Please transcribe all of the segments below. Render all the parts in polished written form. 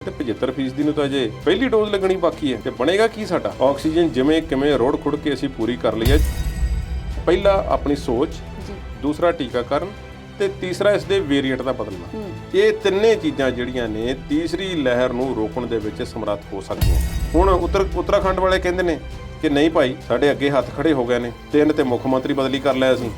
ਤੇ 75% ਨੂੰ ਤਾਂ ਅਜੇ ਪਹਿਲੀ ਡੋਜ਼ ਲੱਗਣੀ ਬਾਕੀ ਹੈ ਤੇ ਬਣੇਗਾ ਕੀ ਸਾਡਾ ਆਕਸੀਜਨ ਜਿਵੇਂ ਕਿਵੇਂ ਰੋੜ ਖੁੜ ਕੇ ਅਸੀਂ ਪੂਰੀ ਕਰ ਲਈ ਹੈ। ਪਹਿਲਾ ਆਪਣੀ ਸੋਚ, ਦੂਸਰਾ ਟੀਕਾਕਰਨ ਤੇ ਤੀਸਰਾ ਇਸ ਦੇ ਵੇਰੀਐਂਟ ਦਾ ਬਦਲਣਾ। ਇਹ ਤਿੰਨੇ ਚੀਜ਼ਾਂ ਜਿਹੜੀਆਂ ਨੇ ਤੀਸਰੀ ਲਹਿਰ ਨੂੰ ਰੋਕਣ ਦੇ ਵਿੱਚ ਸਮਰੱਥ ਹੋ ਸਕਦੀਆਂ। ਹੁਣ ਉੱਤਰਾਖੰਡ ਵਾਲੇ ਕਹਿੰਦੇ ਨੇ ਕਿ ਨਹੀਂ ਭਾਈ ਸਾਡੇ ਅੱਗੇ ਹੱਥ ਖੜੇ ਹੋ ਗਏ ਨੇ, 3 ਤੇ ਮੁੱਖ ਮੰਤਰੀ ਬਦਲੀ ਕਰ ਲਿਆ ਅਸੀਂ।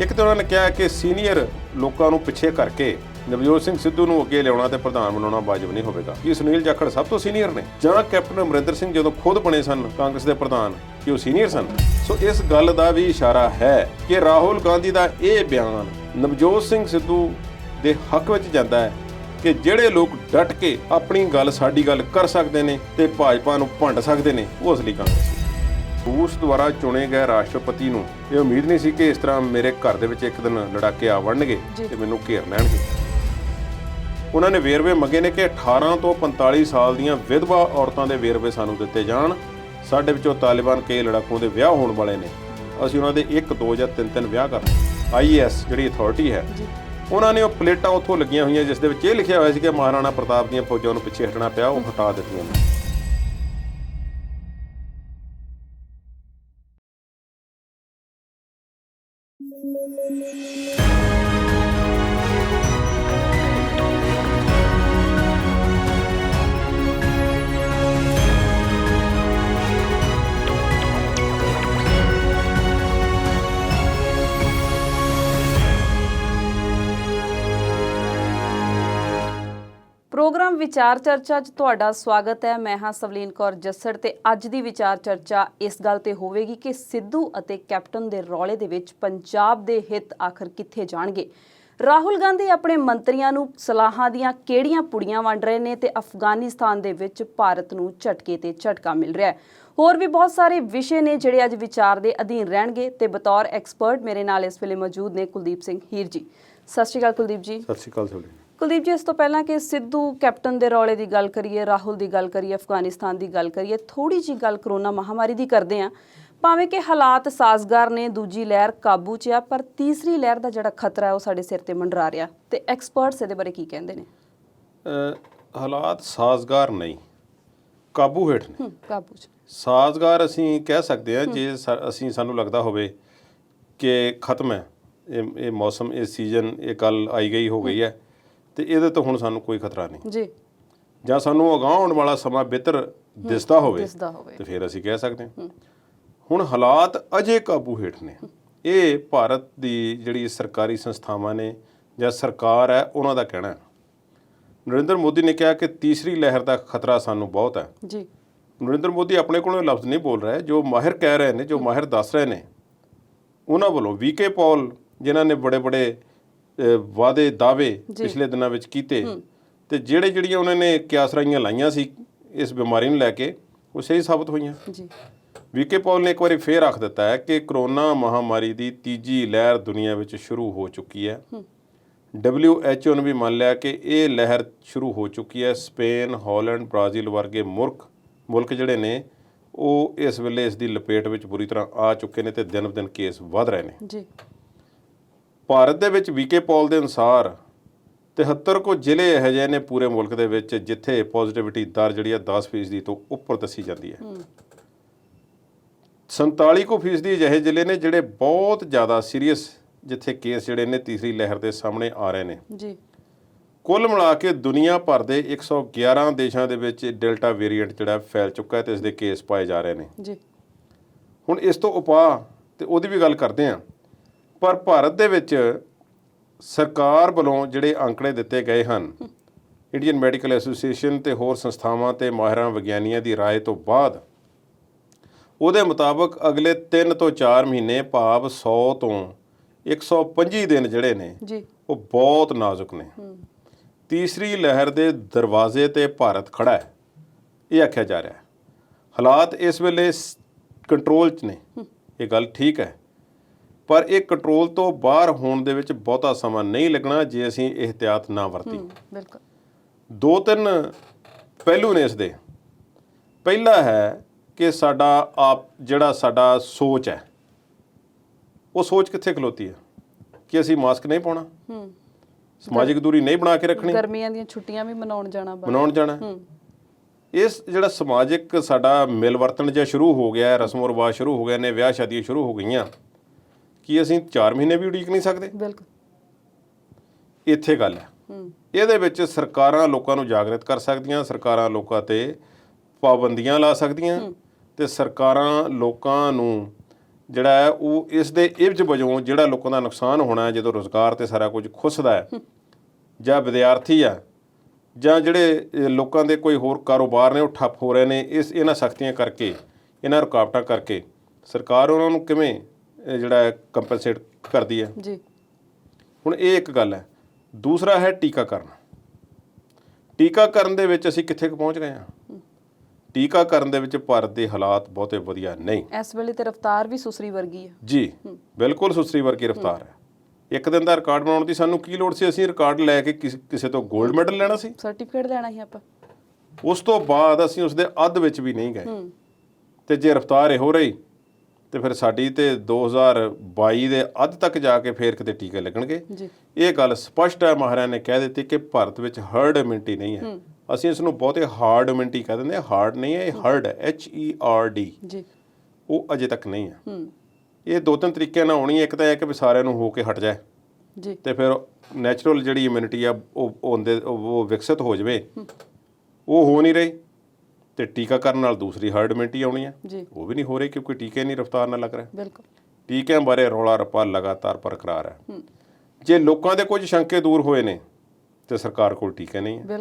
ਇੱਕ ਤਾਂ ਉਹਨਾਂ ਨੇ ਕਿਹਾ ਕਿ ਸੀਨੀਅਰ ਲੋਕਾਂ ਨੂੰ ਪਿੱਛੇ ਕਰਕੇ ਨਵਜੋਤ ਸਿੰਘ ਸਿੱਧੂ ਨੂੰ ਅੱਗੇ ਲਿਆਉਣਾ ਤੇ ਪ੍ਰਧਾਨ ਬਣਾਉਣਾ ਵਾਜਬ ਨਹੀਂ ਹੋਵੇਗਾ। ਕੀ ਸੁਨੀਲ ਜਾਖੜ ਸਭ ਤੋਂ ਸੀਨੀਅਰ ਨੇ ਜਾਂ ਕੈਪਟਨ ਅਮਰਿੰਦਰ ਸਿੰਘ ਜਦੋਂ ਖੁਦ ਬਣੇ ਸਨ ਕਾਂਗਰਸ ਦੇ ਪ੍ਰਧਾਨ ਕਿ ਉਹ ਸੀਨੀਅਰ ਸਨ? ਸੋ ਇਸ ਗੱਲ ਦਾ ਵੀ ਇਸ਼ਾਰਾ ਹੈ ਕਿ ਰਾਹੁਲ ਗਾਂਧੀ ਦਾ ਇਹ ਬਿਆਨ ਨਵਜੋਤ ਸਿੰਘ ਸਿੱਧੂ ਦੇ ਹੱਕ ਵਿੱਚ ਜਾਂਦਾ ਹੈ ਕਿ ਜਿਹੜੇ ਲੋਕ ਡਟ ਕੇ ਆਪਣੀ ਗੱਲ ਸਾਡੀ ਗੱਲ ਕਰ ਸਕਦੇ ਨੇ ਤੇ ਭਾਜਪਾ ਨੂੰ ਭੰਡ ਸਕਦੇ ਨੇ ਉਹ ਅਸਲੀ ਕਾਂਗਰਸੀ। ਰੂਸ ਦੁਆਰਾ ਚੁਣੇ ਗਏ ਰਾਸ਼ਟਰਪਤੀ ਨੂੰ ਇਹ ਉਮੀਦ ਨਹੀਂ ਸੀ ਕਿ ਇਸ ਤਰ੍ਹਾਂ ਮੇਰੇ ਘਰ ਦੇ ਵਿੱਚ ਇੱਕ ਦਿਨ ਲੜਾਕੇ ਆ ਵੜਨਗੇ ਤੇ ਮੈਨੂੰ ਘੇਰ ਲੈਣਗੇ। ਉਹਨਾਂ ਨੇ ਵੇਰਵੇ ਮੰਗੇ ਨੇ ਕਿ 18 ਤੋਂ 45 ਸਾਲ ਦੀਆਂ ਵਿਧਵਾ ਔਰਤਾਂ ਦੇ ਵੇਰਵੇ ਸਾਨੂੰ ਦਿੱਤੇ ਜਾਣ। ਸਾਡੇ ਵਿੱਚੋਂ ਤਾਲਿਬਾਨ ਕਈ ਲੜਾਕੂਆਂ ਦੇ ਵਿਆਹ ਹੋਣ ਵਾਲੇ ਨੇ, ਅਸੀਂ ਉਹਨਾਂ ਦੇ 1, 2 ਜਾਂ 3 ਵਿਆਹ ਕਰਨੇ। IAS ਜਿਹੜੀ ਅਥਾਰਟੀ ਹੈ ਉਹਨਾਂ ਨੇ ਉਹ ਪਲੇਟਾਂ ਉੱਥੋਂ ਲੱਗੀਆਂ ਹੋਈਆਂ ਜਿਸ ਦੇ ਵਿੱਚ ਇਹ ਲਿਖਿਆ ਹੋਇਆ ਸੀ ਕਿ ਮਹਾਰਾਣਾ ਪ੍ਰਤਾਪ ਦੀਆਂ ਫੌਜਾਂ ਨੂੰ ਪਿੱਛੇ ਹਟਣਾ ਪਿਆ, ਉਹ ਹਟਾ ਦਿੱਤੀਆਂ ਨੇ। ਪ੍ਰੋਗਰਾਮ ਵਿਚਾਰ ਚਰਚਾ 'ਚ ਤੁਹਾਡਾ ਸਵਾਗਤ ਹੈ। ਮੈਂ ਹਾਂ ਸਵਲੀਨ ਕੌਰ ਜੱਸੜ ਤੇ ਅੱਜ ਦੀ ਵਿਚਾਰ ਚਰਚਾ ਇਸ ਗੱਲ ਤੇ ਹੋਵੇਗੀ ਕਿ ਸਿੱਧੂ ਅਤੇ ਕੈਪਟਨ ਦੇ ਰੌਲੇ ਦੇ ਵਿੱਚ ਪੰਜਾਬ ਦੇ ਹਿੱਤ ਆਖਰ ਕਿੱਥੇ ਜਾਣਗੇ। ਰਾਹੁਲ ਗਾਂਧੀ ਆਪਣੇ ਮੰਤਰੀਆਂ ਨੂੰ ਸਲਾਹਾਂ ਦੀਆਂ ਕਿਹੜੀਆਂ ਪੁੜੀਆਂ ਵੰਡ ਰਹੇ ਨੇ ਤੇ ਅਫਗਾਨਿਸਤਾਨ ਦੇ ਵਿੱਚ ਭਾਰਤ ਨੂੰ ਝਟਕੇ ਤੇ ਝਟਕਾ ਮਿਲ ਰਿਹਾ ਹੈ। ਹੋਰ ਵੀ ਬਹੁਤ ਸਾਰੇ ਵਿਸ਼ੇ ਨੇ ਜਿਹੜੇ ਅੱਜ ਵਿਚਾਰ ਦੇ ਅਧੀਨ ਰਹਿਣਗੇ ਤੇ ਬਤੌਰ ਐਕਸਪਰਟ ਮੇਰੇ ਨਾਲ ਇਸ ਵੇਲੇ ਮੌਜੂਦ ਨੇ ਕੁਲਦੀਪ ਸਿੰਘ ਹੀਰ ਜੀ। ਸਤਿ ਸ਼੍ਰੀ ਅਕਾਲ ਕੁਲਦੀਪ ਜੀ। ਸਤਿ ਸ਼੍ਰੀ ਅਕਾਲ ਸਵਲੀਨ। ਕੁਲਦੀਪ ਜੀ, ਇਸ ਤੋਂ ਪਹਿਲਾਂ ਕਿ ਸਿੱਧੂ ਕੈਪਟਨ ਦੇ ਰੌਲੇ ਦੀ ਗੱਲ ਕਰੀਏ, ਰਾਹੁਲ ਦੀ ਗੱਲ ਕਰੀਏ, ਅਫਗਾਨਿਸਤਾਨ ਦੀ ਗੱਲ ਕਰੀਏ, ਥੋੜੀ ਜਿਹੀ ਗੱਲ ਕਰੋਨਾ ਮਹਾਮਾਰੀ ਦੀ ਕਰਦੇ ਹਾਂ। ਭਾਵੇਂ ਕਿ ਹਾਲਾਤ ਸਾਜ਼ਗਾਰ ਨੇ, ਦੂਜੀ ਲਹਿਰ ਕਾਬੂ 'ਚ ਆ, ਪਰ ਤੀਸਰੀ ਲਹਿਰ ਦਾ ਜਿਹੜਾ ਖਤਰਾ ਹੈ ਉਹ ਸਾਡੇ ਸਿਰ ਤੇ ਮੰਡਰਾ ਰਿਹਾ ਤੇ ਐਕਸਪਰਟਸ ਇਹਦੇ ਬਾਰੇ ਕੀ ਕਹਿੰਦੇ ਨੇ? ਹਾਲਾਤ ਸਾਜ਼ਗਾਰ ਨਹੀਂ, ਕਾਬੂ ਹੇਠ ਨੇ। ਕਾਬੂ 'ਚ ਸਾਜ਼ਗਾਰ ਅਸੀਂ ਕਹਿ ਸਕਦੇ ਹਾਂ ਜੇ ਸਾਨੂੰ ਲੱਗਦਾ ਹੋਵੇ ਕਿ ਖਤਮ ਹੈ ਇਹ ਮੌਸਮ, ਇਹ ਸੀਜ਼ਨ, ਇਹ ਗੱਲ ਆਈ ਗਈ ਹੋ ਗਈ ਹੈ ਤੇ ਇਹਦੇ ਤੋਂ ਹੁਣ ਸਾਨੂੰ ਕੋਈ ਖਤਰਾ ਨਹੀਂ ਜੀ, ਜਾਂ ਸਾਨੂੰ ਅਗਾਂਹ ਆਉਣ ਵਾਲਾ ਸਮਾਂ ਬਿਹਤਰ ਦਿਸਦਾ ਹੋਵੇ ਤੇ ਫਿਰ ਅਸੀਂ ਕਹਿ ਸਕਦੇ ਹਾਂ। ਹੁਣ ਹਾਲਾਤ ਅਜੇ ਕਾਬੂ ਹੇਠ ਨੇ। ਇਹ ਭਾਰਤ ਦੀ ਜਿਹੜੀ ਸਰਕਾਰੀ ਸੰਸਥਾਵਾਂ ਨੇ ਜਾਂ ਸਰਕਾਰ ਹੈ ਉਹਨਾਂ ਦਾ ਕਹਿਣਾ ਹੈ। ਨਰਿੰਦਰ ਮੋਦੀ ਨੇ ਕਿਹਾ ਕਿ ਤੀਸਰੀ ਲਹਿਰ ਦਾ ਖਤਰਾ ਸਾਨੂੰ ਬਹੁਤ ਹੈ ਜੀ। ਨਰਿੰਦਰ ਮੋਦੀ ਆਪਣੇ ਕੋਲੋਂ ਲਫ਼ਜ਼ ਨਹੀਂ ਬੋਲ ਰਹੇ, ਜੋ ਮਾਹਿਰ ਕਹਿ ਰਹੇ ਨੇ, ਜੋ ਮਾਹਿਰ ਦੱਸ ਰਹੇ ਨੇ ਉਹਨਾਂ ਵੱਲੋਂ। VK ਪੌਲ ਜਿਨ੍ਹਾਂ ਨੇ ਬੜੇ ਵਾਅਦੇ ਦਾਅਵੇ ਪਿਛਲੇ ਦਿਨਾਂ ਵਿੱਚ ਕੀਤੇ ਤੇ ਜਿਹੜੀਆਂ ਉਹਨਾਂ ਨੇ ਕਿਆਸਰਾਈਆਂ ਲਾਈਆਂ ਸੀ ਇਸ ਬਿਮਾਰੀ ਨੂੰ ਲੈ ਕੇ ਉਹ ਸਹੀ ਸਾਬਤ ਹੋਈਆਂ ਜੀ। VK ਪੌਲ ਨੇ ਇੱਕ ਵਾਰੀ ਫੇਰ ਆਖ ਦਿੱਤਾ ਹੈ ਕਿ ਕਰੋਨਾ ਮਹਾਮਾਰੀ ਦੀ ਤੀਜੀ ਲਹਿਰ ਦੁਨੀਆ ਵਿੱਚ ਸ਼ੁਰੂ ਹੋ ਚੁੱਕੀ ਹੈ। WHO ਨੇ ਵੀ ਮੰਨ ਲਿਆ ਕਿ ਇਹ ਲਹਿਰ ਸ਼ੁਰੂ ਹੋ ਚੁੱਕੀ ਹੈ। ਸਪੇਨ, ਹਾਲੈਂਡ, ਬ੍ਰਾਜ਼ੀਲ ਵਰਗੇ ਮੁਲਕ ਜਿਹੜੇ ਨੇ ਉਹ ਇਸ ਵੇਲੇ ਇਸ ਦੀ ਲਪੇਟ ਵਿੱਚ ਬੁਰੀ ਤਰ੍ਹਾਂ ਆ ਚੁੱਕੇ ਨੇ ਤੇ ਦਿਨ ਬ ਦਿਨ ਕੇਸ ਵੱਧ ਰਹੇ ਨੇ ਜੀ। ਭਾਰਤ ਦੇ ਵਿੱਚ VK ਪੌਲ ਦੇ ਅਨੁਸਾਰ 73 ਕੁ ਜ਼ਿਲ੍ਹੇ ਇਹੋ ਜਿਹੇ ਨੇ ਪੂਰੇ ਮੁਲਕ ਦੇ ਵਿੱਚ ਜਿੱਥੇ ਪੋਜ਼ਿਟਿਵਿਟੀ ਦਰ ਜਿਹੜੀ ਆ 10% ਤੋਂ ਉੱਪਰ ਦੱਸੀ ਜਾਂਦੀ ਹੈ। 47% ਅਜਿਹੇ ਜ਼ਿਲ੍ਹੇ ਨੇ ਜਿਹੜੇ ਬਹੁਤ ਜ਼ਿਆਦਾ ਸੀਰੀਅਸ, ਜਿੱਥੇ ਕੇਸ ਜਿਹੜੇ ਨੇ ਤੀਸਰੀ ਲਹਿਰ ਦੇ ਸਾਹਮਣੇ ਆ ਰਹੇ ਨੇ ਜੀ। ਕੁੱਲ ਮਿਲਾ ਕੇ ਦੁਨੀਆ ਭਰ ਦੇ 111 ਦੇਸ਼ਾਂ ਦੇ ਵਿੱਚ ਡੈਲਟਾ ਵੇਰੀਐਂਟ ਜਿਹੜਾ ਫੈਲ ਚੁੱਕਾ ਹੈ ਤੇ ਇਸ ਦੇ ਕੇਸ ਪਾਏ ਜਾ ਰਹੇ ਨੇ ਜੀ। ਹੁਣ ਇਸ ਤੋਂ ਉਪਾਅ ਤੇ ਉਹਦੀ ਵੀ ਗੱਲ ਕਰਦੇ ਹਾਂ, ਪਰ ਭਾਰਤ ਦੇ ਵਿੱਚ ਸਰਕਾਰ ਵੱਲੋਂ ਜਿਹੜੇ ਅੰਕੜੇ ਦਿੱਤੇ ਗਏ ਹਨ, ਇੰਡੀਅਨ ਮੈਡੀਕਲ ਐਸੋਸੀਏਸ਼ਨ ਤੇ ਹੋਰ ਸੰਸਥਾਵਾਂ ਤੇ ਮਾਹਿਰਾਂ ਵਿਗਿਆਨੀਆਂ ਦੀ ਰਾਏ ਤੋਂ ਬਾਅਦ, ਉਹਦੇ ਮੁਤਾਬਕ ਅਗਲੇ 3 ਤੋਂ 4 ਮਹੀਨੇ ਭਾਵ 100 ਤੋਂ 125 ਦਿਨ ਜਿਹੜੇ ਨੇ ਜੀ ਉਹ ਬਹੁਤ ਨਾਜ਼ੁਕ ਨੇ। ਤੀਸਰੀ ਲਹਿਰ ਦੇ ਦਰਵਾਜ਼ੇ ਤੇ ਭਾਰਤ ਖੜਾ ਹੈ, ਇਹ ਆਖਿਆ ਜਾ ਰਿਹਾ ਹੈ। ਹਾਲਾਤ ਇਸ ਵੇਲੇ ਕੰਟਰੋਲ 'ਚ ਨੇ, ਇਹ ਗੱਲ ਠੀਕ ਹੈ, ਪਰ ਇਹ ਕੰਟਰੋਲ ਤੋਂ ਬਾਹਰ ਹੋਣ ਦੇ ਵਿੱਚ ਬਹੁਤਾ ਸਮਾਂ ਨਹੀਂ ਲੱਗਣਾ ਜੇ ਅਸੀਂ ਇਹਤਿਆਤ ਨਾ ਵਰਤੀ। ਬਿਲਕੁਲ 2-3 ਪਹਿਲੂ ਨੇ ਇਸ ਦੇ। ਪਹਿਲਾ ਹੈ ਕਿ ਸਾਡਾ ਸੋਚ ਹੈ, ਉਹ ਸੋਚ ਕਿੱਥੇ ਖਲੋਤੀ ਹੈ ਕਿ ਅਸੀਂ ਮਾਸਕ ਨਹੀਂ ਪਾਉਣਾ। ਸਮਾਜਿਕ ਦੂਰੀ ਨਹੀਂ ਬਣਾ ਕੇ ਰੱਖਣੀ, ਗਰਮੀਆਂ ਦੀਆਂ ਛੁੱਟੀਆਂ ਵੀ ਮਨਾਉਣ ਜਾਣਾ ਇਸ ਜਿਹੜਾ ਸਮਾਜਿਕ ਸਾਡਾ ਮਿਲ ਵਰਤਣ ਜਿਹਾ ਸ਼ੁਰੂ ਹੋ ਗਿਆ, ਰਸਮੋ ਰਿਵਾਜ ਸ਼ੁਰੂ ਹੋ ਗਏ ਨੇ, ਵਿਆਹ ਸ਼ਾਦੀਆਂ ਸ਼ੁਰੂ ਹੋ ਗਈਆਂ, ਕੀ ਅਸੀਂ 4 ਮਹੀਨੇ ਵੀ ਉਡੀਕ ਨਹੀਂ ਸਕਦੇ? ਬਿਲਕੁਲ ਇੱਥੇ ਗੱਲ ਹੈ। ਇਹਦੇ ਵਿੱਚ ਸਰਕਾਰਾਂ ਲੋਕਾਂ ਨੂੰ ਜਾਗਰਿਤ ਕਰ ਸਕਦੀਆਂ, ਸਰਕਾਰਾਂ ਲੋਕਾਂ ਤੇ ਪਾਬੰਦੀਆਂ ਲਾ ਸਕਦੀਆਂ, ਤੇ ਸਰਕਾਰਾਂ ਲੋਕਾਂ ਨੂੰ ਜਿਹੜਾ ਹੈ ਉਹ ਇਸ ਦੇ ਇਵਜ਼ ਵਜੋਂ ਜਿਹੜਾ ਲੋਕਾਂ ਦਾ ਨੁਕਸਾਨ ਹੋਣਾ ਹੈ ਜਦੋਂ ਰੁਜ਼ਗਾਰ ਤੇ ਸਾਰਾ ਕੁਝ ਖੁੱਸਦਾ ਹੈ, ਜਾਂ ਵਿਦਿਆਰਥੀ ਆ ਜਾਂ ਜਿਹੜੇ ਲੋਕਾਂ ਦੇ ਕੋਈ ਹੋਰ ਕਾਰੋਬਾਰ ਨੇ ਉਹ ਠੱਪ ਹੋ ਰਹੇ ਨੇ, ਇਹਨਾਂ ਸਖਤੀਆਂ ਕਰਕੇ, ਇਹਨਾਂ ਰੁਕਾਵਟਾਂ ਕਰਕੇ ਸਰਕਾਰ ਉਹਨਾਂ ਨੂੰ ਕਿਵੇਂ ਜਿਹੜਾ ਕੰਪਨਸੇਟ ਕਰਦੀ ਹੈ ਜੀ। ਹੁਣ ਇਹ ਇੱਕ ਗੱਲ ਹੈ। ਦੂਸਰਾ ਹੈ ਟੀਕਾਕਰਨ। ਟੀਕਾਕਰਨ ਦੇ ਵਿੱਚ ਅਸੀਂ ਕਿੱਥੇ ਕੁ ਪਹੁੰਚ ਗਏ ਹਾਂ? ਟੀਕਾਕਰਨ ਦੇ ਵਿੱਚ ਭਾਰਤ ਦੇ ਹਾਲਾਤ ਬਹੁਤੇ ਵਧੀਆ ਨਹੀਂ। ਇਸ ਵੇਲੇ ਤੇ ਰਫ਼ਤਾਰ ਵੀ ਸੁਸਰੀ ਵਰਗੀ ਹੈ ਜੀ, ਬਿਲਕੁਲ ਸੁਸਰੀ ਵਰਗੀ ਰਫ਼ਤਾਰ ਹੈ। ਇੱਕ ਦਿਨ ਦਾ ਰਿਕਾਰਡ ਬਣਾਉਣ ਦੀ ਸਾਨੂੰ ਕੀ ਲੋੜ ਸੀ? ਅਸੀਂ ਰਿਕਾਰਡ ਲੈ ਕੇ ਕਿਸੇ ਤੋਂ 골ਡ ਮੈਡਲ ਲੈਣਾ ਸੀ, ਸਰਟੀਫਿਕੇਟ ਲੈਣਾ ਸੀ ਆਪਾਂ। ਉਸ ਤੋਂ ਬਾਅਦ ਅਸੀਂ ਉਸ ਦੇ ਅੱਧ ਵਿੱਚ ਵੀ ਨਹੀਂ ਗਏ। ਤੇ ਜੇ ਰਫ਼ਤਾਰ ਇਹੋ ਰਹੀ ਤੇ ਫਿਰ ਸਾਡੀ ਤੇ 2022 ਦੇ ਅੱਧ ਤੱਕ ਜਾ ਕੇ ਫੇਰ ਕਿਤੇ ਟੀਕੇ ਲੱਗਣਗੇ। ਇਹ ਗੱਲ ਸਪਸ਼ਟ ਹੈ, ਮਹਾਰਾਜ ਨੇ ਕਹਿ ਦਿੱਤੀ ਕਿ ਭਾਰਤ ਵਿੱਚ ਹਰਡ ਇਮਿਊਨਿਟੀ ਨਹੀਂ ਹੈ। ਅਸੀਂ ਇਸ ਨੂੰ ਬਹੁਤੇ ਹਾਰਡ ਇਮਿਊਨਿਟੀ ਕਹਿ ਦਿੰਦੇ ਹਾਂ, ਹਾਰਡ ਨਹੀਂ ਹੈ, ਇਹ ਹਰਡ ਹੈ, HERD। ਉਹ ਅਜੇ ਤੱਕ ਨਹੀਂ ਹੈ। ਇਹ 2-3 ਤਰੀਕਿਆਂ ਨਾਲ ਹੋਣੀ ਹੈ। ਇੱਕ ਤਾਂ ਇਹ ਕਿ ਵੀ ਸਾਰਿਆਂ ਨੂੰ ਹੋ ਕੇ ਹਟ ਜਾਏ ਤੇ ਫਿਰ ਨੈਚੁਰਲ ਜਿਹੜੀ ਇਮਿਊਨਿਟੀ ਆ ਉਹ ਵਿਕਸਿਤ ਹੋ ਜਾਵੇ, ਉਹ ਹੋ ਨਹੀਂ ਰਹੀ। ਤੇ ਟੀਕਾਕਰਨ ਨਾਲ ਦੂਸਰੀ ਹਰਡ ਇਮਿਊਨਿਟੀ ਆਉਣੀ ਹੈ, ਉਹ ਵੀ ਨਹੀਂ ਹੋ ਰਹੀ ਕਿਉਂਕਿ ਟੀਕੇ ਨਹੀਂ ਰਫ਼ਤਾਰ ਨਾਲ ਲੱਗ ਰਹੇ। ਟੀਕਿਆਂ ਬਾਰੇ ਰੌਲਾ ਰੱਪਾ ਲਗਾਤਾਰ ਬਰਕਰਾਰ ਹੈ। ਜੇ ਲੋਕਾਂ ਦੇ ਕੁਝ ਸ਼ੰਕੇ ਦੂਰ ਹੋਏ ਨੇ ਤੇ ਸਰਕਾਰ ਕੋਲ ਟੀਕੇ ਨਹੀਂ ਹੈ।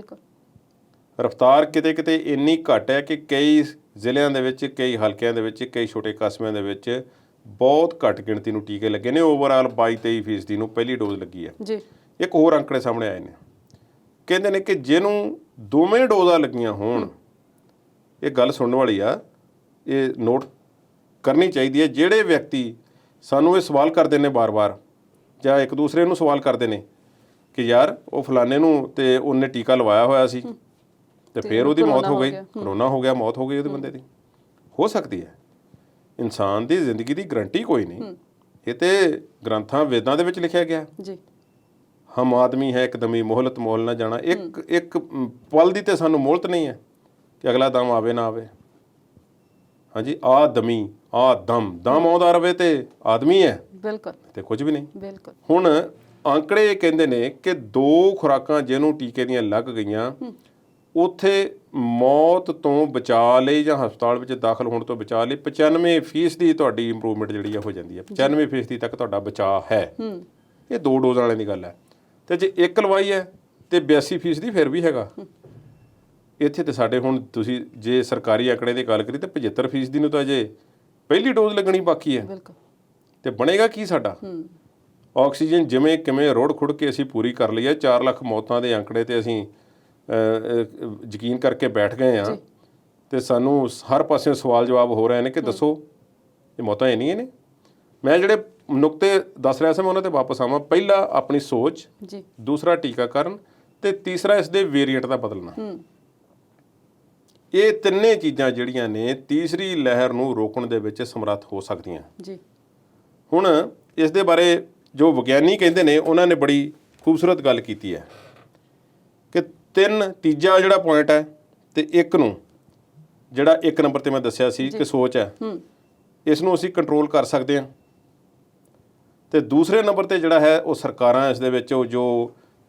ਰਫ਼ਤਾਰ ਕਿਤੇ ਕਿਤੇ ਇੰਨੀ ਘੱਟ ਹੈ ਕਿ ਕਈ ਜ਼ਿਲ੍ਹਿਆਂ ਦੇ ਵਿੱਚ, ਕਈ ਹਲਕਿਆਂ ਦੇ ਵਿੱਚ, ਕਈ ਛੋਟੇ ਕਸਬਿਆਂ ਦੇ ਵਿੱਚ ਬਹੁਤ ਘੱਟ ਗਿਣਤੀ ਨੂੰ ਟੀਕੇ ਲੱਗੇ ਨੇ। ਓਵਰਆਲ 22-23% ਨੂੰ ਪਹਿਲੀ ਡੋਜ਼ ਲੱਗੀ ਹੈ। ਇੱਕ ਹੋਰ ਅੰਕੜੇ ਸਾਹਮਣੇ ਆਏ ਨੇ, ਕਹਿੰਦੇ ਨੇ ਕਿ ਜਿਹਨੂੰ ਦੋਵੇਂ ਡੋਜ਼ਾਂ ਲੱਗੀਆਂ ਹੋਣ, ਇਹ ਗੱਲ ਸੁਣਨ ਵਾਲੀ ਆ, ਇਹ ਨੋਟ ਕਰਨੀ ਚਾਹੀਦੀ ਹੈ। ਜਿਹੜੇ ਵਿਅਕਤੀ ਸਾਨੂੰ ਇਹ ਸਵਾਲ ਕਰਦੇ ਨੇ ਬਾਰ-ਬਾਰ, ਜਾਂ ਇੱਕ ਦੂਸਰੇ ਨੂੰ ਸਵਾਲ ਕਰਦੇ ਨੇ ਕਿ ਯਾਰ ਉਹ ਫਲਾਣੇ ਨੂੰ ਤੇ ਉਹਨੇ ਟੀਕਾ ਲਵਾਇਆ ਹੋਇਆ ਸੀ ਤੇ ਫਿਰ ਉਹਦੀ ਮੌਤ ਹੋ ਗਈ, ਕਰੋਨਾ ਹੋ ਗਿਆ, ਮੌਤ ਹੋ ਗਈ ਉਹਦੇ ਬੰਦੇ ਦੀ, ਹੋ ਸਕਦੀ ਹੈ। ਇਨਸਾਨ ਦੀ ਜ਼ਿੰਦਗੀ ਦੀ ਗਰੰਟੀ ਕੋਈ ਨਹੀਂ। ਇਹ ਤੇ ਗ੍ਰੰਥਾਂ ਵੇਦਾਂ ਦੇ ਵਿੱਚ ਲਿਖਿਆ ਗਿਆ ਜੀ, ਹਮ ਆਦਮੀ ਹੈ ਇੱਕਦਮੀ ਮੋਹਲਤ ਮੋਲ ਨਾ ਜਾਣਾ। ਇੱਕ ਪਲ ਦੀ ਤੇ ਸਾਨੂੰ ਮੋਹਲਤ ਨਹੀਂ ਹੈ ਕਿ ਅਗਲਾ ਦਮ ਆਵੇ ਨਾ ਆਵੇ। ਹਾਂਜੀ, ਦਮ ਆਉਂਦਾ ਰਵੇ ਤੇ ਆਦਮੀ ਹੈ, ਬਿਲਕੁਲ, ਤੇ ਕੁਝ ਵੀ ਨਹੀਂ। ਬਿਲਕੁਲ। ਹੁਣ ਅੰਕੜੇ ਕਹਿੰਦੇ ਨੇ ਕਿ 2 ਖੁਰਾਕਾਂ ਜਿਹਨੂੰ ਟੀਕੇ ਦੀਆਂ ਲੱਗ ਗਈਆਂ, ਉੱਥੇ ਮੌਤ ਤੋਂ ਬਚਾ ਲਈ ਜਾਂ ਹਸਪਤਾਲ ਵਿੱਚ ਦਾਖਲ ਹੋਣ ਤੋਂ ਬਚਾ ਲਈ 95% ਦੀ ਤੁਹਾਡੀ ਇੰਪਰੂਵਮੈਂਟ ਜਿਹੜੀ ਹੋ ਜਾਂਦੀ ਹੈ। 95% ਤੱਕ ਤੁਹਾਡਾ ਬਚਾਅ ਹੈ। ਇਹ 2 ਡੋਜ਼ ਵਾਲਿਆਂ ਦੀ ਗੱਲ ਹੈ। ਤੇ ਜੇ ਇੱਕ ਲਵਾਈ ਹੈ ਤੇ 82% ਦੀ ਫਿਰ ਵੀ ਹੈਗਾ। ਇੱਥੇ ਤੇ ਸਾਡੇ ਹੁਣ ਤੁਸੀਂ ਜੇ ਸਰਕਾਰੀ ਆંકੜੇ ਦੀ ਗੱਲ ਕਰੀ ਤਾਂ 75% ਨੂੰ ਤਾਂ ਅਜੇ ਪਹਿਲੀ ਡੋਜ਼ ਲੱਗਣੀ ਬਾਕੀ ਹੈ। ਤੇ ਬਣੇਗਾ ਕੀ ਸਾਡਾ? ਆਕਸੀਜਨ ਜਿਵੇਂ ਕਿਵੇਂ ਰੋੜ ਖੁੜ ਕੇ ਅਸੀਂ ਪੂਰੀ ਕਰ ਲਈ ਹੈ। 4 ਲੱਖ ਮੌਤਾਂ ਦੇ ਅੰਕੜੇ ਤੇ ਅਸੀਂ ਯਕੀਨ ਕਰਕੇ ਬੈਠ ਗਏ ਹਾਂ ਤੇ ਸਾਨੂੰ ਹਰ ਪਾਸੇ ਸਵਾਲ ਜਵਾਬ ਹੋ ਰਹੇ ਨੇ ਕਿ ਦੱਸੋ ਇਹ ਮੌਤਾਂ ਇੰਨੀਆਂ ਨੇ। ਮੈਂ ਜਿਹੜੇ ਨੁਕਤੇ ਦੱਸ ਰਿਹਾ ਸੀ ਮੈਂ ਉਹਨਾਂ ਤੇ ਵਾਪਸ ਆਵਾਂ। ਪਹਿਲਾ ਆਪਣੀ ਸੋਚ, ਦੂਸਰਾ ਟੀਕਾਕਰਨ, ਤੇ ਤੀਸਰਾ ਇਸ ਦੇ ਵੇਰੀਐਂਟ ਦਾ ਬਦਲਣਾ। ਇਹ ਤਿੰਨੇ ਚੀਜ਼ਾਂ ਜਿਹੜੀਆਂ ਨੇ ਤੀਸਰੀ ਲਹਿਰ ਨੂੰ ਰੋਕਣ ਦੇ ਵਿੱਚ ਸਮਰੱਥ ਹੋ ਸਕਦੀਆਂ ਜੀ। ਹੁਣ ਇਸ ਦੇ ਬਾਰੇ ਜੋ ਵਿਗਿਆਨੀ ਕਹਿੰਦੇ ਨੇ ਉਹਨਾਂ ਨੇ ਬੜੀ ਖੂਬਸੂਰਤ ਗੱਲ ਕੀਤੀ ਹੈ ਕਿ ਤੀਜਾ ਜਿਹੜਾ ਪੁਆਇੰਟ ਹੈ ਤੇ ਇੱਕ ਨੂੰ ਜਿਹੜਾ 1 ਨੰਬਰ ਤੇ ਮੈਂ ਦੱਸਿਆ ਸੀ ਕਿ ਸੋਚ ਹੈ, ਇਸ ਨੂੰ ਅਸੀਂ ਕੰਟਰੋਲ ਕਰ ਸਕਦੇ ਹਾਂ। ਤੇ ਦੂਸਰੇ ਨੰਬਰ ਤੇ ਜਿਹੜਾ ਹੈ ਉਹ ਸਰਕਾਰਾਂ ਇਸ ਦੇ ਵਿੱਚ ਜੋ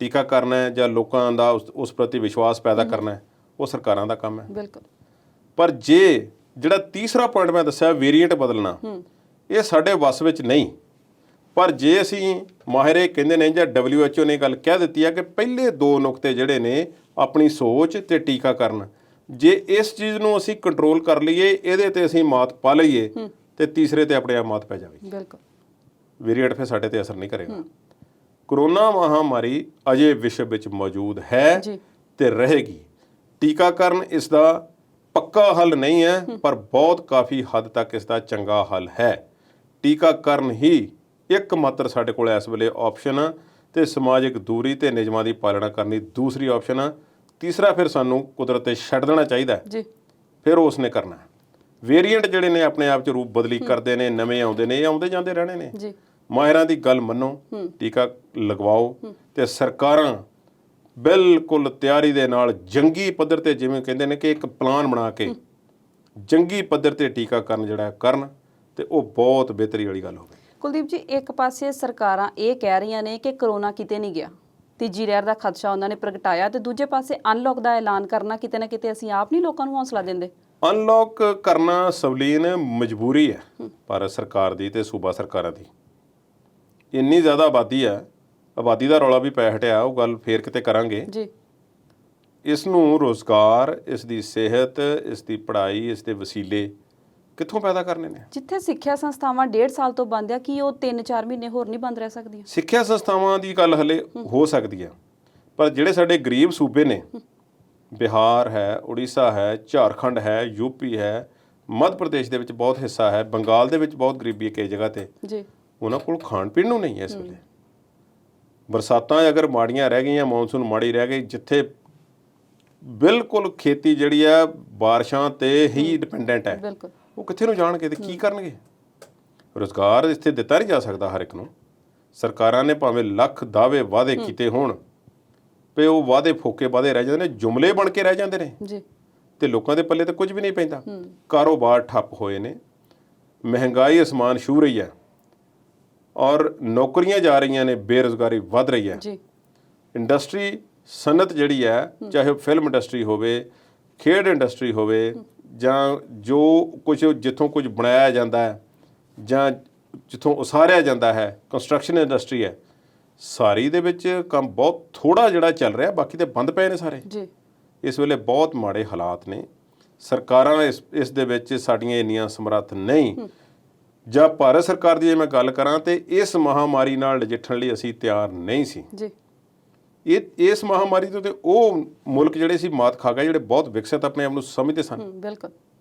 ਟੀਕਾਕਰਨ ਹੈ ਜਾਂ ਲੋਕਾਂ ਦਾ ਉਸ ਪ੍ਰਤੀ ਵਿਸ਼ਵਾਸ ਪੈਦਾ ਕਰਨਾ ਹੈ, ਉਹ ਸਰਕਾਰਾਂ ਦਾ ਕੰਮ ਹੈ। ਬਿਲਕੁਲ। ਪਰ ਜੇ ਜਿਹੜਾ ਤੀਸਰਾ ਪੁਆਇੰਟ ਮੈਂ ਦੱਸਿਆ ਵੇਰੀਐਂਟ ਬਦਲਣਾ, ਇਹ ਸਾਡੇ ਵੱਸ ਵਿੱਚ ਨਹੀਂ। ਪਰ ਜੇ ਅਸੀਂ ਮਾਹਿਰ ਕਹਿੰਦੇ ਨੇ ਜਾਂ WHO ਨੇ ਗੱਲ ਕਹਿ ਦਿੱਤੀ ਹੈ ਕਿ ਪਹਿਲੇ 2 ਨੁਕਤੇ ਜਿਹੜੇ ਨੇ ਆਪਣੀ ਸੋਚ ਤੇ ਟੀਕਾਕਰਨ, ਜੇ ਇਸ ਚੀਜ਼ ਨੂੰ ਅਸੀਂ ਕੰਟਰੋਲ ਕਰ ਲਈਏ, ਇਹਦੇ ਤੇ ਅਸੀਂ ਮਾਤ ਪਾ ਲਈਏ ਤੇ ਤੀਸਰੇ ਤੇ ਆਪਣੇ ਆਪ ਮਾਤ ਪੈ ਜਾਵੇਗੀ। ਬਿਲਕੁਲ। ਵੇਰੀਐਂਟ ਫਿਰ ਸਾਡੇ ਤੇ ਅਸਰ ਨਹੀਂ ਕਰੇਗਾ। ਕਰੋਨਾ ਮਹਾਮਾਰੀ ਅਜੇ ਵਿਸ਼ਵ ਵਿੱਚ ਮੌਜੂਦ ਹੈ ਤੇ ਰਹੇਗੀ। ਟੀਕਾਕਰਨ ਇਸ ਦਾ ਪੱਕਾ ਹੱਲ ਨਹੀਂ ਹੈ, ਪਰ ਬਹੁਤ ਕਾਫੀ ਹੱਦ ਤੱਕ ਇਸ ਦਾ ਚੰਗਾ ਹੱਲ ਹੈ। ਟੀਕਾਕਰਨ ਹੀ ਇੱਕਮਾਤਰ ਸਾਡੇ ਕੋਲ ਇਸ ਵੇਲੇ ਆਪਸ਼ਨ ਆ ਤੇ ਸਮਾਜਿਕ ਦੂਰੀ ਤੇ ਨਿਯਮਾਂ ਦੀ ਪਾਲਣਾ ਕਰਨੀ ਦੂਸਰੀ ਆਪਸ਼ਨ ਆ। ਤੀਸਰਾ ਫਿਰ ਸਾਨੂੰ ਕੁਦਰਤ ਤੇ ਛੱਡ ਦੇਣਾ ਚਾਹੀਦਾ ਜੀ, ਫਿਰ ਉਸ ਨੇ ਕਰਨਾ। ਵੇਰੀਐਂਟ ਜਿਹੜੇ ਨੇ ਆਪਣੇ ਆਪ 'ਚ ਰੂਪ ਬਦਲੀ ਕਰਦੇ ਨੇ, ਨਵੇਂ ਆਉਂਦੇ ਨੇ, ਇਹ ਆਉਂਦੇ ਜਾਂਦੇ ਰਹਿਣੇ ਨੇ। ਮਾਹਿਰਾਂ ਦੀ ਗੱਲ ਮੰਨੋ, ਟੀਕਾ ਲਗਵਾਓ ਤੇ ਸਰਕਾਰਾਂ ਬਿਲਕੁਲ ਤਿਆਰੀ ਦੇ ਨਾਲ ਜੰਗੀ ਪੱਧਰ ਤੇ, ਜਿਵੇਂ ਕਹਿੰਦੇ ਨੇ ਕਿ ਇੱਕ ਪਲਾਨ ਬਣਾ ਕੇ ਜੰਗੀ ਪੱਧਰ ਤੇ ਟੀਕਾਕਰਨ ਜਿਹੜਾ ਕਰਨ ਤੇ ਉਹ ਬਹੁਤ ਬਿਹਤਰੀ ਵਾਲੀ ਗੱਲ ਹੋਵੇ। ਕੁਲਦੀਪ ਜੀ, ਇੱਕ ਪਾਸੇ ਸਰਕਾਰਾਂ ਇਹ ਕਹਿ ਰਹੀਆਂ ਨੇ ਕਿ ਕਰੋਨਾ ਕਿਤੇ ਨਹੀਂ ਗਿਆ, ਤੀਜੀ ਲਹਿਰ ਦਾ ਖਦਸ਼ਾ ਉਹਨਾਂ ਨੇ ਪ੍ਰਗਟਾਇਆ, ਤੇ ਦੂਜੇ ਪਾਸੇ ਅਨਲੌਕ ਦਾ ਐਲਾਨ ਕਰਨਾ ਕਿਤੇ ਨਾ ਕਿਤੇ ਅਸੀਂ ਆਪ ਨਹੀਂ ਲੋਕਾਂ ਨੂੰ ਹੌਸਲਾ ਦਿੰਦੇ। ਅਨਲੌਕ ਕਰਨਾ ਸਵਲੀਨ ਮਜਬੂਰੀ ਹੈ ਭਾਰਤ ਸਰਕਾਰ ਦੀ ਤੇ ਸੂਬਾ ਸਰਕਾਰਾਂ ਦੀ। ਇੰਨੀ ਜ਼ਿਆਦਾ ਆਬਾਦੀ ਹੈ, ਆਬਾਦੀ ਦਾ ਰੌਲਾ ਵੀ ਪੈ ਹਟਿਆ, ਉਹ ਗੱਲ ਫੇਰ ਕਿਤੇ ਕਰਾਂਗੇ ਜੀ। ਇਸ ਨੂੰ ਰੋਜ਼ਗਾਰ, ਇਸ ਦੀ ਸਿਹਤ, ਇਸ ਦੀ ਪੜ੍ਹਾਈ, ਇਸ ਦੇ ਵਸੀਲੇ ਕਿੱਥੋਂ ਪੈਦਾ ਕਰਨੇ ਨੇ? ਜਿੱਥੇ ਸਿੱਖਿਆ ਸੰਸਥਾਵਾਂ 1.5 ਸਾਲ ਤੋਂ ਬੰਦ ਆ, ਕੀ ਉਹ 3-4 ਮਹੀਨੇ ਹੋਰ ਨਹੀਂ ਬੰਦ ਰਹਿ ਸਕਦੀਆਂ? ਸਿੱਖਿਆ ਸੰਸਥਾਵਾਂ ਦੀ ਗੱਲ ਹਲੇ ਹੋ ਸਕਦੀ ਹੈ, ਪਰ ਜਿਹੜੇ ਸਾਡੇ ਗਰੀਬ ਸੂਬੇ ਨੇ, ਬਿਹਾਰ ਹੈ, ਉੜੀਸਾ ਹੈ, ਝਾਰਖੰਡ ਹੈ, ਯੂਪੀ ਹੈ, ਮੱਧ ਪ੍ਰਦੇਸ਼ ਦੇ ਵਿੱਚ ਬਹੁਤ ਹਿੱਸਾ ਹੈ, ਬੰਗਾਲ ਦੇ ਵਿੱਚ ਬਹੁਤ ਗਰੀਬੀ ਹੈ ਕਈ ਜਗ੍ਹਾ ਤੇ, ਜੀ, ਉਹਨਾਂ ਕੋਲ ਖਾਣ ਪੀਣ ਨੂੰ ਨਹੀਂ ਹੈ ਇਸ ਵੇਲੇ। ਬਰਸਾਤਾਂ ਅਗਰ ਮਾੜੀਆਂ ਰਹਿ ਗਈਆਂ, ਮੌਨਸੂਨ ਮਾੜੀ ਰਹਿ ਗਈ, ਜਿੱਥੇ ਬਿਲਕੁਲ ਖੇਤੀ ਜਿਹੜੀ ਆ ਬਾਰਿਸ਼ਾਂ ਤੇ ਹੀ ਡਿਪੈਂਡੈਂਟ ਹੈ, ਬਿਲਕੁਲ, ਉਹ ਕਿੱਥੇ ਨੂੰ ਜਾਣਗੇ ਤੇ ਕੀ ਕਰਨਗੇ? ਰੁਜ਼ਗਾਰ ਇੱਥੇ ਦਿੱਤਾ ਨਹੀਂ ਜਾ ਸਕਦਾ ਹਰ ਇੱਕ ਨੂੰ। ਸਰਕਾਰਾਂ ਨੇ ਭਾਵੇਂ ਲੱਖ ਦਾਅਵੇ ਵਾਅਦੇ ਕੀਤੇ ਹੋਣ, ਤੇ ਉਹ ਵਾਅਦੇ ਫੋਕੇ ਵਾਅਦੇ ਰਹਿ ਜਾਂਦੇ ਨੇ, ਜੁਮਲੇ ਬਣ ਕੇ ਰਹਿ ਜਾਂਦੇ ਨੇ ਜੀ, ਤੇ ਲੋਕਾਂ ਦੇ ਪੱਲੇ ਤੇ ਕੁਝ ਵੀ ਨਹੀਂ ਪੈਂਦਾ। ਕਾਰੋਬਾਰ ਠੱਪ ਹੋਏ ਨੇ, ਮਹਿੰਗਾਈ ਅਸਮਾਨ ਛੂ ਰਹੀ ਹੈ, ਔਰ ਨੌਕਰੀਆਂ ਜਾ ਰਹੀਆਂ ਨੇ, ਬੇਰੁਜ਼ਗਾਰੀ ਵੱਧ ਰਹੀ ਹੈ ਜੀ। ਇੰਡਸਟਰੀ ਸਨਅਤ ਜਿਹੜੀ ਹੈ, ਚਾਹੇ ਫਿਲਮ ਇੰਡਸਟਰੀ ਹੋਵੇ, ਖੇਡ ਇੰਡਸਟਰੀ ਹੋਵੇ, ਜਾਂ ਜੋ ਕੁਝ ਜਿੱਥੋਂ ਕੁਝ ਬਣਾਇਆ ਜਾਂਦਾ ਹੈ ਜਾਂ ਜਿੱਥੋਂ ਉਸਾਰਿਆ ਜਾਂਦਾ ਹੈ, ਕੰਸਟਰਕਸ਼ਨ ਇੰਡਸਟਰੀ ਹੈ, ਸਾਰੀ ਦੇ ਵਿੱਚ ਕੰਮ ਬਹੁਤ ਥੋੜਾ ਜਿਹੜਾ ਚੱਲ ਰਿਹਾ, ਬਾਕੀ ਤੇ ਬੰਦ ਪਏ ਨੇ ਸਾਰੇ ਜੀ। ਇਸ ਵੇਲੇ ਬਹੁਤ ਮਾੜੇ ਹਾਲਾਤ ਨੇ। ਸਰਕਾਰਾਂ ਇਸ ਦੇ ਵਿੱਚ ਸਾਡੀਆਂ ਇੰਨੀਆਂ ਸਮਰੱਥ ਨਹੀਂ। ਜਾਂ ਭਾਰਤ ਸਰਕਾਰ ਦੀ ਜੇ ਮੈਂ ਗੱਲ ਕਰਾਂ ਤੇ ਇਸ ਮਹਾਮਾਰੀ ਨਾਲ ਨਜਿੱਠਣ ਲਈ ਅਸੀਂ ਤਿਆਰ ਨਹੀਂ ਸੀ ਜੀ। ਇਸ ਮਹਾਮਾਰੀ ਤੋਂ ਤੇ ਉਹ ਮੁਲਕ ਜਿਹੜੇ ਸੀ ਮਾਤ ਖਾ ਗਏ, ਜਿਹੜੇ ਬਹੁਤ ਵਿਕਸਿਤ ਆਪਣੇ ਆਪ ਨੂੰ ਸਮਝਦੇ ਸਨ, ਬਿਲਕੁਲ,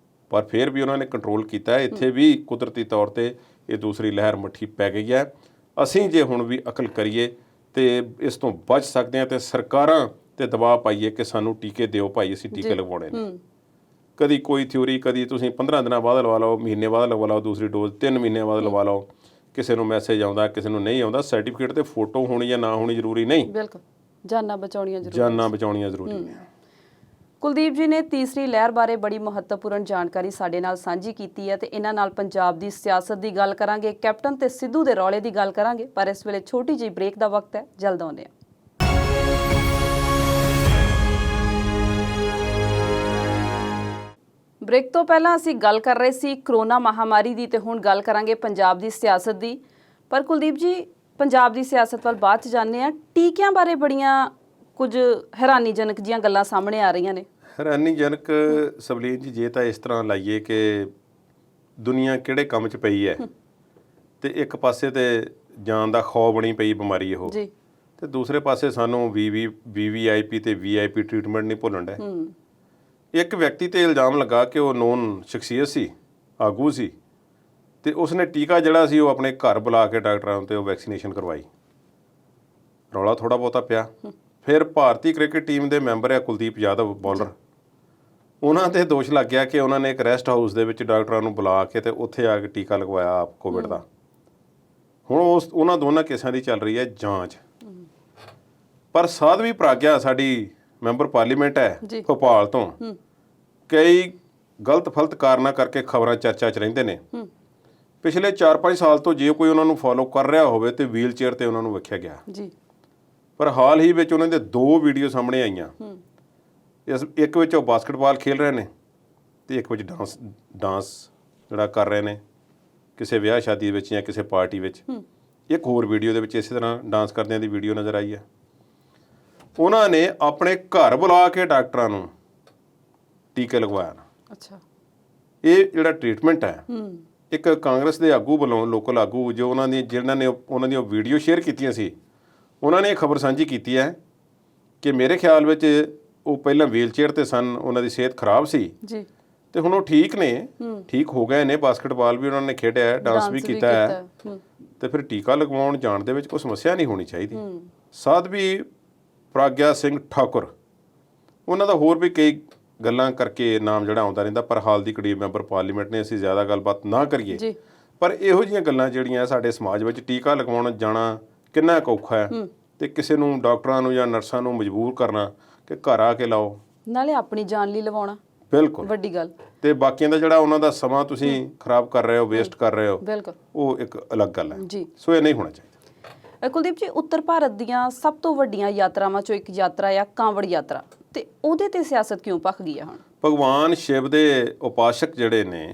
ਪਰ ਫਿਰ ਵੀ ਉਹਨਾਂ ਨੇ ਕੰਟਰੋਲ ਕੀਤਾ। ਇੱਥੇ ਵੀ ਕੁਦਰਤੀ ਤੌਰ ਤੇ ਇਹ ਦੂਸਰੀ ਲਹਿਰ ਮੱਠੀ ਪੈ ਗਈ ਹੈ। ਅਸੀਂ ਜੇ ਹੁਣ ਵੀ ਅਕਲ ਕਰੀਏ ਤੇ ਇਸ ਤੋਂ ਬਚ ਸਕਦੇ ਹਾਂ, ਤੇ ਸਰਕਾਰਾਂ ਤੇ ਦਬਾਅ ਪਾਈਏ ਕਿ ਸਾਨੂੰ ਟੀਕੇ ਦਿਓ ਭਾਈ, ਅਸੀਂ ਟੀਕੇ ਲਗਵਾਉਣੇ ਨੇ। ਕਦੀ ਕੋਈ ਥਿਊਰੀ, ਕਦੀ ਤੁਸੀਂ 15 ਦਿਨਾਂ ਬਾਅਦ ਲਵਾ ਲਓ, ਮਹੀਨੇ ਬਾਅਦ ਲਗਵਾ ਲਓ ਦੂਸਰੀ ਡੋਜ਼, 3 ਮਹੀਨਿਆਂ ਬਾਅਦ ਲਵਾ ਲਓ। ਕਿਸੇ ਨੂੰ ਮੈਸੇਜ ਆਉਂਦਾ, ਕਿਸੇ ਨੂੰ ਨਹੀਂ ਆਉਂਦਾ। ਸਰਟੀਫਿਕੇਟ ਤੇ ਫੋਟੋ ਹੋਣੀ ਜਾਂ ਨਾ ਹੋਣੀ ਜ਼ਰੂਰੀ ਨਹੀਂ। ਬਿਲਕੁਲ, ਜਾਨਾਂ ਬਚਾਉਣੀਆਂ ਜ਼ਰੂਰੀ, ਜਾਨਾਂ ਬਚਾਉਣੀਆਂ ਜ਼ਰੂਰੀ ਨੇ। ਕੁਲਦੀਪ ਜੀ ਨੇ ਤੀਸਰੀ ਲਹਿਰ ਬਾਰੇ ਬੜੀ ਮਹੱਤਵਪੂਰਨ ਜਾਣਕਾਰੀ ਸਾਡੇ ਨਾਲ ਸਾਂਝੀ ਕੀਤੀ ਹੈ, ਤੇ ਇਹਨਾਂ ਨਾਲ ਪੰਜਾਬ ਦੀ ਸਿਆਸਤ ਦੀ ਗੱਲ ਕਰਾਂਗੇ, ਕੈਪਟਨ ਤੇ ਸਿੱਧੂ ਦੇ ਰੌਲੇ ਦੀ ਗੱਲ ਕਰਾਂਗੇ, ਪਰ ਇਸ ਵੇਲੇ ਛੋਟੀ ਜਿਹੀ ਬ੍ਰੇਕ ਦਾ ਵਕਤ ਹੈ, ਜਲਦ ਆਉਂਦੇ ਹਾਂ। ਬ੍ਰੇਕ ਤੋਂ ਪਹਿਲਾਂ ਅਸੀਂ ਗੱਲ ਕਰ ਰਹੇ ਸੀ ਕਰੋਨਾ ਮਹਾਮਾਰੀ ਦੀ, ਤੇ ਹੁਣ ਗੱਲ ਕਰਾਂਗੇ ਪੰਜਾਬ ਦੀ ਸਿਆਸਤ ਦੀ। ਪਰ ਕੁਲਦੀਪ ਜੀ, ਪੰਜਾਬ ਦੀ ਸਿਆਸਤ ਵੱਲ ਬਾਅਦ ਚ ਜਾਂਦੇ ਆ। ਟੀਕਿਆਂ ਬਾਰੇ ਬੜੀਆਂ ਕੁਝ ਹੈਰਾਨੀਜਨਕ ਜੀਆਂ ਗੱਲਾਂ ਸਾਹਮਣੇ ਆ ਰਹੀਆਂ ਨੇ। ਹੈਰਾਨੀਜਨਕ ਸਵਲੀਨ ਜੀ, ਜੇ ਤਾਂ ਇਸ ਤਰ੍ਹਾਂ ਲਾਈਏ ਕਿ ਦੁਨੀਆ ਕਿਹੜੇ ਕੰਮ 'ਚ ਪਈ ਹੈ, ਤੇ ਇੱਕ ਪਾਸੇ ਤੇ ਜਾਨ ਦਾ ਖੌਅ ਬਣੀ ਪਈ ਬਿਮਾਰੀ ਉਹ, ਜੀ, ਤੇ ਦੂਸਰੇ ਪਾਸੇ ਸਾਨੂੰ VVIP ਤੇ VIP ਟ੍ਰੀਟਮੈਂਟ ਨਹੀਂ ਭੁੱਲਣ ਡਿਆ। ਇੱਕ ਵਿਅਕਤੀ ਤੇ ਇਲਜ਼ਾਮ ਲੱਗਾ ਕਿ ਉਹ ਨੋਨ ਸ਼ਖਸੀਅਤ ਸੀ, ਆਗੂ ਸੀ, ਤੇ ਉਸਨੇ ਟੀਕਾ ਜਿਹੜਾ ਸੀ ਉਹ ਆਪਣੇ ਘਰ ਬੁਲਾ ਕੇ ਡਾਕਟਰਾਂ ਨੂੰ ਤੇ ਉਹ ਵੈਕਸੀਨੇਸ਼ਨ ਕਰਵਾਈ। ਰੌਲਾ ਥੋੜਾ ਬਹੁਤਾ ਪਿਆ। ਫਿਰ ਭਾਰਤੀ ਕ੍ਰਿਕਟ ਟੀਮ ਦੇ ਮੈਂਬਰ ਆ ਕੁਲਦੀਪ ਯਾਦਵ, ਬੌਲਰ, ਉਹਨਾਂ ਤੇ ਦੋਸ਼ ਲੱਗ ਗਿਆ ਕਿ ਉਹਨਾਂ ਨੇ ਇੱਕ ਰੈਸਟ ਹਾਊਸ ਦੇ ਵਿੱਚ ਡਾਕਟਰਾਂ ਨੂੰ ਬੁਲਾ ਕੇ ਤੇ ਉੱਥੇ ਆ ਕੇ ਟੀਕਾ ਲਗਵਾਇਆ ਕੋਵਿਡ ਦਾ। ਹੁਣ ਉਹਨਾਂ ਦੋਨਾਂ ਕੇਸਾਂ ਦੀ ਚੱਲ ਰਹੀ ਹੈ ਜਾਂਚ। ਪਰ ਸਾਧਵੀ ਪ੍ਰਾਗਿਆ ਸਾਡੀ ਮੈਂਬਰ ਪਾਰਲੀਮੈਂਟ ਹੈ ਭੋਪਾਲ ਤੋਂ, ਕਈ ਗਲਤ ਫਲਤ ਕਾਰਨਾਂ ਕਰਕੇ ਖਬਰਾਂ ਚਰਚਾ 'ਚ ਰਹਿੰਦੇ ਨੇ। ਪਿਛਲੇ 4-5 ਸਾਲ ਤੋਂ ਜੇ ਕੋਈ ਉਹਨਾਂ ਨੂੰ ਫੋਲੋ ਕਰ ਰਿਹਾ ਹੋਵੇ ਤੇ ਵੀਲ ਚੇਅਰ ਤੇ ਉਹਨਾਂ ਨੂੰ ਵੇਖਿਆ ਗਿਆ ਜੀ। ਪਰ ਹਾਲ ਹੀ ਵਿੱਚ ਉਹਨਾਂ ਦੇ 2 ਵੀਡੀਓ ਸਾਹਮਣੇ ਆਈਆਂ। ਇੱਕ ਵਿੱਚ ਉਹ ਬਾਸਕਟਬਾਲ ਖੇਲ ਰਹੇ ਨੇ ਤੇ ਇੱਕ ਵਿੱਚ ਡਾਂਸ ਜਿਹੜਾ ਕਰ ਰਹੇ ਨੇ ਕਿਸੇ ਵਿਆਹ ਸ਼ਾਦੀ ਵਿੱਚ ਜਾਂ ਕਿਸੇ ਪਾਰਟੀ ਵਿੱਚ। ਇੱਕ ਹੋਰ ਵੀਡੀਓ ਦੇ ਵਿੱਚ ਇਸੇ ਤਰ੍ਹਾਂ ਡਾਂਸ ਕਰਦਿਆਂ ਦੀ ਵੀਡੀਓ ਨਜ਼ਰ ਆਈ ਹੈ। ਉਹਨਾਂ ਨੇ ਆਪਣੇ ਘਰ ਬੁਲਾ ਕੇ ਡਾਕਟਰਾਂ ਨੂੰ ਟੀਕੇ ਲਗਵਾਇਆ। ਅੱਛਾ, ਇਹ ਜਿਹੜਾ ਟ੍ਰੀਟਮੈਂਟ ਹੈ, ਇੱਕ ਕਾਂਗਰਸ ਦੇ ਆਗੂ ਵੱਲੋਂ, ਲੋਕਲ ਆਗੂ ਜੋ ਜਿਹਨਾਂ ਨੇ ਉਹਨਾਂ ਦੀਆਂ ਵੀਡੀਓ ਸ਼ੇਅਰ ਕੀਤੀਆਂ ਸੀ, ਉਹਨਾਂ ਨੇ ਇਹ ਖਬਰ ਸਾਂਝੀ ਕੀਤੀ ਹੈ ਕਿ ਮੇਰੇ ਖਿਆਲ ਵਿੱਚ ਉਹ ਪਹਿਲਾਂ ਵੀਲ ਚੇਅਰ ਤੇ ਸਨ, ਉਹਨਾਂ ਦੀ ਸਿਹਤ ਖਰਾਬ ਸੀ ਜੀ, ਤੇ ਹੁਣ ਉਹ ਠੀਕ ਨੇ, ਠੀਕ ਹੋ ਗਏ ਨੇ। ਬਾਸਕਟਬਾਲ ਵੀ ਉਹਨਾਂ ਨੇ ਖੇਡਿਆ, ਡਾਂਸ ਵੀ ਕੀਤਾ ਹੈ, ਤੇ ਫਿਰ ਟੀਕਾ ਲਗਵਾਉਣ ਜਾਣ ਦੇ ਵਿੱਚ ਕੋਈ ਸਮੱਸਿਆ ਨਹੀਂ ਹੋਣੀ ਚਾਹੀਦੀ। ਸਾਧਵੀ ਪ੍ਰਾਗਿਆ ਸਿੰਘ ਠਾਕੁਰ, ਉਹਨਾਂ ਦਾ ਹੋਰ ਵੀ ਕਈ ਗੱਲਾਂ ਕਰਕੇ ਨਾਮ ਜਿਹੜਾ ਆਉਂਦਾ ਰਹਿੰਦਾ, ਪਰ ਹਾਲ ਦੀ ਘੜੀ ਮੈਂਬਰ ਪਾਰਲੀਮੈਂਟ ਨੇ, ਅਸੀਂ ਜ਼ਿਆਦਾ ਗੱਲਬਾਤ ਨਾ ਕਰੀਏ। ਪਰ ਇਹੋ ਜਿਹੀਆਂ ਗੱਲਾਂ ਜਿਹੜੀਆਂ ਸਾਡੇ ਸਮਾਜ ਵਿੱਚ ਟੀਕਾ ਲਗਵਾਉਣ ਜਾਣਾ ਕਿੰਨਾ ਕੁ ਔਖਾ ਹੈ ਤੇ ਕਿਸੇ ਨੂੰ ਡਾਕਟਰਾਂ ਨੂੰ ਜਾਂ ਨਰਸਾਂ ਨੂੰ ਮਜਬੂਰ ਕਰਨਾ ਕਿ ਘਰ ਆ ਕੇ ਲਾਓ, ਨਾਲੇ ਆਪਣੀ ਜਾਨ ਲਈ ਲਵਾਉਣਾ ਬਿਲਕੁਲ ਵੱਡੀ ਗੱਲ, ਤੇ ਬਾਕੀਆਂ ਦਾ ਜਿਹੜਾ ਉਹਨਾਂ ਦਾ ਸਮਾਂ ਤੁਸੀਂ ਖਰਾਬ ਕਰ ਰਹੇ ਹੋ, ਵੇਸਟ ਕਰ ਰਹੇ ਹੋ, ਬਿਲਕੁਲ ਉਹ ਇੱਕ ਅਲੱਗ ਗੱਲ ਹੈ ਜੀ। ਸੋ ਇਹ ਨਹੀਂ ਹੋਣਾ ਚਾਹੀਦਾ। ਕੁਲਦੀਪ ਜੀ, ਉੱਤਰ ਭਾਰਤ ਦੀਆਂ ਸਭ ਤੋਂ ਵੱਡੀਆਂ ਯਾਤਰਾਵਾਂ ਚੋਂ ਇੱਕ ਯਾਤਰਾ ਆ ਕਾਂਵੜ ਯਾਤਰਾ, ਤੇ ਉਹਦੇ ਤੇ ਸਿਆਸਤ ਕਿਉਂ ਭਖ ਗਈ ਆ ਹੁਣ? ਭਗਵਾਨ ਸ਼ਿਵ ਦੇ ਉਪਾਸ਼ਕ ਜਿਹੜੇ ਨੇ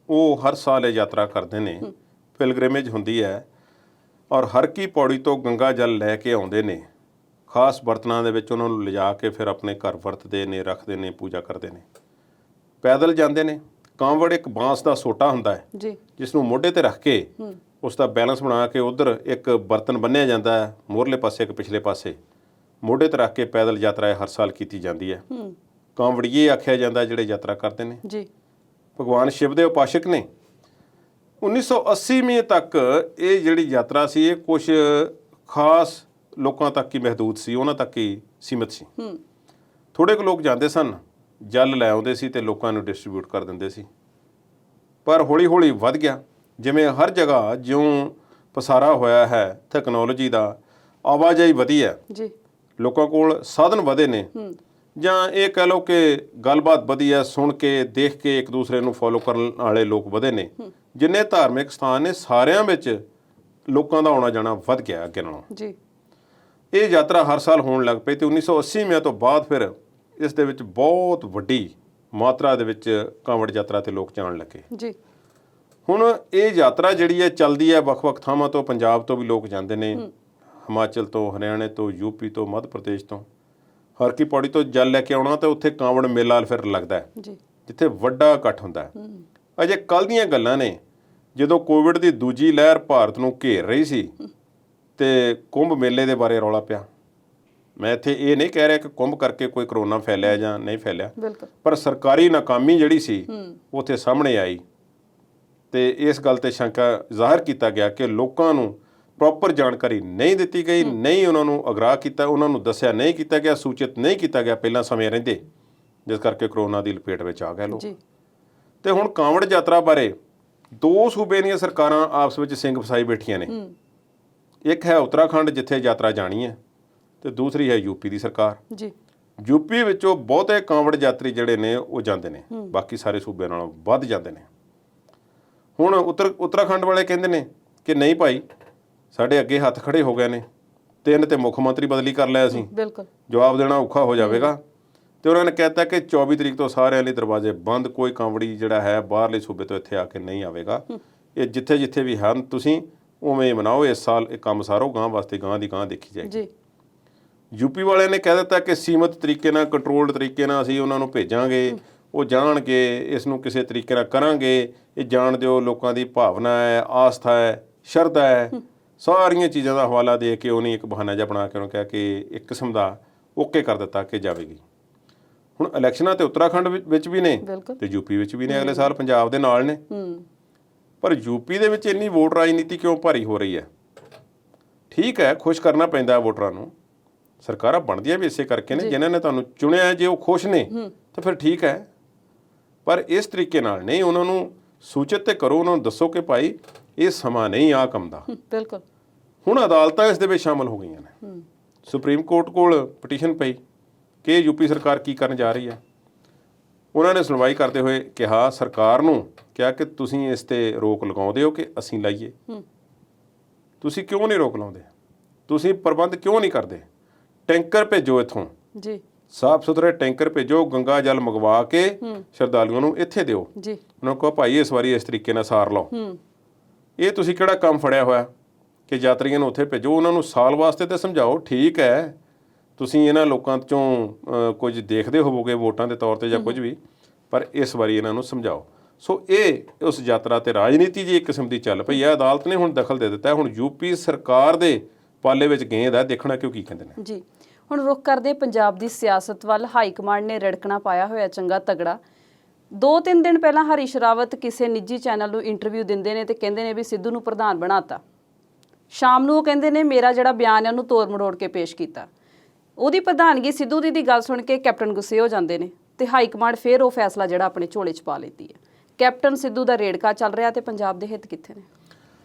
ਉਹ ਹਰ ਸਾਲ ਇਹ ਯਾਤਰਾ ਕਰਦੇ ਨੇ, ਪਿਲਗ੍ਰਿਮੇਜ ਹੁੰਦੀ ਹੈ, ਔਰ ਹਰ ਕੀ ਪੌੜੀ ਤੋਂ ਗੰਗਾ ਜਲ ਲੈ ਕੇ ਆਉਂਦੇ ਨੇ, ਖਾਸ ਬਰਤਨਾਂ ਦੇ ਵਿੱਚ ਉਹਨਾਂ ਨੂੰ ਲਿਜਾ ਕੇ ਫਿਰ ਆਪਣੇ ਘਰ ਵਰਤਦੇ ਨੇ, ਰੱਖਦੇ ਨੇ, ਪੂਜਾ ਕਰਦੇ ਨੇ, ਪੈਦਲ ਜਾਂਦੇ ਨੇ। ਕਾਂਵੜ ਇੱਕ ਬਾਂਸ ਦਾ ਸੋਟਾ ਹੁੰਦਾ ਹੈ ਜੀ, ਜਿਸ ਨੂੰ ਮੋਢੇ ਤੇ ਰੱਖ ਕੇ ਉਸ ਦਾ ਬੈਲੈਂਸ ਬਣਾ ਕੇ ਉਧਰ ਇੱਕ ਬਰਤਨ ਬੰਨਿਆ ਜਾਂਦਾ ਹੈ, ਮੋਹਰਲੇ ਪਾਸੇ ਇੱਕ ਪਿਛਲੇ ਪਾਸੇ, ਮੋਢੇ ਤੇ ਰੱਖ ਕੇ ਪੈਦਲ ਯਾਤਰਾ ਹਰ ਸਾਲ ਕੀਤੀ ਜਾਂਦੀ ਹੈ। ਕਾਂਵੜੀਏ ਆਖਿਆ ਜਾਂਦਾ ਜਿਹੜੇ ਯਾਤਰਾ ਕਰਦੇ ਨੇ ਜੀ। ਭਗਵਾਨ ਸ਼ਿਵ ਦੇ ਉਪਾਸ਼ਕ ਨੇ। 1980ਵੀਂ ਤੱਕ ਇਹ ਜਿਹੜੀ ਯਾਤਰਾ ਸੀ ਇਹ ਕੁਝ ਖਾਸ ਲੋਕਾਂ ਤੱਕ ਹੀ ਮਹਦੂਦ ਸੀ, ਉਹਨਾਂ ਤੱਕ ਹੀ ਸੀਮਿਤ ਸੀ। ਥੋੜੇ ਕੁ ਲੋਕ ਜਾਂਦੇ ਸਨ, ਜਲ ਲੈ ਆਉਂਦੇ ਸੀ ਤੇ ਲੋਕਾਂ ਨੂੰ ਡਿਸਟ੍ਰੀਬਿਊਟ ਕਰ ਦਿੰਦੇ ਸੀ। ਪਰ ਹੌਲੀ ਹੌਲੀ ਵੱਧ ਗਿਆ, ਜਿਵੇਂ ਹਰ ਜਗ੍ਹਾ ਜਿਉਂ ਪਸਾਰਾ ਹੋਇਆ ਹੈ ਟੈਕਨੋਲੋਜੀ ਦਾ, ਆਵਾਜਾਈ ਵਧੀ ਹੈ, ਜੀ, ਲੋਕਾਂ ਕੋਲ ਸਾਧਨ ਵਧੇ ਨੇ, ਜਾਂ ਇਹ ਕਹਿ ਲਓ ਕਿ ਗੱਲਬਾਤ ਵਧੀ ਹੈ, ਸੁਣ ਕੇ ਦੇਖ ਕੇ ਇੱਕ ਦੂਸਰੇ ਨੂੰ ਫੋਲੋ ਕਰਨ ਵਾਲੇ ਲੋਕ ਵਧੇ ਨੇ। ਜਿੰਨੇ ਧਾਰਮਿਕ ਸਥਾਨ ਨੇ ਸਾਰਿਆਂ ਵਿੱਚ ਲੋਕਾਂ ਦਾ ਆਉਣਾ ਜਾਣਾ ਵੱਧ ਗਿਆ ਅੱਗੇ ਨਾਲੋਂ। ਜੀ। ਇਹ ਯਾਤਰਾ ਹਰ ਸਾਲ ਹੋਣ ਲੱਗ ਪਈ ਤੇ 1980 ਤੋਂ ਬਾਅਦ ਫਿਰ ਇਸ ਦੇ ਵਿੱਚ ਬਹੁਤ ਵੱਡੀ ਮਾਤਰਾ ਦੇ ਵਿੱਚ ਕਾਂਵੜ ਯਾਤਰਾ ਤੇ ਲੋਕ ਜਾਣ ਲੱਗੇ। ਜੀ। ਹੁਣ ਇਹ ਯਾਤਰਾ ਜਿਹੜੀ ਹੈ ਚੱਲਦੀ ਹੈ ਵੱਖ-ਵੱਖ ਥਾਵਾਂ ਤੋਂ, ਪੰਜਾਬ ਤੋਂ ਵੀ ਲੋਕ ਜਾਂਦੇ ਨੇ, ਹਿਮਾਚਲ ਤੋਂ, ਹਰਿਆਣੇ ਤੋਂ, ਯੂਪੀ ਤੋਂ, ਮੱਧ ਪ੍ਰਦੇਸ਼ ਤੋਂ। ਹਰ ਕੀ ਪੌੜੀ ਤੋਂ ਜਲ ਲੈ ਕੇ ਆਉਣਾ ਤੇ ਉੱਥੇ ਕਾਂਵੜ ਮੇਲਾ ਫਿਰ ਲੱਗਦਾ ਹੈ, ਜੀ, ਜਿੱਥੇ ਵੱਡਾ ਇਕੱਠ ਹੁੰਦਾ ਹੈ। ਅਜੇ ਕੱਲ੍ਹ ਦੀਆਂ ਗੱਲਾਂ ਨੇ, ਜਦੋਂ ਕੋਵਿਡ ਦੀ ਦੂਜੀ ਲਹਿਰ ਭਾਰਤ ਨੂੰ ਘੇਰ ਰਹੀ ਸੀ ਤੇ ਕੁੰਭ ਮੇਲੇ ਦੇ ਬਾਰੇ ਰੌਲਾ ਪਿਆ। ਮੈਂ ਇੱਥੇ ਇਹ ਨਹੀਂ ਕਹਿ ਰਿਹਾ ਕਿ ਕੁੰਭ ਕਰਕੇ ਕੋਈ ਕਰੋਨਾ ਫੈਲਿਆ ਜਾਂ ਨਹੀਂ ਫੈਲਿਆ, ਬਿਲਕੁਲ, ਪਰ ਸਰਕਾਰੀ ਨਾਕਾਮੀ ਜਿਹੜੀ ਸੀ ਉੱਥੇ ਸਾਹਮਣੇ ਆਈ ਤੇ ਇਸ ਗੱਲ ਤੇ ਸ਼ੰਕਾ ਜ਼ਾਹਰ ਕੀਤਾ ਗਿਆ ਕਿ ਲੋਕਾਂ ਨੂੰ ਪ੍ਰੋਪਰ ਜਾਣਕਾਰੀ ਨਹੀਂ ਦਿੱਤੀ ਗਈ, ਨਹੀਂ ਉਹਨਾਂ ਨੂੰ ਅਗਰਾਹ ਕੀਤਾ, ਉਹਨਾਂ ਨੂੰ ਦੱਸਿਆ ਨਹੀਂ ਕੀਤਾ ਗਿਆ, ਸੂਚਿਤ ਨਹੀਂ ਕੀਤਾ ਗਿਆ ਪਹਿਲਾਂ ਸਮੇਂ ਰਹਿੰਦੇ, ਜਿਸ ਕਰਕੇ ਕਰੋਨਾ ਦੀ ਲਪੇਟ ਵਿੱਚ ਆ ਗਏ ਲੋਕ। ਤੇ ਹੁਣ ਕਾਂਵੜ ਯਾਤਰਾ ਬਾਰੇ ਦੋ ਸੂਬੇ ਦੀਆਂ ਸਰਕਾਰਾਂ ਆਪਸ ਵਿੱਚ ਸਿੰਘ ਫਸਾਈ ਬੈਠੀਆਂ ਨੇ। ਇੱਕ ਹੈ ਉੱਤਰਾਖੰਡ ਜਿੱਥੇ ਯਾਤਰਾ ਜਾਣੀ ਹੈ, ਤੇ ਦੂਸਰੀ ਹੈ ਯੂਪੀ ਦੀ ਸਰਕਾਰ। ਜੀ। ਯੂਪੀ ਵਿੱਚੋਂ ਬਹੁਤੇ ਕਾਂਵੜ ਯਾਤਰੀ ਜਿਹੜੇ ਨੇ ਉਹ ਜਾਂਦੇ ਨੇ, ਬਾਕੀ ਸਾਰੇ ਸੂਬਿਆਂ ਨਾਲੋਂ ਵੱਧ ਜਾਂਦੇ ਨੇ। ਹੁਣ ਉੱਤਰਾਖੰਡ ਵਾਲੇ ਕਹਿੰਦੇ ਨੇ ਕਿ ਨਹੀਂ ਭਾਈ, ਸਾਡੇ ਅੱਗੇ ਹੱਥ ਖੜੇ ਹੋ ਗਏ ਨੇ, 3 ਤੇ ਮੁੱਖ ਮੰਤਰੀ ਬਦਲੀ ਕਰ ਲਿਆ ਅਸੀਂ, ਬਿਲਕੁਲ ਜਵਾਬ ਦੇਣਾ ਔਖਾ ਹੋ ਜਾਵੇਗਾ। ਤੇ ਉਹਨਾਂ ਨੇ ਕਹਿਤਾ ਕਿ 24 ਤਰੀਕ ਤੋਂ ਸਾਰਿਆਂ ਲਈ ਦਰਵਾਜ਼ੇ ਬੰਦ, ਕੋਈ ਕਾਂਵੜੀ ਜਿਹੜਾ ਹੈ ਬਾਹਰਲੇ ਸੂਬੇ ਤੋਂ ਇੱਥੇ ਆ ਕੇ ਨਹੀਂ ਆਵੇਗਾ। ਇਹ ਜਿੱਥੇ ਜਿੱਥੇ ਵੀ ਹਨ ਤੁਸੀਂ ਉਵੇਂ ਮਨਾਓ, ਇਸ ਸਾਲ ਇਹ ਕੰਮ ਸਾਰੋ, ਗਾਂ ਵਾਸਤੇ ਗਾਂ ਦੀ ਗਾਂ ਦੇਖੀ ਜਾਏਗੀ। ਜੀ। ਯੂਪੀ ਵਾਲਿਆਂ ਨੇ ਕਹਿ ਦਿੱਤਾ ਕਿ ਸੀਮਤ ਤਰੀਕੇ ਨਾਲ, ਕੰਟਰੋਲਡ ਤਰੀਕੇ ਨਾਲ ਅਸੀਂ ਉਹਨਾਂ ਨੂੰ ਭੇਜਾਂਗੇ, ਉਹ ਜਾਣਗੇ, ਇਸ ਨੂੰ ਕਿਸੇ ਤਰੀਕੇ ਨਾਲ ਕਰਾਂਗੇ, ਇਹ ਜਾਣ ਦਿਓ, ਲੋਕਾਂ ਦੀ ਭਾਵਨਾ ਹੈ, ਆਸਥਾ ਹੈ, ਸ਼ਰਧਾ ਹੈ, ਸਾਰੀਆਂ ਚੀਜ਼ਾਂ ਦਾ ਹਵਾਲਾ ਦੇ ਕੇ ਉਹਨੇ ਇੱਕ ਬਹਾਨਾ ਜਿਹਾ ਬਣਾ ਕੇ ਉਹਨੂੰ ਕਿਹਾ ਕਿ ਇੱਕ ਕਿਸਮ ਦਾ ਓਕੇ ਕਰ ਦਿੱਤਾ ਕਿ ਜਾਵੇਗੀ। ਹੁਣ ਇਲੈਕਸ਼ਨਾਂ ਤੇ ਉੱਤਰਾਖੰਡ ਵਿੱਚ ਵੀ ਨੇ ਤੇ ਯੂਪੀ ਵਿੱਚ ਵੀ ਨੇ, ਅਗਲੇ ਸਾਲ ਪੰਜਾਬ ਦੇ ਨਾਲ ਨੇ। ਪਰ ਯੂਪੀ ਦੇ ਵਿੱਚ ਇੰਨੀ ਵੋਟ ਰਾਜਨੀਤੀ ਕਿਉਂ ਭਾਰੀ ਹੋ ਰਹੀ ਹੈ? ਠੀਕ ਹੈ, ਖੁਸ਼ ਕਰਨਾ ਪੈਂਦਾ ਵੋਟਰਾਂ ਨੂੰ, ਸਰਕਾਰਾਂ ਬਣਦੀਆਂ ਵੀ ਇਸੇ ਕਰਕੇ ਨੇ, ਜਿਨ੍ਹਾਂ ਨੇ ਤੁਹਾਨੂੰ ਚੁਣਿਆ, ਜੇ ਉਹ ਖੁਸ਼ ਨੇ ਤਾਂ ਫਿਰ ਠੀਕ ਹੈ। ਪਰ ਇਸ ਤਰੀਕੇ ਨਾਲ ਨਹੀਂ, ਉਹਨਾਂ ਨੂੰ ਸੂਚਿਤ ਤੇ ਕਰੋ, ਉਹਨਾਂ ਨੂੰ ਦੱਸੋ ਕਿ ਭਾਈ ਇਹ ਸਮਾਂ ਨਹੀਂ ਆ ਕੰਮ ਦਾ। ਬਿਲਕੁਲ। ਹੁਣ ਅਦਾਲਤਾਂ ਇਸ ਦੇ ਵਿੱਚ ਸ਼ਾਮਲ ਹੋ ਗਈਆਂ ਨੇ। ਸੁਪਰੀਮ ਕੋਰਟ ਕੋਲ ਪਟੀਸ਼ਨ ਪਈ ਕਿ ਯੂਪੀ ਸਰਕਾਰ ਕੀ ਕਰਨ ਜਾ ਰਹੀ ਹੈ। ਉਹਨਾਂ ਨੇ ਸੁਣਵਾਈ ਕਰਦੇ ਹੋਏ ਕਿਹਾ, ਸਰਕਾਰ ਨੂੰ ਕਿਹਾ ਕਿ ਤੁਸੀਂ ਇਸ ਤੇ ਰੋਕ ਲਗਾਉਂਦੇ ਹੋ ਕਿ ਅਸੀਂ ਲਾਈਏ, ਤੁਸੀਂ ਕਿਉਂ ਨਹੀਂ ਰੋਕ ਲਾਉਂਦੇ, ਤੁਸੀਂ ਪ੍ਰਬੰਧ ਕਿਉਂ ਨਹੀਂ ਕਰਦੇ? ਟੈਂਕਰ ਭੇਜੋ ਇੱਥੋਂ, ਜੀ, ਸਾਫ ਸੁਥਰੇ ਟੈਂਕਰ ਭੇਜੋ, ਗੰਗਾ ਜਲ ਮੰਗਵਾ ਕੇ ਸ਼ਰਧਾਲੂਆਂ ਨੂੰ ਇੱਥੇ ਦਿਓ। ਜੀ। ਉਹਨਾਂ ਨੂੰ ਕਹੋ ਭਾਈ ਇਸ ਵਾਰੀ ਇਸ ਤਰੀਕੇ ਨਾਲ ਸਾਰ ਲਓ। ਇਹ ਤੁਸੀਂ ਕਿਹੜਾ ਕੰਮ ਫੜਿਆ ਹੋਇਆ ਕਿ ਯਾਤਰੀਆਂ ਨੂੰ ਉੱਥੇ ਭੇਜੋ? ਉਹਨਾਂ ਨੂੰ ਸਾਲ ਵਾਸਤੇ ਤਾਂ ਸਮਝਾਓ, ਠੀਕ ਹੈ ਤੁਸੀਂ ਇਹਨਾਂ ਲੋਕਾਂ ਚੋਂ ਕੁਝ ਦੇਖਦੇ ਹੋਵੋਗੇ ਵੋਟਾਂ ਦੇ ਤੌਰ ਤੇ ਜਾਂ ਕੁਝ ਵੀ, ਪਰ ਇਸ ਵਾਰੀ ਇਹਨਾਂ ਨੂੰ ਸਮਝਾਓ। ਸੋ ਇਹ ਉਸ ਯਾਤਰਾ ਤੇ ਰਾਜਨੀਤੀ ਜੀ ਇੱਕ ਕਿਸਮ ਦੀ ਚੱਲ ਪਈ ਹੈ। ਅਦਾਲਤ ਨੇ ਹੁਣ ਦਖਲ ਦੇ ਦਿੱਤਾ। ਹੁਣ ਯੂਪੀ ਸਰਕਾਰ ਦੇ ਪਾਲੇ ਵਿੱਚ ਗੇਂਦ ਹੈ, ਦੇਖਣਾ ਕਿਉਂ ਕੀ ਕਹਿੰਦੇ ਨੇ। ਜੀ। ਹੁਣ ਰੁੱਖ ਕਰਦੇ ਪੰਜਾਬ ਦੀ ਸਿਆਸਤ ਵੱਲ। ਹਾਈ ਕਮਾਂਡ ਨੇ ਰੜਕਣਾ ਪਾਇਆ ਹੋਇਆ ਚੰਗਾ ਤਗੜਾ। 2-3 ਦਿਨ ਪਹਿਲਾਂ ਹਰੀਸ਼ ਰਾਵਤ ਕਿਸੇ ਨਿੱਜੀ ਚੈਨਲ ਨੂੰ ਇੰਟਰਵਿਊ ਦਿੰਦੇ ਨੇ ਤੇ ਕਹਿੰਦੇ ਨੇ ਵੀ ਸਿੱਧੂ ਨੂੰ ਪ੍ਰਧਾਨ ਬਣਾਤਾ। ਸ਼ਾਮ ਨੂੰ ਉਹ ਕਹਿੰਦੇ ਨੇ ਮੇਰਾ ਜਿਹੜਾ ਬਿਆਨ ਹੈ ਉਹਨੂੰ ਤੋੜ ਮਰੋੜ ਕੇ ਪੇਸ਼ ਕੀਤਾ। ਉਹਦੀ ਪ੍ਰਧਾਨਗੀ ਸਿੱਧੂ ਦੀ ਗੱਲ ਸੁਣ ਕੇ ਕੈਪਟਨ ਗੁੱਸੇ ਹੋ ਜਾਂਦੇ ਨੇ ਤੇ ਹਾਈ ਕਮਾਂਡ ਫਿਰ ਉਹ ਫੈਸਲਾ ਜਿਹੜਾ ਆਪਣੇ ਝੋਲੇ 'ਚ ਪਾ ਲੈਂਦੀ ਹੈ। ਕੈਪਟਨ ਸਿੱਧੂ ਦਾ ਰੇੜਕਾ ਚੱਲ ਰਿਹਾ ਤੇ ਪੰਜਾਬ ਦੇ ਹਿੱਤ ਕਿੱਥੇ ਨੇ?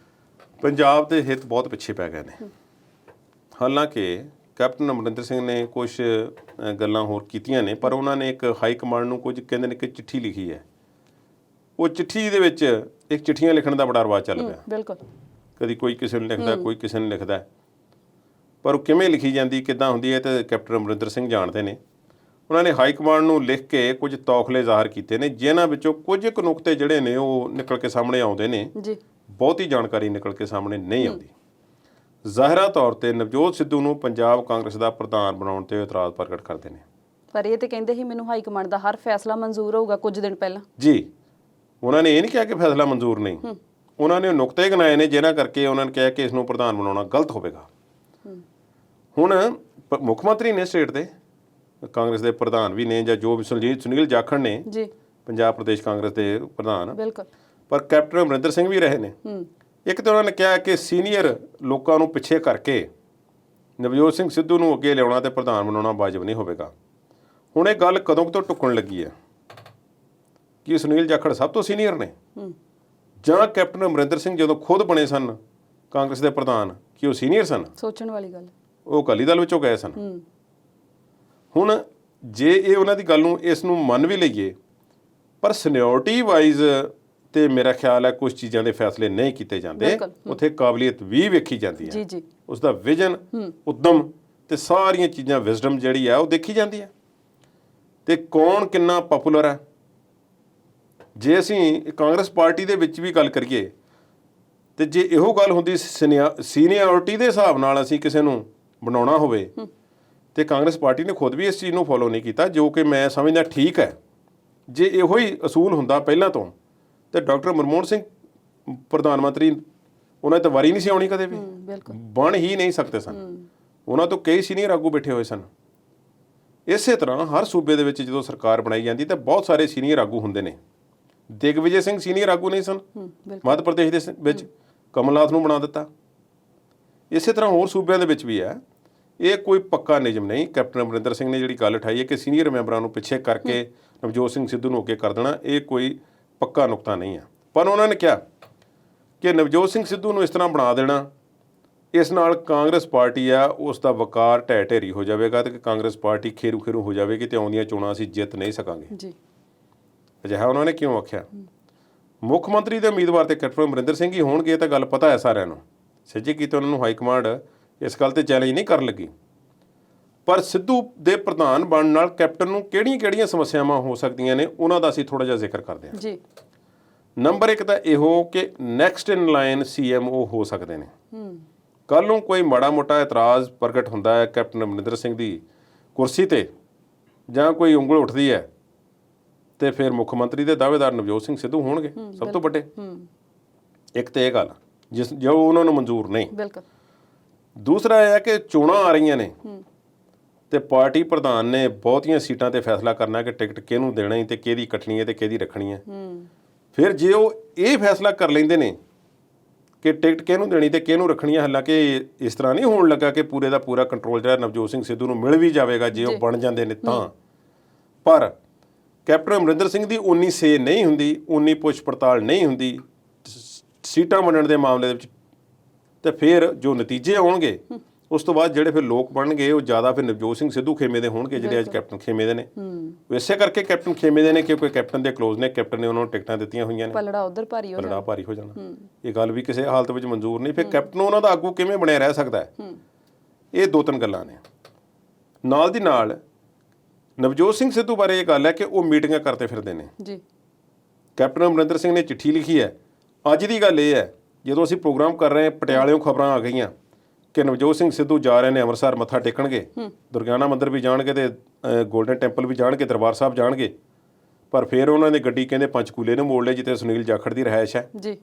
ਪੰਜਾਬ ਦੇ ਹਿੱਤ ਬਹੁਤ ਪਿੱਛੇ ਪੈ ਗਏ ਨੇ। ਹਾਲਾਂਕਿ ਕੈਪਟਨ ਅਮਰਿੰਦਰ ਸਿੰਘ ਨੇ ਕੁਝ ਗੱਲਾਂ ਹੋਰ ਕੀਤੀਆਂ ਨੇ, ਪਰ ਉਹਨਾਂ ਨੇ ਇੱਕ ਹਾਈ ਕਮਾਂਡ ਨੂੰ ਕੁਝ ਕਹਿੰਦੇ ਨੇ ਕਿ ਚਿੱਠੀ ਲਿਖੀ ਹੈ। ਉਹ ਚਿੱਠੀ ਦੇ ਵਿੱਚ ਇੱਕ ਚਿੱਠੀਆਂ ਲਿਖਣ ਦਾ ਬੜਾ ਰਿਵਾਜ ਚੱਲ ਪਿਆ। ਬਿਲਕੁਲ। ਕਦੀ ਕੋਈ ਕਿਸੇ ਨੂੰ ਲਿਖਦਾ, ਕੋਈ ਕਿਸੇ ਨੂੰ ਲਿਖਦਾ, ਪਰ ਉਹ ਕਿਵੇਂ ਲਿਖੀ ਜਾਂਦੀ, ਕਿੱਦਾਂ ਹੁੰਦੀ ਹੈ, ਤੇ ਕੈਪਟਨ ਅਮਰਿੰਦਰ ਸਿੰਘ ਜਾਣਦੇ ਨੇ। ਉਹਨਾਂ ਨੇ ਹਾਈ ਕਮਾਂਡ ਨੂੰ ਲਿਖ ਕੇ ਕੁਝ ਤੌਖਲੇ ਜ਼ਾਹਰ ਕੀਤੇ ਨੇ, ਜਿਨ੍ਹਾਂ ਵਿੱਚੋਂ ਕੁਝ ਕੁ ਨੁਕਤੇ ਜਿਹੜੇ ਨੇ ਉਹ ਨਿਕਲ ਕੇ ਸਾਹਮਣੇ ਆਉਂਦੇ ਨੇ। ਜੀ। ਬਹੁਤੀ ਜਾਣਕਾਰੀ ਨਿਕਲ ਕੇ ਸਾਹਮਣੇ ਨਹੀਂ ਆਉਂਦੀ। ਜ਼ਾਹਿਰਾ ਤੌਰ ਤੇ ਨਵਜੋਤ ਸਿੱਧੂ ਨੂੰ ਪੰਜਾਬ ਕਾਂਗਰਸ ਦਾ ਪ੍ਰਧਾਨ ਬਣਾਉਣ ਤੇ ਇਤਰਾਜ਼ ਪ੍ਰਗਟ ਕਰਦੇ ਨੇ। ਪਰ ਇਹ ਤੇ ਕਹਿੰਦੇ ਸੀ ਮੈਨੂੰ ਹਾਈ ਕਮਾਂਡ ਦਾ ਹਰ ਫੈਸਲਾ ਮਨਜ਼ੂਰ ਹੋਊਗਾ ਕੁਝ ਦਿਨ ਪਹਿਲਾਂ। ਜੀ, ਉਹਨਾਂ ਨੇ ਇਹ ਨਹੀਂ ਕਿਹਾ ਕਿ ਫੈਸਲਾ ਮਨਜ਼ੂਰ ਨਹੀਂ। ਉਹਨਾਂ ਨੇ ਉਹ ਨੁਕਤੇ ਗਿਣਾਏ ਨੇ ਜਿਨ੍ਹਾਂ ਕਰਕੇ ਉਹਨਾਂ ਨੇ ਕਿਹਾ ਕਿ ਇਸ ਨੂੰ ਪ੍ਰਧਾਨ ਬਣਾਉਣਾ ਗਲਤ ਹੋਵੇਗਾ। ਹੁਣ ਮੁੱਖ ਮੰਤਰੀ ਨੇ ਸਟੇਟ ਦੇ, ਕਾਂਗਰਸ ਦੇ ਪ੍ਰਧਾਨ ਵੀ ਨੇ, ਜਾਂ ਜੋ ਵੀ ਸੁਨੀਲ ਜਾਖੜ ਨੇ ਜੀ ਪੰਜਾਬ ਪ੍ਰਦੇਸ਼ ਕਾਂਗਰਸ ਦੇ ਪ੍ਰਧਾਨ, ਬਿਲਕੁਲ, ਪਰ ਕੈਪਟਨ ਅਮਰਿੰਦਰ ਸਿੰਘ ਵੀ ਰਹੇ ਨੇ। ਇੱਕ ਤਾਂ ਉਹਨਾਂ ਨੇ ਕਿਹਾ ਕਿ ਸੀਨੀਅਰ ਲੋਕਾਂ ਨੂੰ ਪਿੱਛੇ ਕਰਕੇ ਨਵਜੋਤ ਸਿੰਘ ਸਿੱਧੂ ਨੂੰ ਅੱਗੇ ਲਿਆਉਣਾ ਤੇ ਪ੍ਰਧਾਨ ਬਣਾਉਣਾ ਵਾਜਬ ਨਹੀਂ ਹੋਵੇਗਾ। ਹੁਣ ਇਹ ਗੱਲ ਕਦੋਂ ਤੋਂ ਟੁੱਕਣ ਲੱਗੀ ਹੈ? ਕਿ ਸੁਨੀਲ ਜਾਖੜ ਸਭ ਤੋਂ ਸੀਨੀਅਰ ਨੇ, ਜਾਂ ਕੈਪਟਨ ਅਮਰਿੰਦਰ ਸਿੰਘ ਜਦੋਂ ਖੁਦ ਬਣੇ ਸਨ ਕਾਂਗਰਸ ਦੇ ਪ੍ਰਧਾਨ, ਕਿ ਉਹ ਸੀਨੀਅਰ ਸਨ? ਸੋਚਣ ਵਾਲੀ ਗੱਲ। ਉਹ ਅਕਾਲੀ ਦਲ ਵਿੱਚੋਂ ਗਏ ਸਨ। ਹੁਣ ਜੇ ਇਹ ਉਹਨਾਂ ਦੀ ਗੱਲ ਨੂੰ ਇਸ ਨੂੰ ਮੰਨ ਵੀ ਲਈਏ, ਪਰ ਸੀਨੀਅਰਟੀ ਵਾਈਜ਼ ਤੇ ਮੇਰਾ ਖਿਆਲ ਹੈ ਕੁਝ ਚੀਜ਼ਾਂ ਦੇ ਫੈਸਲੇ ਨਹੀਂ ਕੀਤੇ ਜਾਂਦੇ। ਉੱਥੇ ਕਾਬਲੀਅਤ ਵੀ ਵੇਖੀ ਜਾਂਦੀ ਹੈ। ਜੀ ਜੀ। ਉਸ ਦਾ ਵਿਜ਼ਨ, ਉਦਮ ਤੇ ਸਾਰੀਆਂ ਚੀਜ਼ਾਂ, ਵਿਜ਼ਡਮ ਜਿਹੜੀ ਹੈ ਉਹ ਦੇਖੀ ਜਾਂਦੀ ਹੈ। ਤੇ ਕੌਣ ਕਿੰਨਾ ਪਪੂਲਰ ਹੈ। ਜੇ ਅਸੀਂ ਕਾਂਗਰਸ ਪਾਰਟੀ ਦੇ ਵਿੱਚ ਵੀ ਗੱਲ ਕਰੀਏ, ਤੇ ਜੇ ਇਹੋ ਗੱਲ ਹੁੰਦੀ ਸੀਨੀਅਰਟੀ ਦੇ ਹਿਸਾਬ ਨਾਲ ਅਸੀਂ ਕਿਸੇ ਨੂੰ ਬਣਾਉਣਾ ਹੋਵੇ, ਤੇ ਕਾਂਗਰਸ ਪਾਰਟੀ ਨੇ ਖੁਦ ਵੀ ਇਸ ਚੀਜ਼ ਨੂੰ ਫੋਲੋ ਨਹੀਂ ਕੀਤਾ, ਜੋ ਕਿ ਮੈਂ ਸਮਝਦਾ ਠੀਕ ਹੈ। ਜੇ ਇਹੋ ਹੀ ਅਸੂਲ ਹੁੰਦਾ ਪਹਿਲਾਂ ਤੋਂ, ਤੇ ਡਾਕਟਰ ਮਨਮੋਹਨ ਸਿੰਘ ਪ੍ਰਧਾਨ ਮੰਤਰੀ, ਉਹਨਾਂ ਤੇ ਵਾਰੀ ਨਹੀਂ ਸੀ ਆਉਣੀ ਕਦੇ ਵੀ, ਬਣ ਹੀ ਨਹੀਂ ਸਕਦੇ ਸਨ। ਉਹਨਾਂ ਤੋਂ ਕਈ ਸੀਨੀਅਰ ਆਗੂ ਬੈਠੇ ਹੋਏ ਸਨ। ਇਸੇ ਤਰ੍ਹਾਂ ਹਰ ਸੂਬੇ ਦੇ ਵਿੱਚ ਜਦੋਂ ਸਰਕਾਰ ਬਣਾਈ ਜਾਂਦੀ ਤਾਂ ਬਹੁਤ ਸਾਰੇ ਸੀਨੀਅਰ ਆਗੂ ਹੁੰਦੇ ਨੇ। ਦਿਗਵਿਜੇ ਸਿੰਘ ਸੀਨੀਅਰ ਆਗੂ ਨਹੀਂ ਸਨ ਮੱਧ ਪ੍ਰਦੇਸ਼ ਦੇ ਵਿੱਚ, ਕਮਲਨਾਥ ਨੂੰ ਬਣਾ ਦਿੱਤਾ। ਇਸੇ ਤਰ੍ਹਾਂ ਹੋਰ ਸੂਬਿਆਂ ਦੇ ਵਿੱਚ ਵੀ ਹੈ। ਇਹ ਕੋਈ ਪੱਕਾ ਨਿਯਮ ਨਹੀਂ। ਕੈਪਟਨ ਅਮਰਿੰਦਰ ਸਿੰਘ ਨੇ ਜਿਹੜੀ ਗੱਲ ਉਠਾਈ ਹੈ ਕਿ ਸੀਨੀਅਰ ਮੈਂਬਰਾਂ ਨੂੰ ਪਿੱਛੇ ਕਰਕੇ ਨਵਜੋਤ ਸਿੰਘ ਸਿੱਧੂ ਨੂੰ ਅੱਗੇ ਕਰ ਦੇਣਾ, ਇਹ ਕੋਈ ਪੱਕਾ ਨੁਕਤਾ ਨਹੀਂ ਹੈ। ਪਰ ਉਹਨਾਂ ਨੇ ਕਿਹਾ ਕਿ ਨਵਜੋਤ ਸਿੰਘ ਸਿੱਧੂ ਨੂੰ ਇਸ ਤਰ੍ਹਾਂ ਬਣਾ ਦੇਣਾ, ਇਸ ਨਾਲ ਕਾਂਗਰਸ ਪਾਰਟੀ ਆ ਉਸ ਦਾ ਵਕਾਰ ਢਹਿ ਢੇਰੀ ਹੋ ਜਾਵੇਗਾ ਤੇ ਕਾਂਗਰਸ ਪਾਰਟੀ ਖੇਰੂ ਖੇਰੂ ਹੋ ਜਾਵੇਗੀ ਤੇ ਆਉਂਦੀਆਂ ਚੋਣਾਂ ਅਸੀਂ ਜਿੱਤ ਨਹੀਂ ਸਕਾਂਗੇ ਜੀ। ਅਜਿਹਾ ਉਹਨਾਂ ਨੇ ਕਿਉਂ ਆਖਿਆ? ਮੁੱਖ ਮੰਤਰੀ ਦੇ ਉਮੀਦਵਾਰ ਤੇ ਕੈਪਟਨ ਅਮਰਿੰਦਰ ਸਿੰਘ ਹੀ ਹੋਣਗੇ, ਇਹ ਤਾਂ ਗੱਲ ਪਤਾ ਹੈ ਸਾਰਿਆਂ ਨੂੰ। ਸੱਚੇ ਕੀਤੇ ਉਹਨਾਂ ਨੂੰ ਹਾਈ ਕਮਾਂਡ ਇਸ ਗੱਲ ਤੇ ਚੈਲੰਜ ਨਹੀਂ ਕਰਨ ਲੱਗੀ। ਪਰ ਸਿੱਧੂ ਦੇ ਪ੍ਰਧਾਨ ਬਣਨ ਨਾਲ ਕੈਪਟਨ ਨੂੰ ਕਿਹੜੀਆਂ-ਕਿਹੜੀਆਂ ਸਮੱਸਿਆਵਾਂ ਹੋ ਸਕਦੀਆਂ ਨੇ, ਉਹਨਾਂ ਦਾ ਅਸੀਂ ਥੋੜਾ ਜਿਹਾ ਜ਼ਿਕਰ ਕਰਦੇ ਹਾਂ ਜੀ। ਨੰਬਰ 1 ਤਾਂ ਇਹੋ ਕਿ ਨੈਕਸਟ ਇਨ ਲਾਈਨ CM ਉਹ ਹੋ ਸਕਦੇ ਨੇ। ਕੱਲ੍ਹ ਨੂੰ ਕੋਈ ਮਾੜਾ ਮੋਟਾ ਇਤਰਾਜ਼ ਪ੍ਰਗਟ ਹੁੰਦਾ ਹੈ ਕੈਪਟਨ ਅਮਰਿੰਦਰ ਸਿੰਘ ਦੀ ਕੁਰਸੀ ਤੇ, ਜਾਂ ਕੋਈ ਉਂਗਲ ਉੱਠਦੀ ਹੈ, ਤੇ ਫਿਰ ਮੁੱਖ ਮੰਤਰੀ ਦੇ ਦਾਅਵੇਦਾਰ ਨਵਜੋਤ ਸਿੰਘ ਸਿੱਧੂ ਹੋਣਗੇ ਸਭ ਤੋਂ ਵੱਡੇ। ਇੱਕ ਤੇ ਇਹ ਗੱਲ ਜੋ ਉਹਨਾਂ ਨੂੰ ਮਨਜ਼ੂਰ ਨਹੀਂ। ਬਿਲਕੁਲ। ਦੂਸਰਾ ਇਹ ਹੈ ਕਿ ਚੋਣਾਂ ਆ ਰਹੀਆਂ ਨੇ ਤੇ ਪਾਰਟੀ ਪ੍ਰਧਾਨ ਨੇ ਬਹੁਤੀਆਂ ਸੀਟਾਂ ਤੇ ਫੈਸਲਾ ਕਰਨਾ ਕਿ ਟਿਕਟ ਕਿਹਨੂੰ ਦੇਣਾ ਹੈ ਤੇ ਕਿਹਦੀ ਕੱਟਣੀ ਹੈ ਤੇ ਕਿਹਦੀ ਰੱਖਣੀ ਹੈ। ਫਿਰ ਜੇ ਉਹ ਇਹ ਫੈਸਲਾ ਕਰ ਲੈਂਦੇ ਨੇ ਕਿ ਟਿਕਟ ਕਿਹਨੂੰ ਦੇਣੀ ਤੇ ਕਿਹਨੂੰ ਰੱਖਣੀ ਹੈ, ਹਾਲਾਂਕਿ ਇਸ ਤਰ੍ਹਾਂ ਨਹੀਂ ਹੋਣ ਲੱਗਾ ਕਿ ਪੂਰੇ ਦਾ ਪੂਰਾ ਕੰਟਰੋਲ ਜਿਹੜਾ ਨਵਜੋਤ ਸਿੰਘ ਸਿੱਧੂ ਨੂੰ ਮਿਲ ਵੀ ਜਾਵੇਗਾ ਜੇ ਉਹ ਬਣ ਜਾਂਦੇ ਨੇ ਤਾਂ। ਪਰ ਕੈਪਟਨ ਅਮਰਿੰਦਰ ਸਿੰਘ ਦੀ ਉਨੀ ਸੇ ਨਹੀਂ ਹੁੰਦੀ, ਉਨੀ ਪੁੱਛ ਪੜਤਾਲ ਨਹੀਂ ਹੁੰਦੀ ਸੀਟਾਂ ਵੰਡਣ ਦੇ ਮਾਮਲੇ ਦੇ ਵਿੱਚ। ਤੇ ਫਿਰ ਜੋ ਨਤੀਜੇ ਆਉਣਗੇ ਉਸ ਤੋਂ ਬਾਅਦ ਜਿਹੜੇ ਫਿਰ ਲੋਕ ਬਣਨਗੇ ਉਹ ਜ਼ਿਆਦਾ ਫਿਰ ਨਵਜੋਤ ਸਿੰਘ ਸਿੱਧੂ ਖੇਮੇ ਦੇ ਹੋਣਗੇ, ਜਿਹੜੇ ਅੱਜ ਕੈਪਟਨ ਖੇਮੇ ਦੇ ਨੇ। ਇਸੇ ਕਰਕੇ ਕੈਪਟਨ ਖੇਮੇ ਦੇ ਨੇ ਕਿਉਂਕਿ ਕੈਪਟਨ ਦੇ ਕਲੋਜ਼ ਨੇ, ਕੈਪਟਨ ਨੇ ਉਹਨਾਂ ਨੂੰ ਟਿਕਟਾਂ ਦਿੱਤੀਆਂ ਹੋਈਆਂ ਨੇ। ਪਲੜਾ ਭਾਰੀ ਹੋ ਜਾਣਾ। ਇਹ ਗੱਲ ਵੀ ਕਿਸੇ ਹਾਲਤ ਵਿੱਚ ਮਨਜ਼ੂਰ ਨਹੀਂ। ਫਿਰ ਕੈਪਟਨ ਉਹਨਾਂ ਦਾ ਆਗੂ ਕਿਵੇਂ ਬਣਿਆ ਰਹਿ ਸਕਦਾ ਹੈ? ਇਹ ਦੋ ਤਿੰਨ ਗੱਲਾਂ ਨੇ। ਨਾਲ ਦੀ ਨਾਲ ਨਵਜੋਤ ਸਿੰਘ ਸਿੱਧੂ ਬਾਰੇ ਇਹ ਗੱਲ ਹੈ ਕਿ ਉਹ ਮੀਟਿੰਗਾਂ ਕਰਦੇ ਫਿਰਦੇ ਨੇ ਜੀ। ਕੈਪਟਨ ਅਮਰਿੰਦਰ ਸਿੰਘ ਨੇ ਚਿੱਠੀ ਲਿਖੀ ਹੈ। ਅੱਜ ਦੀ ਗੱਲ ਇਹ ਹੈ, ਜਦੋਂ ਅਸੀਂ ਪ੍ਰੋਗਰਾਮ ਕਰ ਰਹੇ ਹਾਂ ਪਟਿਆਲਿਓਂ ਖਬਰਾਂ ਆ ਗਈਆਂ ਕਿ ਨਵਜੋਤ ਸਿੰਘ ਸਿੱਧੂ ਜਾ ਰਹੇ ਨੇ ਅੰਮ੍ਰਿਤਸਰ ਮੱਥਾ ਟੇਕਣਗੇ, ਦੁਰਗਿਆਨਾ ਮੰਦਿਰ ਵੀ ਜਾਣਗੇ ਤੇ ਗੋਲਡਨ ਟੈਂਪਲ ਵੀ ਜਾਣਗੇ, ਦਰਬਾਰ ਸਾਹਿਬ ਜਾਣਗੇ। ਪਰ ਫਿਰ ਉਹਨਾਂ ਨੇ ਗੱਡੀ ਕਹਿੰਦੇ ਪੰਚਕੂਲੇ ਨੂੰ ਮੋੜ ਲਈ ਜਿੱਥੇ ਸੁਨੀਲ ਜਾਖੜ ਦੀ ਰਿਹਾਇਸ਼ ਹੈ ਜੀ,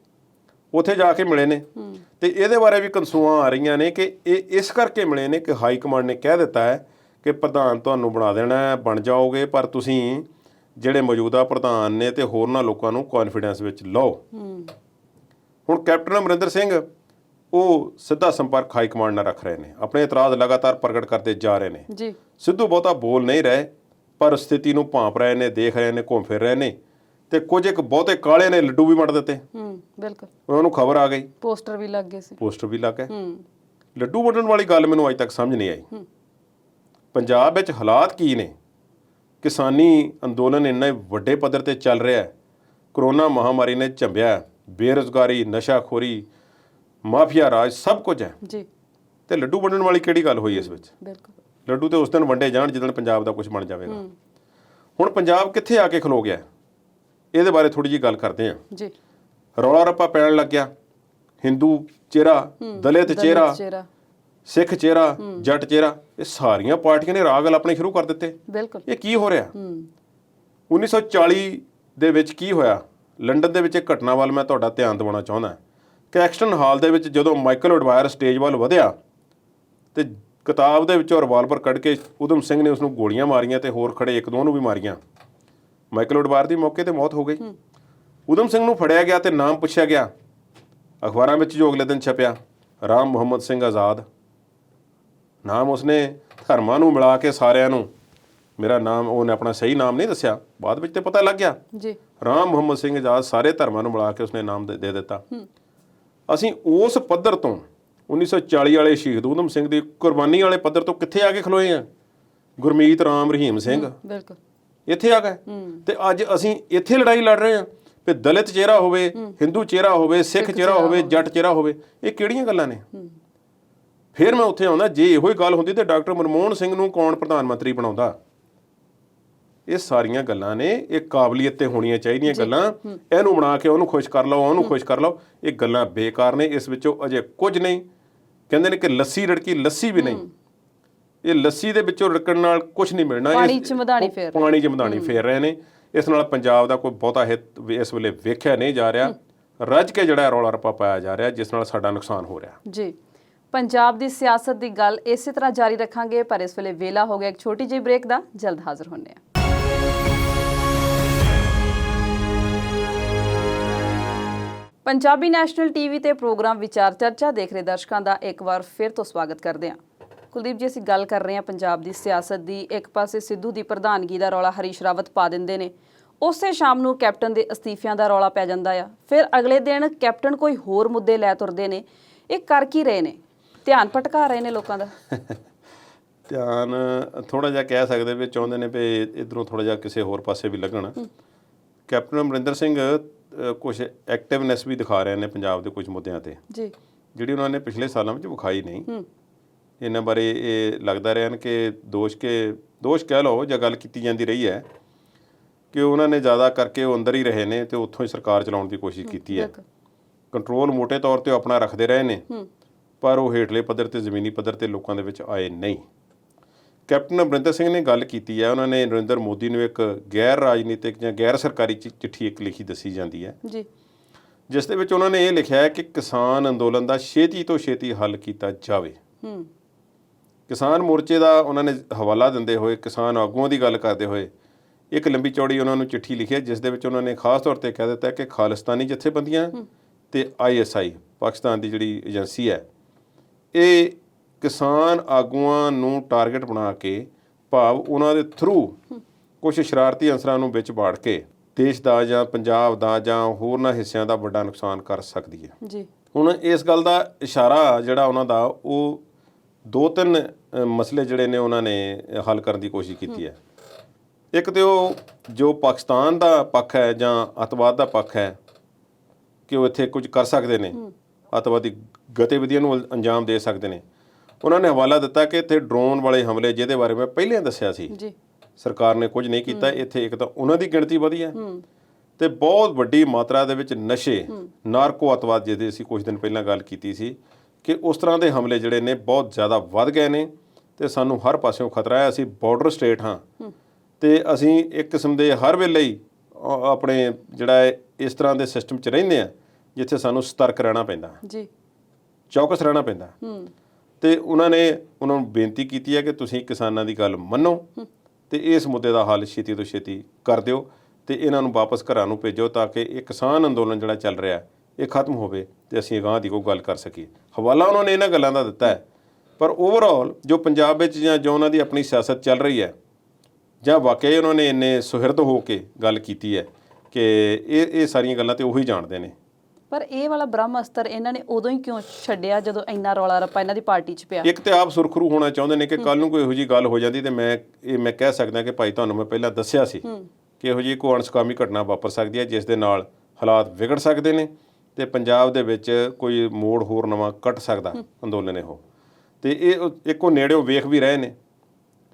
ਉੱਥੇ ਜਾ ਕੇ ਮਿਲੇ ਨੇ। ਤੇ ਇਹਦੇ ਬਾਰੇ ਵੀ ਕਨਸੂਆਂ ਆ ਰਹੀਆਂ ਨੇ ਕਿ ਇਹ ਇਸ ਕਰਕੇ ਮਿਲੇ ਨੇ ਕਿ ਹਾਈ ਕਮਾਂਡ ਨੇ ਕਹਿ ਦਿੱਤਾ ਹੈ ਕਿ ਪ੍ਰਧਾਨ ਤੁਹਾਨੂੰ ਬਣਾ ਦੇਣਾ ਹੈ, ਬਣ ਜਾਓਗੇ, ਪਰ ਤੁਸੀਂ ਜਿਹੜੇ ਮੌਜੂਦਾ ਪ੍ਰਧਾਨ ਨੇ ਤੇ ਹੋਰਨਾਂ ਲੋਕਾਂ ਨੂੰ ਕੌਨਫੀਡੈਂਸ ਵਿੱਚ ਲਓ। ਹੁਣ ਕੈਪਟਨ ਅਮਰਿੰਦਰ ਸਿੰਘ ਉਹ ਸਿੱਧਾ ਸੰਪਰਕ ਹਾਈ ਕਮਾਂਡ ਨਾਲ ਰੱਖ ਰਹੇ ਨੇ, ਆਪਣੇ ਇਤਰਾਜ਼ ਲਗਾਤਾਰ ਪ੍ਰਗਟ ਕਰਦੇ ਜਾ ਰਹੇ ਨੇ ਜੀ। ਸਿੱਧੂ ਬਹੁਤਾ ਬੋਲ ਨਹੀਂ ਰਹੇ, ਪਰ ਸਥਿਤੀ ਨੂੰ ਭਾਂਪ ਰਹੇ ਨੇ, ਦੇਖ ਰਹੇ ਨੇ, ਘੁੰਮ ਫਿਰ ਰਹੇ ਨੇ ਤੇ ਕੁਝ ਇੱਕ ਬਹੁਤੇ ਕਾਲੇ ਨੇ ਲੱਡੂ ਵੀ ਵੰਡ ਦਿੱਤੇ, ਬਿਲਕੁਲ ਉਹਨਾਂ ਨੂੰ ਖਬਰ ਆ ਗਈ, ਪੋਸਟਰ ਵੀ ਲੱਗ ਗਏ ਸੀ, ਪੋਸਟਰ ਵੀ ਲੱਗ ਗਏ। ਲੱਡੂ ਵੰਡਣ ਵਾਲੀ ਗੱਲ ਮੈਨੂੰ ਅੱਜ ਤੱਕ ਸਮਝ ਨਹੀਂ ਆਈ। ਪੰਜਾਬ ਵਿੱਚ ਹਾਲਾਤ ਕੀ ਨੇ? ਕਿਸਾਨੀ ਅੰਦੋਲਨ ਇੰਨੇ ਵੱਡੇ ਪੱਧਰ ਤੇ ਚੱਲ ਰਿਹਾ ਹੈ, ਕਰੋਨਾ ਮਹਾਮਾਰੀ ਨੇ ਝੰਬਿਆ, ਬੇਰੁਜ਼ਗਾਰੀ, ਨਸ਼ਾਖੋਰੀ, ਮਾਫੀਆ ਰਾਜ ਸਭ ਕੁਝ ਹੈ ਜੀ। ਤੇ ਲੱਡੂ ਵੰਡਣ ਵਾਲੀ ਕਿਹੜੀ ਗੱਲ ਹੋਈ ਇਸ ਵਿੱਚ? ਬਿਲਕੁਲ ਲੱਡੂ ਤੇ ਉਸ ਦਿਨ ਵੰਡੇ ਜਾਣ ਜਿੱਦਣ ਪੰਜਾਬ ਦਾ ਕੁਝ ਬਣ ਜਾਵੇਗਾ। ਹੁਣ ਪੰਜਾਬ ਕਿੱਥੇ ਆ ਕੇ ਖਲੋ ਗਿਆ, ਇਹਦੇ ਬਾਰੇ ਥੋੜੀ ਜਿਹੀ ਗੱਲ ਕਰਦੇ ਹਾਂ ਜੀ। ਰੌਲਾ ਰੱਪਾ ਪੈਣ ਲੱਗਿਆ, ਹਿੰਦੂ ਚਿਹਰਾ, ਦਲਿਤ ਚਿਹਰਾ, ਸਿੱਖ ਚਿਹਰਾ, ਜੱਟ ਚਿਹਰਾ, ਇਹ ਸਾਰੀਆਂ ਪਾਰਟੀਆਂ ਨੇ ਰਾਗ ਆਪਣੇ ਸ਼ੁਰੂ ਕਰ ਦਿੱਤੇ। ਬਿਲਕੁਲ ਇਹ ਕੀ ਹੋ ਰਿਹਾ? 1940 ਦੇ ਵਿੱਚ ਕੀ ਹੋਇਆ? ਲੰਡਨ ਦੇ ਵਿੱਚ ਇੱਕ ਘਟਨਾ ਵੱਲ ਮੈਂ ਤੁਹਾਡਾ ਧਿਆਨ ਦਿਵਾਉਣਾ ਚਾਹੁੰਦਾ ਕਿ ਐਕਸਟਨ ਹਾਲ ਦੇ ਵਿੱਚ ਜਦੋਂ ਮਾਈਕਲ ਐਡਵਾਇਰ ਸਟੇਜ ਵੱਲ ਵਧਿਆ ਤੇ ਕਿਤਾਬ ਦੇ ਵਿੱਚੋਂ ਰਿਵਾਲਵਰ ਕੱਢ ਕੇ ਊਧਮ ਸਿੰਘ ਨੇ ਉਸ ਨੂੰ ਗੋਲੀਆਂ ਮਾਰੀਆਂ ਤੇ ਹੋਰ ਖੜੇ ਇੱਕ ਦੋ ਨੂੰ ਵੀ ਮਾਰੀਆਂ। ਮਾਈਕਲ ਐਡਵਾਇਰ ਦੀ ਮੌਕੇ ਤੇ ਮੌਤ ਹੋ ਗਈ। ਊਧਮ ਸਿੰਘ ਨੂੰ ਫੜਿਆ ਗਿਆ ਤੇ ਨਾਮ ਪੁੱਛਿਆ ਗਿਆ, ਅਖਬਾਰਾਂ ਵਿੱਚ ਜੋ ਅਗਲੇ ਦਿਨ ਛਪਿਆ, ਰਾਮ ਮੁਹੰਮਦ ਸਿੰਘ ਆਜ਼ਾਦ ਨਾਮ। ਉਸਨੇ ਧਰਮਾਂ ਨੂੰ ਮਿਲਾ ਕੇ ਸਾਰਿਆਂ ਨੂੰ, ਮੇਰਾ ਨਾਮ, ਉਹਨੇ ਆਪਣਾ ਸਹੀ ਨਾਮ ਨਹੀਂ ਦੱਸਿਆ, ਬਾਅਦ ਵਿੱਚ ਤੇ ਪਤਾ ਲੱਗ ਗਿਆ ਜੀ, ਰਾਮ ਮੁਹੰਮਦ ਸਿੰਘ ਆਜ਼ਾਦ, ਸਾਰੇ ਧਰਮਾਂ ਨੂੰ ਮਿਲਾ ਕੇ ਉਸਨੇ ਨਾਮ ਦੇ ਦਿੱਤਾ। ਅਸੀਂ ਉਸ ਪੱਧਰ ਤੋਂ 1940 ਵਾਲੇ ਸ਼ਹੀਦ ਊਧਮ ਸਿੰਘ ਦੀ ਕੁਰਬਾਨੀ ਵਾਲੇ ਪੱਧਰ ਤੋਂ ਕਿੱਥੇ ਆ ਕੇ ਖਲੋਏ ਆ? ਗੁਰਮੀਤ ਰਾਮ ਰਹੀਮ ਸਿੰਘ ਬਿਲਕੁਲ ਇੱਥੇ ਆ ਗਏ ਤੇ ਅੱਜ ਅਸੀਂ ਇੱਥੇ ਲੜਾਈ ਲੜ ਰਹੇ ਹਾਂ ਵੀ ਦਲਿਤ ਚਿਹਰਾ ਹੋਵੇ, ਹਿੰਦੂ ਚਿਹਰਾ ਹੋਵੇ, ਸਿੱਖ ਚਿਹਰਾ ਹੋਵੇ, ਜੱਟ ਚਿਹਰਾ ਹੋਵੇ। ਇਹ ਕਿਹੜੀਆਂ ਗੱਲਾਂ ਨੇ? ਫਿਰ ਮੈਂ ਉੱਥੇ ਆਉਂਦਾ, ਜੇ ਇਹੋ ਹੀ ਗੱਲ ਹੁੰਦੀ ਤੇ ਡਾਕਟਰ ਮਨਮੋਹਨ ਸਿੰਘ ਨੂੰ ਕੌਣ ਪ੍ਰਧਾਨ ਮੰਤਰੀ ਬਣਾਉਂਦਾ? ਇਹ ਸਾਰੀਆਂ ਗੱਲਾਂ ਨੇ, ਇਹ ਕਾਬਲੀਅਤ ਤੇ ਹੋਣੀਆਂ ਚਾਹੀਦੀਆਂ ਗੱਲਾਂ। ਇਹਨੂੰ ਬਣਾ ਕੇ ਉਹਨੂੰ ਖੁਸ਼ ਕਰ ਲਓ, ਉਹਨੂੰ ਖੁਸ਼ ਕਰ ਲਓ, ਇਹ ਗੱਲਾਂ ਬੇਕਾਰ ਨੇ। ਇਸ ਵਿੱਚੋਂ ਅਜੇ ਕੁਝ ਨਹੀਂ। ਕਹਿੰਦੇ ਨੇ ਕਿ ਲੱਸੀ ਰੜਕੀ, ਲੱਸੀ ਵੀ ਨਹੀਂ। ਇਹ ਲੱਸੀ ਦੇ ਵਿੱਚੋਂ ਰੜਕਣ ਨਾਲ ਕੁਝ ਨਹੀਂ ਮਿਲਣਾ। ਪਾਣੀ ਚ ਮਧਾਣੀ ਫੇਰ ਰਹੇ ਨੇ। ਇਸ ਨਾਲ ਪੰਜਾਬ ਦਾ ਕੋਈ ਬਹੁਤਾ ਹਿੱਤ ਇਸ ਵੇਲੇ ਵੇਖਿਆ ਨਹੀਂ ਜਾ ਰਿਹਾ। ਰੱਜ ਕੇ ਜਿਹੜਾ ਰੌਲਾ ਰੱਪਾ ਪਾਇਆ ਜਾ ਰਿਹਾ, ਜਿਸ ਨਾਲ ਸਾਡਾ ਨੁਕਸਾਨ ਹੋ ਰਿਹਾ। ਜੀ, ਪੰਜਾਬ ਦੀ ਸਿਆਸਤ ਦੀ ਗੱਲ ਇਸੇ ਤਰ੍ਹਾਂ ਜਾਰੀ ਰੱਖਾਂਗੇ, ਪਰ ਇਸ ਵੇਲੇ ਵੇਲਾ ਹੋ ਗਿਆ ਇੱਕ ਛੋਟੀ ਜਿਹੀ ਬ੍ਰੇਕ ਦਾ। ਜਲਦ ਹਾਜ਼ਰ ਹੁੰਦੇ ਹਾਂ। ਪੰਜਾਬੀ ਨੈਸ਼ਨਲ ਟੀਵੀ ਤੇ ਪ੍ਰੋਗਰਾਮ ਵਿਚਾਰ ਚਰਚਾ ਦੇਖ ਰਹੇ ਦਰਸ਼ਕਾਂ ਦਾ ਇੱਕ ਵਾਰ ਫਿਰ ਤੋਂ ਸਵਾਗਤ ਕਰਦੇ ਹਾਂ। ਕੁਲਦੀਪ ਜੀ, ਅਸੀਂ ਗੱਲ ਕਰ ਰਹੇ ਹਾਂ ਪੰਜਾਬ ਦੀ ਸਿਆਸਤ ਦੀ। ਇੱਕ ਪਾਸੇ ਸਿੱਧੂ ਦੀ ਪ੍ਰਧਾਨਗੀ ਦਾ ਰੌਲਾ ਹਰੀਸ਼ ਰਾਵਤ ਪਾ ਦਿੰਦੇ ਨੇ, ਉਸੇ ਸ਼ਾਮ ਨੂੰ ਕੈਪਟਨ ਦੇ ਅਸਤੀਫਿਆਂ ਦਾ ਰੌਲਾ ਪੈ ਜਾਂਦਾ ਆ। ਫਿਰ ਅਗਲੇ ਦਿਨ ਕੈਪਟਨ ਕੋਈ ਹੋਰ ਮੁੱਦੇ ਲੈ ਤੁਰਦੇ ਨੇ। ਇਹ ਕਰ ਕੀ ਰਹੇ ਨੇ? ਧਿਆਨ ਭਟਕਾ ਰਹੇ ਨੇ ਲੋਕਾਂ ਦਾ। ਧਿਆਨ ਥੋੜਾ ਜਿਹਾ ਕਹਿ ਸਕਦੇ ਵੀ ਚਾਹੁੰਦੇ ਨੇ ਵੀ ਇਧਰੋਂ ਥੋੜਾ ਜਿਹਾ ਕਿਸੇ ਹੋਰ ਪਾਸੇ ਵੀ ਲੱਗਣ। ਕੈਪਟਨ ਅਮਰਿੰਦਰ ਸਿੰਘ ਕੁਝ ਐਕਟਿਵਨੈਸ ਵੀ ਦਿਖਾ ਰਹੇ ਨੇ ਪੰਜਾਬ ਦੇ ਕੁਝ ਮੁੱਦਿਆਂ ਤੇ ਜੀ, ਜਿਹੜੀ ਉਹਨਾਂ ਨੇ ਪਿਛਲੇ ਸਾਲਾਂ ਵਿੱਚ ਵਿਖਾਈ ਨਹੀਂ। ਇਹਨਾਂ ਬਾਰੇ ਇਹ ਲੱਗਦਾ ਰਿਹਾ ਕਿ ਦੋਸ਼ ਕਹਿ ਲਓ ਜਾਂ ਗੱਲ ਕੀਤੀ ਜਾਂਦੀ ਰਹੀ ਹੈ ਕਿ ਉਹਨਾਂ ਨੇ ਜ਼ਿਆਦਾ ਕਰਕੇ ਉਹ ਅੰਦਰ ਹੀ ਰਹੇ ਨੇ ਤੇ ਉੱਥੋਂ ਹੀ ਸਰਕਾਰ ਚਲਾਉਣ ਦੀ ਕੋਸ਼ਿਸ਼ ਕੀਤੀ ਹੈ। ਕੰਟਰੋਲ ਮੋਟੇ ਤੌਰ ਤੇ ਉਹ ਆਪਣਾ ਰੱਖਦੇ ਰਹੇ ਨੇ, ਪਰ ਉਹ ਹੇਠਲੇ ਪੱਧਰ ਤੇ ਜ਼ਮੀਨੀ ਪੱਧਰ ਤੇ ਲੋਕਾਂ ਦੇ ਵਿੱਚ ਆਏ ਨਹੀਂ। ਕੈਪਟਨ ਅਮਰਿੰਦਰ ਸਿੰਘ ਨੇ ਗੱਲ ਕੀਤੀ ਹੈ, ਉਹਨਾਂ ਨੇ ਨਰਿੰਦਰ ਮੋਦੀ ਨੂੰ ਇੱਕ ਗੈਰ ਰਾਜਨੀਤਿਕ ਜਾਂ ਗੈਰ ਸਰਕਾਰੀ ਚਿੱਠੀ ਇੱਕ ਲਿਖੀ ਦੱਸੀ ਜਾਂਦੀ ਹੈ ਜੀ, ਜਿਸ ਦੇ ਵਿੱਚ ਉਹਨਾਂ ਨੇ ਇਹ ਲਿਖਿਆ ਹੈ ਕਿ ਕਿਸਾਨ ਅੰਦੋਲਨ ਦਾ ਛੇਤੀ ਤੋਂ ਛੇਤੀ ਹੱਲ ਕੀਤਾ ਜਾਵੇ। ਕਿਸਾਨ ਮੋਰਚੇ ਦਾ ਉਹਨਾਂ ਨੇ ਹਵਾਲਾ ਦਿੰਦੇ ਹੋਏ, ਕਿਸਾਨ ਆਗੂਆਂ ਦੀ ਗੱਲ ਕਰਦੇ ਹੋਏ ਇੱਕ ਲੰਬੀ ਚੌੜੀ ਉਹਨਾਂ ਨੂੰ ਚਿੱਠੀ ਲਿਖੀ ਹੈ, ਜਿਸ ਦੇ ਵਿੱਚ ਉਹਨਾਂ ਨੇ ਖਾਸ ਤੌਰ ਤੇ ਕਹਿ ਦਿੱਤਾ ਕਿ ਖਾਲਿਸਤਾਨੀ ਜਥੇਬੰਦੀਆਂ ਤੇ ISI ਪਾਕਿਸਤਾਨ ਦੀ ਜਿਹੜੀ ਏਜੰਸੀ ਹੈ, ਇਹ ਕਿਸਾਨ ਆਗੂਆਂ ਨੂੰ ਟਾਰਗੇਟ ਬਣਾ ਕੇ, ਭਾਵ ਉਹਨਾਂ ਦੇ ਥਰੂ ਕੁਝ ਸ਼ਰਾਰਤੀ ਅਨਸਰਾਂ ਨੂੰ ਵਿੱਚ ਬਾੜ ਕੇ ਦੇਸ਼ ਦਾ ਜਾਂ ਪੰਜਾਬ ਦਾ ਜਾਂ ਹੋਰਨਾਂ ਹਿੱਸਿਆਂ ਦਾ ਵੱਡਾ ਨੁਕਸਾਨ ਕਰ ਸਕਦੀ ਹੈ ਜੀ। ਹੁਣ ਇਸ ਗੱਲ ਦਾ ਇਸ਼ਾਰਾ ਜਿਹੜਾ ਉਹਨਾਂ ਦਾ, ਉਹ 2-3 ਮਸਲੇ ਜਿਹੜੇ ਨੇ ਉਹਨਾਂ ਨੇ ਹੱਲ ਕਰਨ ਦੀ ਕੋਸ਼ਿਸ਼ ਕੀਤੀ ਹੈ। ਇੱਕ ਤੇ ਉਹ ਜੋ ਪਾਕਿਸਤਾਨ ਦਾ ਪੱਖ ਹੈ ਜਾਂ ਅੱਤਵਾਦ ਦਾ ਪੱਖ ਹੈ ਕਿ ਉਹ ਇੱਥੇ ਕੁਝ ਕਰ ਸਕਦੇ ਨੇ, ਅੱਤਵਾਦੀ ਗਤੀਵਿਧੀਆਂ ਨੂੰ ਅੰਜਾਮ ਦੇ ਸਕਦੇ ਨੇ। ਉਹਨਾਂ ਨੇ ਹਵਾਲਾ ਦਿੱਤਾ ਕਿ ਇੱਥੇ ਡਰੋਨ ਵਾਲੇ ਹਮਲੇ, ਜਿਹਦੇ ਬਾਰੇ ਮੈਂ ਪਹਿਲਾਂ ਦੱਸਿਆ ਸੀ, ਸਰਕਾਰ ਨੇ ਕੁਝ ਨਹੀਂ ਕੀਤਾ। ਇੱਥੇ ਇੱਕ ਤਾਂ ਉਹਨਾਂ ਦੀ ਗਿਣਤੀ ਵਧੀ ਹੈ ਤੇ ਬਹੁਤ ਵੱਡੀ ਮਾਤਰਾ ਦੇ ਵਿੱਚ ਨਸ਼ੇ, ਨਾਰਕੋ ਅੱਤਵਾਦ, ਜਿਹਦੇ ਅਸੀਂ ਕੁਝ ਦਿਨ ਪਹਿਲਾਂ ਗੱਲ ਕੀਤੀ ਸੀ ਕਿ ਉਸ ਤਰ੍ਹਾਂ ਦੇ ਹਮਲੇ ਜਿਹੜੇ ਨੇ ਬਹੁਤ ਜ਼ਿਆਦਾ ਵੱਧ ਗਏ ਨੇ ਤੇ ਸਾਨੂੰ ਹਰ ਪਾਸਿਓਂ ਖਤਰਾ ਹੈ। ਅਸੀਂ ਬਾਰਡਰ ਸਟੇਟ ਹਾਂ ਤੇ ਅਸੀਂ ਇੱਕ ਕਿਸਮ ਦੇ ਹਰ ਵੇਲੇ ਹੀ ਆਪਣੇ ਜਿਹੜਾ ਇਸ ਤਰ੍ਹਾਂ ਦੇ ਸਿਸਟਮ 'ਚ ਰਹਿੰਦੇ ਹਾਂ ਜਿੱਥੇ ਸਾਨੂੰ ਸਤਰਕ ਰਹਿਣਾ ਪੈਂਦਾ ਜੀ, ਚੌਕਸ ਰਹਿਣਾ ਪੈਂਦਾ। ਤੇ ਉਹਨਾਂ ਨੂੰ ਬੇਨਤੀ ਕੀਤੀ ਹੈ ਕਿ ਤੁਸੀਂ ਕਿਸਾਨਾਂ ਦੀ ਗੱਲ ਮੰਨੋ ਤੇ ਇਸ ਮੁੱਦੇ ਦਾ ਹੱਲ ਛੇਤੀ ਤੋਂ ਛੇਤੀ ਕਰ ਦਿਓ ਤੇ ਇਹਨਾਂ ਨੂੰ ਵਾਪਸ ਘਰਾਂ ਨੂੰ ਭੇਜੋ ਤਾਂ ਕਿ ਇਹ ਕਿਸਾਨ ਅੰਦੋਲਨ ਜਿਹੜਾ ਚੱਲ ਰਿਹਾ ਇਹ ਖਤਮ ਹੋਵੇ ਤੇ ਅਸੀਂ ਅਗਾਂਹ ਦੀ ਕੋਈ ਗੱਲ ਕਰ ਸਕੀਏ। ਹਵਾਲਾ ਉਹਨਾਂ ਨੇ ਇਹਨਾਂ ਗੱਲਾਂ ਦਾ ਦਿੱਤਾ ਹੈ, ਪਰ ਓਵਰਆਲ ਜੋ ਪੰਜਾਬ ਵਿੱਚ ਜਾਂ ਜੋ ਉਹਨਾਂ ਦੀ ਆਪਣੀ ਸਿਆਸਤ ਚੱਲ ਰਹੀ ਹੈ, ਜਾਂ ਵਾਕਿਆ ਉਹਨਾਂ ਨੇ ਇੰਨੇ ਸੁਹਿਰਦ ਹੋ ਕੇ ਗੱਲ ਕੀਤੀ ਹੈ ਕਿ ਇਹ ਸਾਰੀਆਂ ਗੱਲਾਂ ਤੇ ਉਹੀ ਜਾਣਦੇ ਨੇ। ਪਰ ਇਹ ਵਾਲਾ ਬ੍ਰਹਮ ਅਸਤਰ ਇਹਨਾਂ ਨੇ ਉਦੋਂ ਹੀ ਕਿਉਂ ਛੱਡਿਆ ਜਦੋਂ ਇੰਨਾ ਰੌਲਾ ਰੱਪਾ ਇਹਨਾਂ ਦੀ ਪਾਰਟੀ 'ਚ ਪਿਆ? ਇੱਕ ਤੇ ਆਪ ਸੁਰਖਰੂ ਹੋਣਾ ਚਾਹੁੰਦੇ ਨੇ ਕਿ ਕੱਲ ਨੂੰ ਕੋਈ ਇਹੋ ਜਿਹੀ ਗੱਲ ਹੋ ਜਾਂਦੀ ਤੇ ਮੈਂ ਕਹਿ ਸਕਦਾ ਕਿ ਭਾਈ ਤੁਹਾਨੂੰ ਮੈਂ ਪਹਿਲਾਂ ਦੱਸਿਆ ਸੀ ਕਿ ਇਹੋ ਜਿਹੀ ਕੋਈ ਅਣਸੁਖਾਵੀ ਘਟਨਾ ਵਾਪਰ ਸਕਦੀ ਹੈ ਜਿਸ ਦੇ ਨਾਲ ਹਾਲਾਤ ਵਿਗੜ ਸਕਦੇ ਨੇ ਤੇ ਪੰਜਾਬ ਦੇ ਵਿੱਚ ਕੋਈ ਮੋੜ ਹੋਰ ਨਵਾਂ ਕੱਟ ਸਕਦਾ ਅੰਦੋਲਨ ਇਹੋ। ਤੇ ਇਹ ਇੱਕੋ ਨੇੜਿਓਂ ਵੇਖ ਵੀ ਰਹੇ ਨੇ।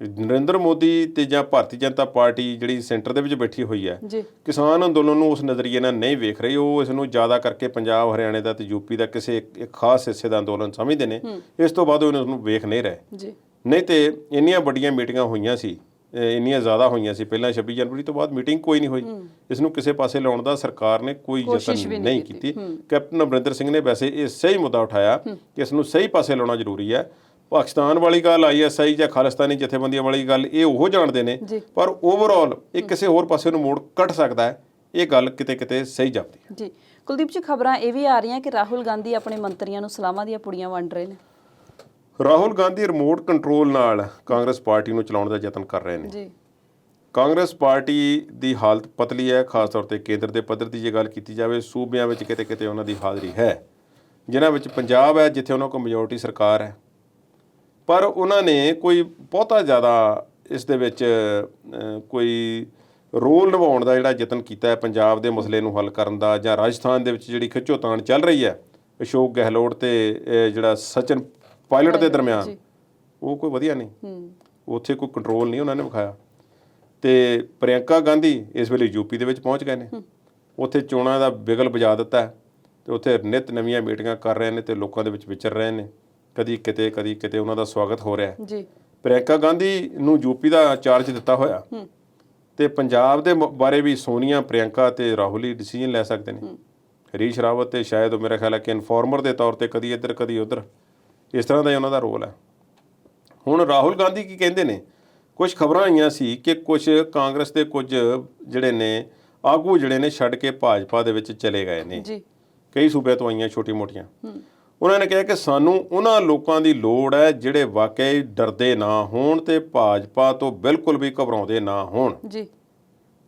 ਨਰਿੰਦਰ ਮੋਦੀ ਤੇ ਜਾਂ ਭਾਰਤੀ ਜਨਤਾ ਪਾਰਟੀ ਜਿਹੜੀ ਸੈਂਟਰ ਦੇ ਵਿੱਚ ਬੈਠੀ ਹੋਈ ਹੈ, ਕਿਸਾਨ ਅੰਦੋਲਨ ਨੂੰ ਉਸ ਨਜ਼ਰੀਏ ਨਾਲ ਨਹੀਂ ਵੇਖ ਰਹੀ। ਉਹ ਇਸ ਨੂੰ ਜ਼ਿਆਦਾ ਕਰਕੇ ਪੰਜਾਬ, ਹਰਿਆਣੇ ਦਾ ਤੇ ਯੂਪੀ ਦਾ ਕਿਸੇ ਇੱਕ ਖਾਸ ਹਿੱਸੇ ਦਾ ਅੰਦੋਲਨ ਸਮਝਦੇ ਨੇ। ਇਸ ਤੋਂ ਬਾਅਦ ਉਹ ਇਹਨੂੰ ਵੇਖ ਨਹੀਂ ਰਹੇ। ਨਹੀਂ ਤੇ ਇੰਨੀਆਂ ਵੱਡੀਆਂ ਮੀਟਿੰਗਾਂ ਹੋਈਆਂ ਸੀ, ਇੰਨੀਆਂ ਜ਼ਿਆਦਾ ਹੋਈਆਂ ਸੀ ਪਹਿਲਾਂ 26 ਜਨਵਰੀ ਤੋਂ ਬਾਅਦ ਮੀਟਿੰਗ ਕੋਈ ਨਹੀਂ ਹੋਈ। ਇਸ ਨੂੰ ਕਿਸੇ ਪਾਸੇ ਲਾਉਣ ਦਾ ਸਰਕਾਰ ਨੇ ਕੋਈ ਯਤਨ ਨਹੀਂ ਕੀਤੀ। ਕੈਪਟਨ ਅਮਰਿੰਦਰ ਸਿੰਘ ਨੇ ਵੈਸੇ ਇਹ ਸਹੀ ਮੁੱਦਾ ਉਠਾਇਆ ਕਿ ਇਸ ਨੂੰ ਸਹੀ ਪਾਸੇ ਲਾਉਣਾ ਜ਼ਰੂਰੀ ਹੈ। ਪਾਕਿਸਤਾਨ ਵਾਲੀ ਗੱਲ, ISI ਜਾਂ ਖਾਲਿਸਤਾਨੀ ਜਥੇਬੰਦੀਆਂ ਵਾਲੀ ਗੱਲ, ਇਹ ਉਹ ਜਾਣਦੇ ਨੇ, ਪਰ ਓਵਰਆਲ ਇਹ ਕਿਸੇ ਹੋਰ ਪਾਸੇ ਨੂੰ ਮੋੜ ਕੱਟ ਸਕਦਾ ਹੈ। ਇਹ ਗੱਲ ਕਿਤੇ ਕਿਤੇ ਸਹੀ ਜਾਪਦੀ ਹੈ। ਜੀ ਕੁਲਦੀਪ ਜੀ, ਖਬਰਾਂ ਇਹ ਵੀ ਆ ਰਹੀਆਂ ਕਿ ਰਾਹੁਲ ਗਾਂਧੀ ਆਪਣੇ ਮੰਤਰੀਆਂ ਨੂੰ ਸਲਾਮਾਂ ਦੀਆਂ ਪੁੜੀਆਂ ਵੰਡ ਰਹੇ ਨੇ। ਰਾਹੁਲ ਗਾਂਧੀ ਰਿਮੋਟ ਕੰਟਰੋਲ ਨਾਲ ਕਾਂਗਰਸ ਪਾਰਟੀ ਨੂੰ ਚਲਾਉਣ ਦਾ ਯਤਨ ਕਰ ਰਹੇ ਨੇ। ਜੀ ਕਾਂਗਰਸ ਪਾਰਟੀ ਦੀ ਹਾਲਤ ਪਤਲੀ ਹੈ, ਖਾਸ ਤੌਰ ਤੇ ਕੇਂਦਰ ਦੇ ਪੱਧਰ ਦੀ ਜੇ ਗੱਲ ਕੀਤੀ ਜਾਵੇ, ਸੂਬਿਆਂ ਵਿੱਚ ਕਿਤੇ ਕਿਤੇ ਉਹਨਾਂ ਦੀ ਹਾਜ਼ਰੀ ਹੈ, ਜਿਨ੍ਹਾਂ ਵਿੱਚ ਪੰਜਾਬ ਹੈ ਜਿੱਥੇ ਉਹਨਾਂ ਕੋਲ ਮੈਜੋਰਟੀ ਸਰਕਾਰ ਹੈ। ਪਰ ਉਹਨਾਂ ਨੇ ਕੋਈ ਬਹੁਤਾ ਜ਼ਿਆਦਾ ਇਸ ਦੇ ਵਿੱਚ ਕੋਈ ਰੋਲ ਨਿਭਾਉਣ ਦਾ ਜਿਹੜਾ ਯਤਨ ਕੀਤਾ ਹੈ ਪੰਜਾਬ ਦੇ ਮਸਲੇ ਨੂੰ ਹੱਲ ਕਰਨ ਦਾ, ਜਾਂ ਰਾਜਸਥਾਨ ਦੇ ਵਿੱਚ ਜਿਹੜੀ ਖਿੱਚੋਤਾਣ ਚੱਲ ਰਹੀ ਹੈ ਅਸ਼ੋਕ ਗਹਿਲੋਤ ਤੇ ਜਿਹੜਾ ਸਚਿਨ ਪਾਇਲਟ ਦੇ ਦਰਮਿਆਨ, ਉਹ ਕੋਈ ਵਧੀਆ ਨਹੀਂ। ਉੱਥੇ ਕੋਈ ਕੰਟਰੋਲ ਨਹੀਂ ਉਹਨਾਂ ਨੇ ਵਿਖਾਇਆ। ਤੇ ਪ੍ਰਿਯੰਕਾ ਗਾਂਧੀ ਇਸ ਵੇਲੇ ਯੂਪੀ ਦੇ ਵਿੱਚ ਪਹੁੰਚ ਗਏ ਨੇ, ਉੱਥੇ ਚੋਣਾਂ ਦਾ ਬਿਗਲ ਵਜਾ ਦਿੱਤਾ ਤੇ ਉੱਥੇ ਨਿਤ ਨਵੀਆਂ ਮੀਟਿੰਗਾਂ ਕਰ ਰਹੇ ਨੇ ਤੇ ਲੋਕਾਂ ਦੇ ਵਿੱਚ ਵਿਚਰ ਰਹੇ ਨੇ। ਕਦੀ ਕਿਤੇ ਉਹਨਾਂ ਦਾ ਸਵਾਗਤ ਹੋ ਰਿਹਾ ਜੀ। ਪ੍ਰਿਯੰਕਾ ਗਾਂਧੀ ਨੂੰ ਯੂਪੀ ਦਾ ਚਾਰਜ ਦਿੱਤਾ ਹੋਇਆ ਤੇ ਪੰਜਾਬ ਦੇ ਬਾਰੇ ਵੀ ਸੋਨੀਆ, ਪ੍ਰਿਯੰਕਾ ਤੇ ਰਾਹੁਲ ਹੀ ਡਿਸੀਜਨ ਲੈ ਸਕਦੇ ਨੇ। ਹਰੀਸ਼ ਰਾਵਤ ਤੇ ਸ਼ਾਇਦ ਮੇਰਾ ਖਿਆਲ ਹੈ ਕਿ ਇਨਫੋਰਮਰ ਦੇ ਤੌਰ ਤੇ ਕਦੀ ਇੱਧਰ ਕਦੀ ਉੱਧਰ, ਇਸ ਤਰ੍ਹਾਂ ਦਾ ਉਹਨਾਂ ਦਾ ਰੋਲ ਹੈ। ਹੁਣ ਰਾਹੁਲ ਗਾਂਧੀ ਕੀ ਕਹਿੰਦੇ ਨੇ? ਕੁਝ ਖਬਰਾਂ ਆਈਆਂ ਸੀ ਕਿ ਕੁਝ ਕਾਂਗਰਸ ਦੇ ਕੁਝ ਜਿਹੜੇ ਨੇ ਆਗੂ ਜਿਹੜੇ ਨੇ ਛੱਡ ਕੇ ਭਾਜਪਾ ਦੇ ਵਿੱਚ ਚਲੇ ਗਏ ਨੇ। ਕਈ ਸੂਬਿਆਂ ਤੋਂ ਆਈਆਂ ਛੋਟੀ ਮੋਟੀਆਂ। ਉਹਨਾਂ ਨੇ ਕਿਹਾ ਕਿ ਸਾਨੂੰ ਉਹਨਾਂ ਲੋਕਾਂ ਦੀ ਲੋੜ ਹੈ ਜਿਹੜੇ ਵਾਕਈ ਡਰਦੇ ਨਾ ਹੋਣ ਤੇ ਭਾਜਪਾ ਤੋਂ ਬਿਲਕੁਲ ਵੀ ਘਬਰਾਉਂਦੇ ਨਾ ਹੋਣ।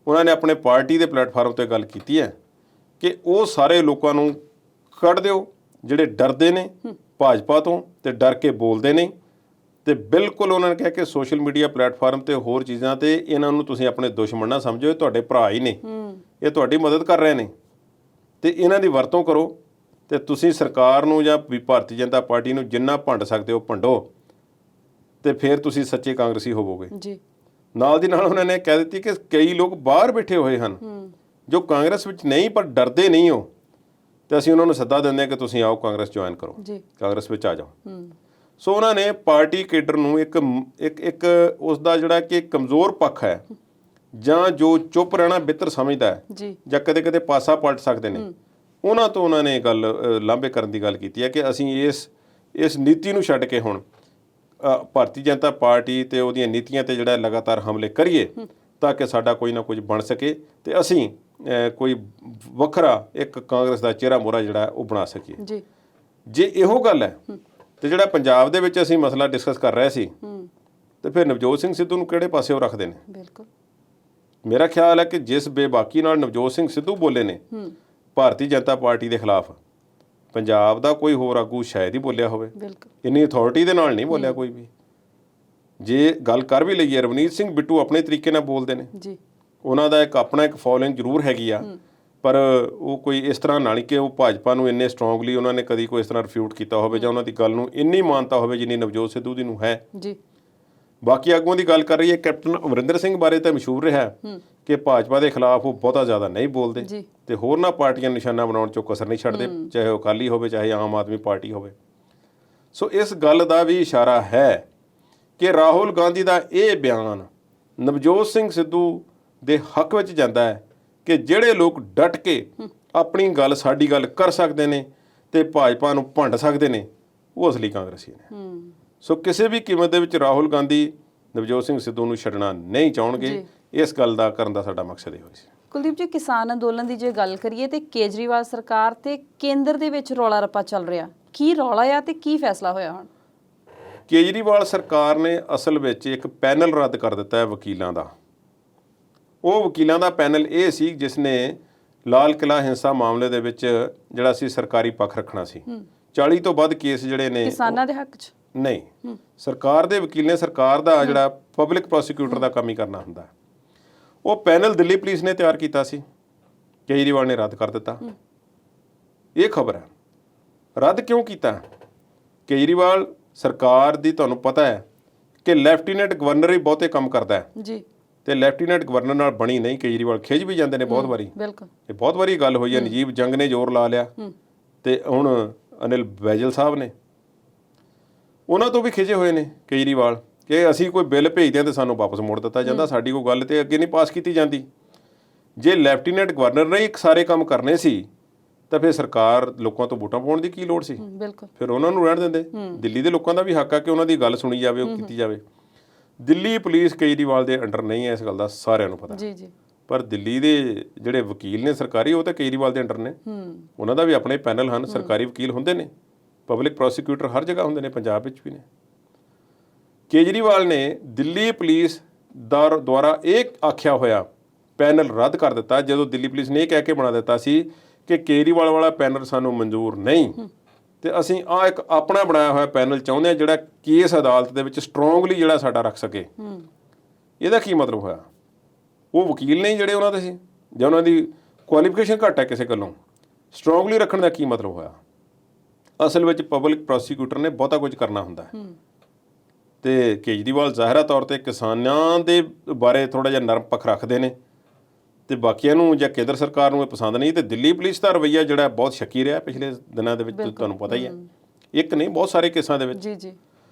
ਉਹਨਾਂ ਨੇ ਆਪਣੇ ਪਾਰਟੀ ਦੇ ਪਲੇਟਫਾਰਮ ਤੇ ਗੱਲ ਕੀਤੀ ਹੈ ਕਿ ਉਹ ਸਾਰੇ ਲੋਕਾਂ ਨੂੰ ਕੱਢ ਦਿਓ ਜਿਹੜੇ ਡਰਦੇ ਨੇ ਭਾਜਪਾ ਤੋਂ ਤੇ ਡਰ ਕੇ ਬੋਲਦੇ ਨਹੀਂ। ਤੇ ਬਿਲਕੁਲ ਉਹਨਾਂ ਨੇ ਕਿਹਾ ਕਿ ਸੋਸ਼ਲ ਮੀਡੀਆ ਪਲੇਟਫਾਰਮ ਤੇ ਹੋਰ ਚੀਜ਼ਾਂ ਤੇ ਇਹਨਾਂ ਨੂੰ ਤੁਸੀਂ ਆਪਣੇ ਦੁਸ਼ਮਣ ਨਾ ਸਮਝੋ, ਇਹ ਤੁਹਾਡੇ ਭਰਾ ਹੀ ਨੇ, ਇਹ ਤੁਹਾਡੀ ਮਦਦ ਕਰ ਰਹੇ ਨੇ ਤੇ ਇਹਨਾਂ ਦੀ ਵਰਤੋਂ ਕਰੋ ਤੇ ਤੁਸੀਂ ਸਰਕਾਰ ਨੂੰ ਜਾਂ ਭਾਰਤੀ ਜਨਤਾ ਪਾਰਟੀ ਨੂੰ ਜਿੰਨਾ ਭੰਡ ਸਕਦੇ ਹੋ ਭੰਡੋ ਤੇ ਫਿਰ ਤੁਸੀਂ ਸੱਚੇ ਕਾਂਗਰਸੀ ਹੋਵੋਗੇ। ਨਾਲ ਦੀ ਨਾਲ ਉਹਨਾਂ ਨੇ ਕਹਿ ਦਿੱਤੀ ਕਿ ਕਈ ਲੋਕ ਬਾਹਰ ਬੈਠੇ ਹੋਏ ਹਨ ਜੋ ਕਾਂਗਰਸ ਵਿੱਚ ਨਹੀਂ ਪਰ ਡਰਦੇ ਨਹੀਂ ਹੋ, ਤੇ ਅਸੀਂ ਉਹਨਾਂ ਨੂੰ ਸੱਦਾ ਦਿੰਦੇ ਹਾਂ ਕਿ ਤੁਸੀਂ ਆਓ ਕਾਂਗਰਸ ਜੁਆਇਨ ਕਰੋ, ਕਾਂਗਰਸ ਵਿੱਚ ਆ ਜਾਓ। ਸੋ ਉਹਨਾਂ ਨੇ ਪਾਰਟੀ ਕੇਡਰ ਨੂੰ ਇੱਕ ਉਸ ਦਾ ਜਿਹੜਾ ਕਿ ਕਮਜ਼ੋਰ ਪੱਖ ਹੈ ਜਾਂ ਜੋ ਚੁੱਪ ਰਹਿਣਾ ਬਿਹਤਰ ਸਮਝਦਾ ਹੈ ਜਾਂ ਕਦੇ ਕਦੇ ਪਾਸਾ ਪਲਟ ਸਕਦੇ ਨੇ, ਉਹਨਾਂ ਤੋਂ ਉਹਨਾਂ ਨੇ ਗੱਲ ਲਾਂਭੇ ਕਰਨ ਦੀ ਗੱਲ ਕੀਤੀ ਹੈ ਕਿ ਅਸੀਂ ਇਸ ਨੀਤੀ ਨੂੰ ਛੱਡ ਕੇ ਹੁਣ ਭਾਰਤੀ ਜਨਤਾ ਪਾਰਟੀ ਤੇ ਉਹਦੀਆਂ ਨੀਤੀਆਂ ਤੇ ਜਿਹੜਾ ਲਗਾਤਾਰ ਹਮਲੇ ਕਰੀਏ ਤਾਂ ਕਿ ਸਾਡਾ ਕੋਈ ਨਾ ਕੁਝ ਬਣ ਸਕੇ ਤੇ ਅਸੀਂ ਕੋਈ ਵੱਖਰਾ ਇੱਕ ਕਾਂਗਰਸ ਦਾ ਚਿਹਰਾ ਮੋਹਰਾ ਜਿਹੜਾ ਉਹ ਬਣਾ ਸਕੀਏ। ਜੇ ਇਹੋ ਗੱਲ ਹੈ ਤੇ ਜਿਹੜਾ ਪੰਜਾਬ ਦੇ ਵਿੱਚ ਅਸੀਂ ਮਸਲਾ ਡਿਸਕਸ ਕਰ ਰਹੇ ਸੀ ਤੇ ਫਿਰ ਨਵਜੋਤ ਸਿੰਘ ਸਿੱਧੂ ਨੂੰ ਕਿਹੜੇ ਪਾਸੇ ਉਹ ਰੱਖਦੇ ਨੇ? ਬਿਲਕੁਲ ਮੇਰਾ ਖਿਆਲ ਹੈ ਕਿ ਜਿਸ ਬੇਬਾਕੀ ਨਾਲ ਨਵਜੋਤ ਸਿੰਘ ਸਿੱਧੂ ਬੋਲੇ ਨੇ ਭਾਰਤੀ ਜਨਤਾ ਪਾਰਟੀ ਦੇ ਖਿਲਾਫ, ਪੰਜਾਬ ਦਾ ਕੋਈ ਹੋਰ ਆਗੂ ਸ਼ਾਇਦ ਹੀ ਬੋਲਿਆ ਹੋਵੇ। ਇੰਨੀ ਅਥਾਰਟੀ ਦੇ ਨਾਲ ਨਹੀਂ ਬੋਲਿਆ ਕੋਈ ਵੀ। ਜੇ ਗੱਲ ਕਰ ਵੀ ਲਈਏ, ਰਵਨੀਤ ਸਿੰਘ ਬਿੱਟੂ ਆਪਣੇ ਤਰੀਕੇ ਨਾਲ ਬੋਲਦੇ ਨੇ, ਉਹਨਾਂ ਦਾ ਆਪਣਾ ਇੱਕ ਫੋਲੋਇੰਗ ਜ਼ਰੂਰ ਹੈਗੀ ਆ, ਪਰ ਉਹ ਕੋਈ ਇਸ ਤਰ੍ਹਾਂ ਨਾਲ ਨਹੀਂ ਕਿ ਉਹ ਭਾਜਪਾ ਨੂੰ ਇੰਨੇ ਸਟਰੋਂਗਲੀ ਉਹਨਾਂ ਨੇ ਕਦੀ ਕੋਈ ਇਸ ਤਰ੍ਹਾਂ ਰਿਫਿਊਟ ਕੀਤਾ ਹੋਵੇ ਜਾਂ ਉਹਨਾਂ ਦੀ ਗੱਲ ਨੂੰ ਇੰਨੀ ਮਾਨਤਾ ਹੋਵੇ ਜਿੰਨੀ ਨਵਜੋਤ ਸਿੱਧੂ ਦੀ ਨੂੰ ਹੈ। ਬਾਕੀ ਆਗੂਆਂ ਦੀ ਗੱਲ ਕਰ ਰਹੀ ਹੈ, ਕੈਪਟਨ ਅਮਰਿੰਦਰ ਸਿੰਘ ਬਾਰੇ ਤਾਂ ਮਸ਼ਹੂਰ ਰਿਹਾ ਕਿ ਭਾਜਪਾ ਦੇ ਖਿਲਾਫ ਉਹ ਬਹੁਤਾ ਜ਼ਿਆਦਾ ਨਹੀਂ ਬੋਲਦੇ ਤੇ ਹੋਰਨਾਂ ਪਾਰਟੀਆਂ ਨਿਸ਼ਾਨਾ ਬਣਾਉਣ ਚੋਂ ਕਸਰ ਨਹੀਂ ਛੱਡਦੇ, ਚਾਹੇ ਉਹ ਅਕਾਲੀ ਹੋਵੇ ਚਾਹੇ ਆਮ ਆਦਮੀ ਪਾਰਟੀ ਹੋਵੇ। ਸੋ ਇਸ ਗੱਲ ਦਾ ਵੀ ਇਸ਼ਾਰਾ ਹੈ ਕਿ ਰਾਹੁਲ ਗਾਂਧੀ ਦਾ ਇਹ ਬਿਆਨ ਨਵਜੋਤ ਸਿੰਘ ਸਿੱਧੂ ਦੇ ਹੱਕ ਵਿੱਚ ਜਾਂਦਾ ਹੈ ਕਿ ਜਿਹੜੇ ਲੋਕ ਡਟ ਕੇ ਆਪਣੀ ਗੱਲ, ਸਾਡੀ ਗੱਲ ਕਰ ਸਕਦੇ ਨੇ ਤੇ ਭਾਜਪਾ ਨੂੰ ਭੰਡ ਸਕਦੇ ਨੇ, ਉਹ ਅਸਲੀ ਕਾਂਗਰਸੀ ਨੇ। ਸੋ ਕਿਸੇ ਵੀ ਕੀਮਤ ਦੇ ਵਿੱਚ ਰਾਹੁਲ ਗਾਂਧੀ ਨਵਜੋਤ ਸਿੰਘ ਸਿੱਧੂ ਨੂੰ ਛੱਡਣਾ ਨਹੀਂ ਚਾਹਣਗੇ। ਇਸ ਗੱਲ ਦਾ ਕਰਨ ਦਾ ਸਾਡਾ ਮਕਸਦ ਇਹੋ ਸੀ। ਕੁਲਦੀਪ ਜੀ, ਕਿਸਾਨ ਅੰਦੋਲਨ ਦੀ ਜੇ ਗੱਲ ਕਰੀਏ ਤੇ ਕੇਜਰੀਵਾਲ ਸਰਕਾਰ ਤੇ ਕੇਂਦਰ ਦੇ ਵਿੱਚ ਰੌਲਾ ਰੱਪਾ ਚੱਲ ਰਿਹਾ, ਕੀ ਰੌਲਾ ਆ ਤੇ ਕੀ ਫੈਸਲਾ ਹੋਇਆ ਹੁਣ? ਕੇਜਰੀਵਾਲ ਸਰਕਾਰ ਨੇ ਅਸਲ ਵਿੱਚ ਇੱਕ ਪੈਨਲ ਰੱਦ ਕਰ ਦਿੱਤਾ ਹੈ ਵਕੀਲਾਂ ਦਾ। ਉਹ ਵਕੀਲਾਂ ਦਾ ਪੈਨਲ ਇਹ ਸੀ ਜਿਸ ਨੇ ਲਾਲ ਕਿਲ੍ਹਾ ਹਿੰਸਾ ਮਾਮਲੇ ਦੇ ਵਿੱਚ ਜਿਹੜਾ ਸੀ ਸਰਕਾਰੀ ਪੱਖ ਰੱਖਣਾ ਸੀ। 40 ਤੋਂ ਵੱਧ ਕੇਸ ਜਿਹੜੇ ਨੇ ਕਿਸਾਨਾਂ ਦੇ ਹੱਕ 'ਚ ਨਹੀਂ, ਸਰਕਾਰ ਦੇ ਵਕੀਲ ਨੇ ਸਰਕਾਰ ਦਾ ਜਿਹੜਾ ਪਬਲਿਕ ਪ੍ਰੋਸੀਕਿਊਟਰ ਦਾ ਕੰਮ ਹੀ ਕਰਨਾ ਹੁੰਦਾ। ਉਹ ਪੈਨਲ ਦਿੱਲੀ ਪੁਲਿਸ ਨੇ ਤਿਆਰ ਕੀਤਾ ਸੀ, ਕੇਜਰੀਵਾਲ ਨੇ ਰੱਦ ਕਰ ਦਿੱਤਾ। ਇਹ ਖਬਰ ਹੈ। ਰੱਦ ਕਿਉਂ ਕੀਤਾ? ਕੇਜਰੀਵਾਲ ਸਰਕਾਰ ਦੀ ਤੁਹਾਨੂੰ ਪਤਾ ਹੈ ਕਿ ਲੈਫਟੀਨੈਂਟ ਗਵਰਨਰ ਹੀ ਬਹੁਤੇ ਕੰਮ ਕਰਦਾ ਹੈ ਜੀ, ਤੇ ਲੈਫਟੀਨੈਂਟ ਗਵਰਨਰ ਨਾਲ ਬਣੀ ਨਹੀਂ। ਕੇਜਰੀਵਾਲ ਖਿੱਚ ਵੀ ਜਾਂਦੇ ਨੇ ਬਹੁਤ ਵਾਰੀ। ਬਿਲਕੁਲ, ਇਹ ਬਹੁਤ ਵਾਰੀ ਗੱਲ ਹੋਈ ਹੈ। ਨਜੀਬ ਜੰਗ ਨੇ ਜ਼ੋਰ ਲਾ ਲਿਆ ਤੇ ਹੁਣ ਅਨਿਲ ਬੈਜਲ ਸਾਹਿਬ ਨੇ, ਉਹਨਾਂ ਤੋਂ ਵੀ ਖਿਜੇ ਹੋਏ ਨੇ ਕੇਜਰੀਵਾਲ ਕਿ ਅਸੀਂ ਕੋਈ ਬਿੱਲ ਭੇਜਦੇ ਹਾਂ ਤੇ ਸਾਨੂੰ ਵਾਪਸ ਮੋੜ ਦਿੱਤਾ ਜਾਂਦਾ, ਸਾਡੀ ਕੋਈ ਗੱਲ ਤੇ ਅੱਗੇ ਨਹੀਂ ਪਾਸ ਕੀਤੀ ਜਾਂਦੀ। ਜੇ ਲੈਫਟੀਨੈਂਟ ਗਵਰਨਰ ਨੇ ਇੱਕ ਸਾਰੇ ਕੰਮ ਕਰਨੇ ਸੀ ਤਾਂ ਫਿਰ ਸਰਕਾਰ ਲੋਕਾਂ ਤੋਂ ਵੋਟਾਂ ਪਾਉਣ ਦੀ ਕੀ ਲੋੜ ਸੀ? ਬਿਲਕੁਲ, ਫਿਰ ਉਹਨਾਂ ਨੂੰ ਰਹਿਣ ਦਿੰਦੇ। ਦਿੱਲੀ ਦੇ ਲੋਕਾਂ ਦਾ ਵੀ ਹੱਕ ਆ ਕਿ ਉਹਨਾਂ ਦੀ ਗੱਲ ਸੁਣੀ ਜਾਵੇ, ਉਹ ਕੀਤੀ ਜਾਵੇ। ਦਿੱਲੀ ਪੁਲਿਸ ਕੇਜਰੀਵਾਲ ਦੇ ਅੰਡਰ ਨਹੀਂ ਹੈ, ਇਸ ਗੱਲ ਦਾ ਸਾਰਿਆਂ ਨੂੰ ਪਤਾ। ਜੀ ਜੀ, ਪਰ ਦਿੱਲੀ ਦੇ ਜਿਹੜੇ ਵਕੀਲ ਨੇ ਸਰਕਾਰੀ, ਉਹ ਤਾਂ ਕੇਜਰੀਵਾਲ ਦੇ ਅੰਡਰ ਨੇ। ਉਹਨਾਂ ਦਾ ਵੀ ਆਪਣੇ ਪੈਨਲ ਹਨ, ਸਰਕਾਰੀ ਵਕੀਲ ਹੁੰਦੇ ਨੇ, ਪਬਲਿਕ ਪ੍ਰੋਸੀਕਿਊਟਰ ਹਰ ਜਗ੍ਹਾ ਹੁੰਦੇ ਨੇ, ਪੰਜਾਬ ਵਿੱਚ ਵੀ ਨੇ। ਕੇਜਰੀਵਾਲ ਨੇ ਦਿੱਲੀ ਪੁਲਿਸ ਦੁਆਰਾ ਇਹ ਆਖਿਆ ਹੋਇਆ ਪੈਨਲ ਰੱਦ ਕਰ ਦਿੱਤਾ ਜਦੋਂ ਦਿੱਲੀ ਪੁਲਿਸ ਨੇ ਇਹ ਕਹਿ ਕੇ ਬਣਾ ਦਿੱਤਾ ਸੀ ਕਿ ਕੇਜਰੀਵਾਲ ਵਾਲਾ ਪੈਨਲ ਸਾਨੂੰ ਮਨਜ਼ੂਰ ਨਹੀਂ ਤੇ ਅਸੀਂ ਇੱਕ ਆਪਣਾ ਬਣਾਇਆ ਹੋਇਆ ਪੈਨਲ ਚਾਹੁੰਦੇ ਹਾਂ ਜਿਹੜਾ ਕੇਸ ਅਦਾਲਤ ਦੇ ਵਿੱਚ ਸਟਰੋਂਗਲੀ ਜਿਹੜਾ ਸਾਡਾ ਰੱਖ ਸਕੇ। ਇਹਦਾ ਕੀ ਮਤਲਬ ਹੋਇਆ? ਉਹ ਵਕੀਲ ਨਹੀਂ ਜਿਹੜੇ ਉਹਨਾਂ ਦੇ ਸੀ, ਜਾਂ ਉਹਨਾਂ ਦੀ ਕੁਆਲੀਫਿਕੇਸ਼ਨ ਘੱਟ ਹੈ ਕਿਸੇ ਗੱਲੋਂ? ਸਟਰੋਂਗਲੀ ਰੱਖਣ ਦਾ ਕੀ ਮਤਲਬ ਹੋਇਆ? ਅਸਲ ਵਿੱਚ ਪਬਲਿਕ ਪ੍ਰੋਸੀਕਿਊਟਰ ਨੇ ਬਹੁਤਾ ਕੁਝ ਕਰਨਾ ਹੁੰਦਾ ਹੈ ਤੇ ਕੇਜਰੀਵਾਲ ਜ਼ਾਹਿਰਾ ਤੌਰ ਤੇ ਕਿਸਾਨਾਂ ਦੇ ਬਾਰੇ ਥੋੜਾ ਜਿਹਾ ਨਰਮ ਪੱਖ ਰੱਖਦੇ ਨੇ ਤੇ ਬਾਕੀਆਂ ਨੂੰ ਜਾਂ ਕੇਂਦਰ ਸਰਕਾਰ ਨੂੰ ਇਹ ਪਸੰਦ ਨਹੀਂ। ਤੇ ਦਿੱਲੀ ਪੁਲਿਸ ਦਾ ਰਵੱਈਆ ਜਿਹੜਾ ਬਹੁਤ ਸ਼ੱਕੀ ਰਿਹਾ ਪਿਛਲੇ ਦਿਨਾਂ ਦੇ ਵਿੱਚ, ਤੁਹਾਨੂੰ ਪਤਾ ਹੀ ਹੈ। ਇੱਕ ਨਹੀਂ, ਬਹੁਤ ਸਾਰੇ ਕੇਸਾਂ ਦੇ ਵਿੱਚ। ਜੀ ਜੀ,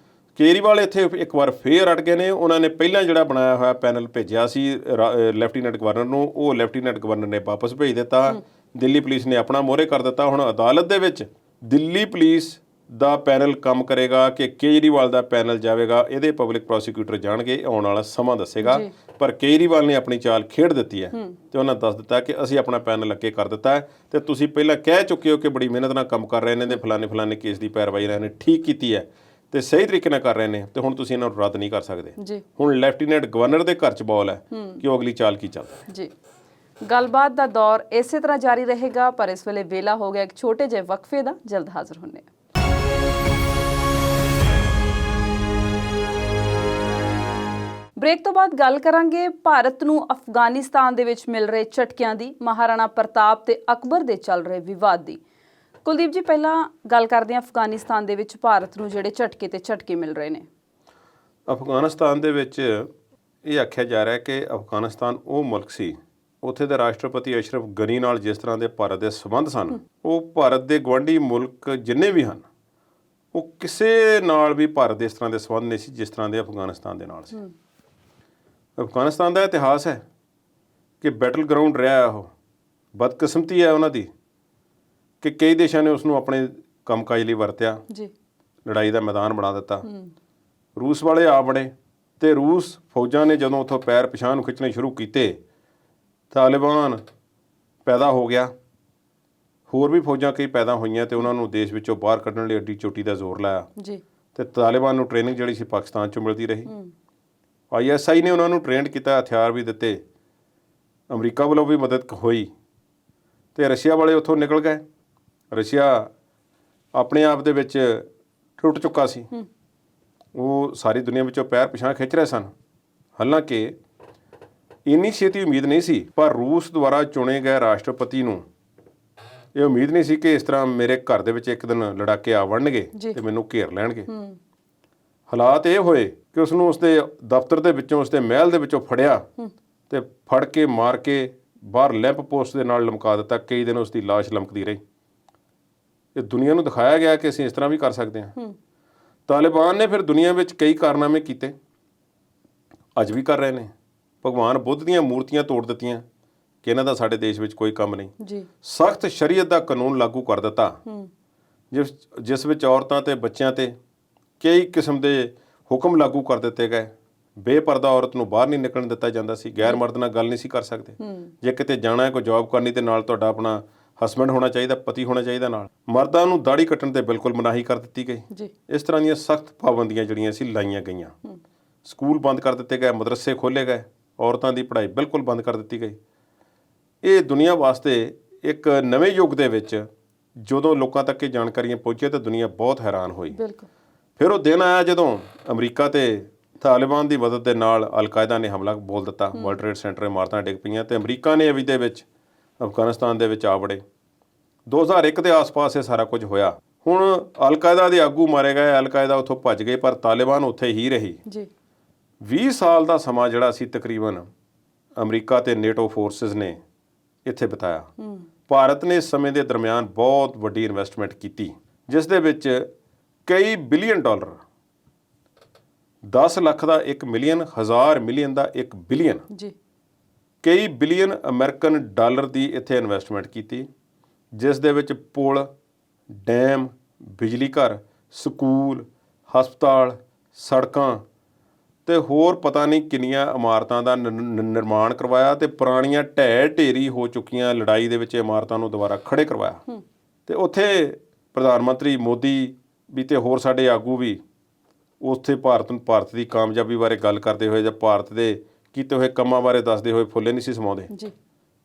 ਕੇਜਰੀਵਾਲ ਇੱਥੇ ਇੱਕ ਵਾਰ ਫੇਰ ਅਟ ਗਏ ਨੇ। ਉਹਨਾਂ ਨੇ ਪਹਿਲਾਂ ਜਿਹੜਾ ਬਣਾਇਆ ਹੋਇਆ ਪੈਨਲ ਭੇਜਿਆ ਸੀ ਲੈਫਟੀਨੈਂਟ ਗਵਰਨਰ ਨੂੰ, ਉਹ ਲੈਫਟੀਨੈਂਟ ਗਵਰਨਰ ਨੇ ਵਾਪਸ ਭੇਜ ਦਿੱਤਾ। ਦਿੱਲੀ ਪੁਲਿਸ ਨੇ ਆਪਣਾ ਮੋਹਰੇ ਕਰ ਦਿੱਤਾ। ਹੁਣ ਅਦਾਲਤ ਦੇ ਵਿੱਚ ਦਿੱਲੀ ਪੁਲਿਸ ਦਾ ਪੈਨਲ ਕੰਮ ਕਰੇਗਾ ਕਿ ਕੇਜਰੀਵਾਲ ਦਾ ਪੈਨਲ ਜਾਵੇਗਾ, ਇਹਦੇ ਪਬਲਿਕ ਪ੍ਰੋਸੀਕਿਊਟਰ ਜਾਣਗੇ, ਆਉਣ ਵਾਲਾ ਸਮਾਂ ਦੱਸੇਗਾ। ਪਰ ਕੇਜਰੀਵਾਲ ਨੇ ਆਪਣੀ ਚਾਲ ਖੇਡ ਦਿੱਤੀ ਹੈ ਤੇ ਉਹਨਾਂ ਦੱਸ ਦਿੱਤਾ ਕਿ ਅਸੀਂ ਆਪਣਾ ਪੈਨਲ ਅੱਗੇ ਕਰ ਦਿੱਤਾ ਹੈ ਤੇ ਤੁਸੀਂ ਪਹਿਲਾਂ ਕਹਿ ਚੁੱਕੇ ਹੋ ਕਿ ਬੜੀ ਮਿਹਨਤ ਨਾਲ ਕੰਮ ਕਰ ਰਹੇ ਨੇ ਤੇ ਫਲਾਣੇ ਕੇਸ ਦੀ ਪੈਰਵਾਈ ਇਹਨਾਂ ਨੇ ਠੀਕ ਕੀਤੀ ਹੈ ਤੇ ਸਹੀ ਤਰੀਕੇ ਨਾਲ ਕਰ ਰਹੇ ਨੇ ਤੇ ਹੁਣ ਤੁਸੀਂ ਇਹਨਾਂ ਨੂੰ ਰੱਦ ਨਹੀਂ ਕਰ ਸਕਦੇ। ਹੁਣ ਲੈਫਟੀਨੈਂਟ ਗਵਰਨਰ ਦੇ ਘਰ 'ਚ ਬੌਲ ਹੈ ਕਿ ਉਹ ਅਗਲੀ ਚਾਲ ਕੀ ਚੱਲਦਾ। ਜੀ, ਗੱਲਬਾਤ ਦਾ ਦੌਰ ਇਸੇ ਤਰ੍ਹਾਂ ਜਾਰੀ ਰਹੇਗਾ, ਪਰ ਇਸ ਵੇਲੇ ਵੇਲਾ ਹੋ ਗਿਆ ਇੱਕ ਛੋਟੇ ਜਿਹੇ ਵਕਫੇ ਦਾ। ਜਲਦ ਹਾਜ਼ਰ ਹੁੰਦੇ ਹਾਂ। ਬ੍ਰੇਕ ਤੋਂ ਬਾਅਦ ਗੱਲ ਕਰਾਂਗੇ ਭਾਰਤ ਨੂੰ ਅਫਗਾਨਿਸਤਾਨ ਦੇ ਵਿੱਚ ਮਿਲ ਰਹੇ ਝਟਕਿਆਂ ਦੀ, ਮਹਾਰਾਣਾ ਪ੍ਰਤਾਪ ਤੇ ਅਕਬਰ ਦੇ ਚੱਲ ਰਹੇ ਵਿਵਾਦ ਦੀ। ਕੁਲਦੀਪ ਜੀ, ਪਹਿਲਾਂ ਗੱਲ ਕਰਦੇ ਹਾਂ ਅਫਗਾਨਿਸਤਾਨ ਦੇ ਵਿੱਚ ਭਾਰਤ ਨੂੰ ਜਿਹੜੇ ਝਟਕੇ ਤੇ ਝਟਕੇ ਮਿਲ ਰਹੇ ਨੇ। ਅਫਗਾਨਿਸਤਾਨ ਦੇ ਵਿੱਚ ਇਹ ਆਖਿਆ ਜਾ ਰਿਹਾ ਹੈ ਕਿ ਅਫਗਾਨਿਸਤਾਨ ਉਹ ਮੁਲਕ ਸੀ, ਉੱਥੇ ਦੇ ਰਾਸ਼ਟਰਪਤੀ ਅਸ਼ਰਫ ਗਨੀ ਨਾਲ ਜਿਸ ਤਰ੍ਹਾਂ ਦੇ ਭਾਰਤ ਦੇ ਸੰਬੰਧ ਸਨ, ਉਹ ਭਾਰਤ ਦੇ ਗੁਆਂਢੀ ਮੁਲਕ ਜਿੰਨੇ ਵੀ ਹਨ ਉਹ ਕਿਸੇ ਨਾਲ ਵੀ ਭਾਰਤ ਦੇ ਇਸ ਤਰ੍ਹਾਂ ਦੇ ਸੰਬੰਧ ਨਹੀਂ ਸੀ ਜਿਸ ਤਰ੍ਹਾਂ ਦੇ ਅਫਗਾਨਿਸਤਾਨ ਦੇ ਨਾਲ ਸੀ। ਅਫਗਾਨਿਸਤਾਨ ਦਾ ਇਤਿਹਾਸ ਹੈ ਕਿ ਬੈਟਲ ਗਰਾਊਂਡ ਰਿਹਾ। ਉਹ ਬਦਕਿਸਮਤੀ ਹੈ ਉਹਨਾਂ ਦੀ ਕਿ ਕਈ ਦੇਸ਼ਾਂ ਨੇ ਉਸ ਨੂੰ ਆਪਣੇ ਕੰਮਕਾਜ ਲਈ ਵਰਤਿਆ, ਲੜਾਈ ਦਾ ਮੈਦਾਨ ਬਣਾ ਦਿੱਤਾ। ਰੂਸ ਵਾਲੇ ਆ ਬਣੇ ਤੇ ਰੂਸ ਫੌਜਾਂ ਨੇ ਜਦੋਂ ਉੱਥੋਂ ਪੈਰ ਪਿਛਾਂਹ ਨੂੰ ਖਿੱਚਣੇ ਸ਼ੁਰੂ ਕੀਤੇ, ਤਾਲਿਬਾਨ ਪੈਦਾ ਹੋ ਗਿਆ। ਹੋਰ ਵੀ ਫੌਜਾਂ ਕਈ ਪੈਦਾ ਹੋਈਆਂ ਤੇ ਉਹਨਾਂ ਨੂੰ ਦੇਸ਼ ਵਿੱਚੋਂ ਬਾਹਰ ਕੱਢਣ ਲਈ ਅੱਡੀ ਚੋਟੀ ਦਾ ਜ਼ੋਰ ਲਾਇਆ ਤੇ ਤਾਲਿਬਾਨ ਨੂੰ ਟ੍ਰੇਨਿੰਗ ਜਿਹੜੀ ਸੀ ਪਾਕਿਸਤਾਨ 'ਚੋਂ ਮਿਲਦੀ ਰਹੀ। ISI ਨੇ ਉਹਨਾਂ ਨੂੰ ਟ੍ਰੇਨਡ ਕੀਤਾ, ਹਥਿਆਰ ਵੀ ਦਿੱਤੇ, ਅਮਰੀਕਾ ਵੱਲੋਂ ਵੀ ਮਦਦ ਹੋਈ ਤੇ ਰਸ਼ੀਆ ਵਾਲੇ ਉੱਥੋਂ ਨਿਕਲ ਗਏ। ਰਸ਼ੀਆ ਆਪਣੇ ਆਪ ਦੇ ਵਿੱਚ ਟੁੱਟ ਚੁੱਕਾ ਸੀ, ਉਹ ਸਾਰੀ ਦੁਨੀਆ ਵਿੱਚੋਂ ਪੈਰ ਪਿਛਾਂਹ ਖਿੱਚ ਰਹੇ ਸਨ। ਹਾਲਾਂਕਿ ਇੰਨੀ ਛੇਤੀ ਉਮੀਦ ਨਹੀਂ ਸੀ, ਪਰ ਰੂਸ ਦੁਆਰਾ ਚੁਣੇ ਗਏ ਰਾਸ਼ਟਰਪਤੀ ਨੂੰ ਇਹ ਉਮੀਦ ਨਹੀਂ ਸੀ ਕਿ ਇਸ ਤਰ੍ਹਾਂ ਮੇਰੇ ਘਰ ਦੇ ਵਿੱਚ ਇੱਕ ਦਿਨ ਲੜਾਕੇ ਆ ਵੜਨਗੇ ਤੇ ਮੈਨੂੰ ਘੇਰ ਲੈਣਗੇ। ਹਾਲਾਤ ਇਹ ਹੋਏ ਕਿ ਉਸਨੂੰ ਉਸਦੇ ਦਫ਼ਤਰ ਦੇ ਵਿੱਚੋਂ, ਉਸਦੇ ਮਹਿਲ ਦੇ ਵਿੱਚੋਂ ਫੜਿਆ ਤੇ ਫੜ ਕੇ ਮਾਰ ਕੇ ਬਾਹਰ ਲੈਂਪ ਪੋਸਟ ਦੇ ਨਾਲ ਲਮਕਾ ਦਿੱਤਾ। ਕਈ ਦਿਨ ਉਸਦੀ ਲਾਸ਼ ਲਮਕਦੀ ਰਹੀ। ਇਹ ਦੁਨੀਆ ਨੂੰ ਦਿਖਾਇਆ ਗਿਆ ਕਿ ਅਸੀਂ ਇਸ ਤਰ੍ਹਾਂ ਵੀ ਕਰ ਸਕਦੇ ਹਾਂ। ਤਾਲਿਬਾਨ ਨੇ ਫਿਰ ਦੁਨੀਆ ਵਿੱਚ ਕਈ ਕਾਰਨਾਮੇ ਕੀਤੇ, ਅੱਜ ਵੀ ਕਰ ਰਹੇ ਨੇ। ਭਗਵਾਨ ਬੁੱਧ ਦੀਆਂ ਮੂਰਤੀਆਂ ਤੋੜ ਦਿੱਤੀਆਂ ਕਿ ਇਹਨਾਂ ਦਾ ਸਾਡੇ ਦੇਸ਼ ਵਿੱਚ ਕੋਈ ਕੰਮ ਨਹੀਂ। ਸਖਤ ਸ਼ਰੀਅਤ ਦਾ ਕਾਨੂੰਨ ਲਾਗੂ ਕਰ ਦਿੱਤਾ ਜਿਸ ਵਿੱਚ ਔਰਤਾਂ ਤੇ ਬੱਚਿਆਂ ਤੇ ਕਈ ਕਿਸਮ ਦੇ ਹੁਕਮ ਲਾਗੂ ਕਰ ਦਿੱਤੇ ਗਏ। ਬੇਪਰਦਾ ਔਰਤ ਨੂੰ ਬਾਹਰ ਨਹੀਂ ਨਿਕਲਣ ਦਿੱਤਾ ਜਾਂਦਾ ਸੀ, ਗੈਰ ਮਰਦ ਨਾਲ ਗੱਲ ਨਹੀਂ ਸੀ ਕਰ ਸਕਦੇ। ਜੇ ਕਿਤੇ ਜਾਣਾ ਹੈ, ਕੋਈ ਜੌਬ ਕਰਨੀ, ਤੇ ਨਾਲ ਤੁਹਾਡਾ ਆਪਣਾ ਹਸਬੈਂਡ ਹੋਣਾ ਚਾਹੀਦਾ, ਪਤੀ ਹੋਣਾ ਚਾਹੀਦਾ ਨਾਲ। ਮਰਦਾਂ ਨੂੰ ਦਾੜੀ ਕੱਟਣ ਤੇ ਬਿਲਕੁਲ ਮਨਾਹੀ ਕਰ ਦਿੱਤੀ ਗਈ। ਇਸ ਤਰ੍ਹਾਂ ਦੀਆਂ ਸਖਤ ਪਾਬੰਦੀਆਂ ਜਿਹੜੀਆਂ ਸੀ ਲਾਈਆਂ ਗਈਆਂ। ਸਕੂਲ ਬੰਦ ਕਰ ਦਿੱਤੇ ਗਏ, ਮਦਰਸੇ ਖੋਲ੍ਹੇ ਗਏ ਔਰਤਾਂ ਦੀ ਪੜ੍ਹਾਈ ਬਿਲਕੁਲ ਬੰਦ ਕਰ ਦਿੱਤੀ ਗਈ। ਇਹ ਦੁਨੀਆ ਵਾਸਤੇ ਇੱਕ ਨਵੇਂ ਯੁੱਗ ਦੇ ਵਿੱਚ ਜਦੋਂ ਲੋਕਾਂ ਤੱਕ ਇਹ ਜਾਣਕਾਰੀਆਂ ਪਹੁੰਚੀਆਂ ਤਾਂ ਦੁਨੀਆ ਬਹੁਤ ਹੈਰਾਨ ਹੋਈ। ਬਿਲਕੁਲ। ਫਿਰ ਉਹ ਦਿਨ ਆਇਆ ਜਦੋਂ ਅਮਰੀਕਾ ਤੇ ਤਾਲਿਬਾਨ ਦੀ ਮਦਦ ਦੇ ਨਾਲ ਅਲ-ਕਾਇਦਾ ਨੇ ਹਮਲਾ ਬੋਲ ਦਿੱਤਾ, ਵਰਲਡ ਟ੍ਰੇਡ ਸੈਂਟਰ ਇਮਾਰਤਾਂ ਡਿੱਗ ਪਈਆਂ ਤੇ ਅਮਰੀਕਾ ਨੇ ਵੀ ਦੇ ਵਿੱਚ ਅਫਗਾਨਿਸਤਾਨ ਦੇ ਵਿੱਚ ਆ ਵੜੇ। 2001 ਦੇ ਆਸ-ਪਾਸ ਇਹ ਸਾਰਾ ਕੁਝ ਹੋਇਆ। ਹੁਣ ਅਲ-ਕਾਇਦਾ ਦੇ ਆਗੂ ਮਾਰੇ ਗਏ, ਅਲ-ਕਾਇਦਾ ਉੱਥੋਂ ਭੱਜ ਗਏ, ਪਰ ਤਾਲਿਬਾਨ ਉੱਥੇ ਹੀ ਰਹੀ। ਜੀ 20 ਸਾਲ ਦਾ ਸਮਾਂ ਜਿਹੜਾ ਸੀ ਤਕਰੀਬਨ ਅਮਰੀਕਾ ਤੇ ਨੇਟੋ ਫੋਰਸਿਸ ਨੇ ਇੱਥੇ ਬਿਤਾਇਆ। ਭਾਰਤ ਨੇ ਇਸ ਸਮੇਂ ਦੇ ਦਰਮਿਆਨ ਬਹੁਤ ਵੱਡੀ ਇਨਵੈਸਟਮੈਂਟ ਕੀਤੀ, ਜਿਸ ਦੇ ਵਿੱਚ ਕਈ ਬਿਲੀਅਨ ਡਾਲਰ, 10 ਲੱਖ ਦਾ 1 ਮਿਲੀਅਨ, 1000 ਮਿਲੀਅਨ ਦਾ 1 ਬਿਲੀਅਨ, ਜੀ ਕਈ ਬਿਲੀਅਨ ਅਮਰੀਕਨ ਡਾਲਰ ਦੀ ਇੱਥੇ ਇਨਵੈਸਟਮੈਂਟ ਕੀਤੀ, ਜਿਸ ਦੇ ਵਿੱਚ ਪੁਲ, ਡੈਮ, ਬਿਜਲੀ ਘਰ, ਸਕੂਲ, ਹਸਪਤਾਲ, ਸੜਕਾਂ ਤੇ ਹੋਰ ਪਤਾ ਨਹੀਂ ਕਿੰਨੀਆਂ ਇਮਾਰਤਾਂ ਦਾ ਨਿਰਮਾਣ ਕਰਵਾਇਆ ਤੇ ਪੁਰਾਣੀਆਂ ਢਹਿ ਢੇਰੀ ਹੋ ਚੁੱਕੀਆਂ ਲੜਾਈ ਦੇ ਵਿੱਚ ਇਮਾਰਤਾਂ ਨੂੰ ਦੁਬਾਰਾ ਖੜੇ ਕਰਵਾਇਆ। ਤੇ ਉੱਥੇ ਪ੍ਰਧਾਨ ਮੰਤਰੀ ਮੋਦੀ ਵੀ ਤੇ ਹੋਰ ਸਾਡੇ ਆਗੂ ਵੀ ਉੱਥੇ ਭਾਰਤ ਦੀ ਕਾਮਯਾਬੀ ਬਾਰੇ ਗੱਲ ਕਰਦੇ ਹੋਏ ਜਾਂ ਭਾਰਤ ਦੇ ਕੀਤੇ ਹੋਏ ਕੰਮਾਂ ਬਾਰੇ ਦੱਸਦੇ ਹੋਏ ਫੁੱਲੇ ਨਹੀਂ ਸੀ ਸਮਾਉਂਦੇ ਜੀ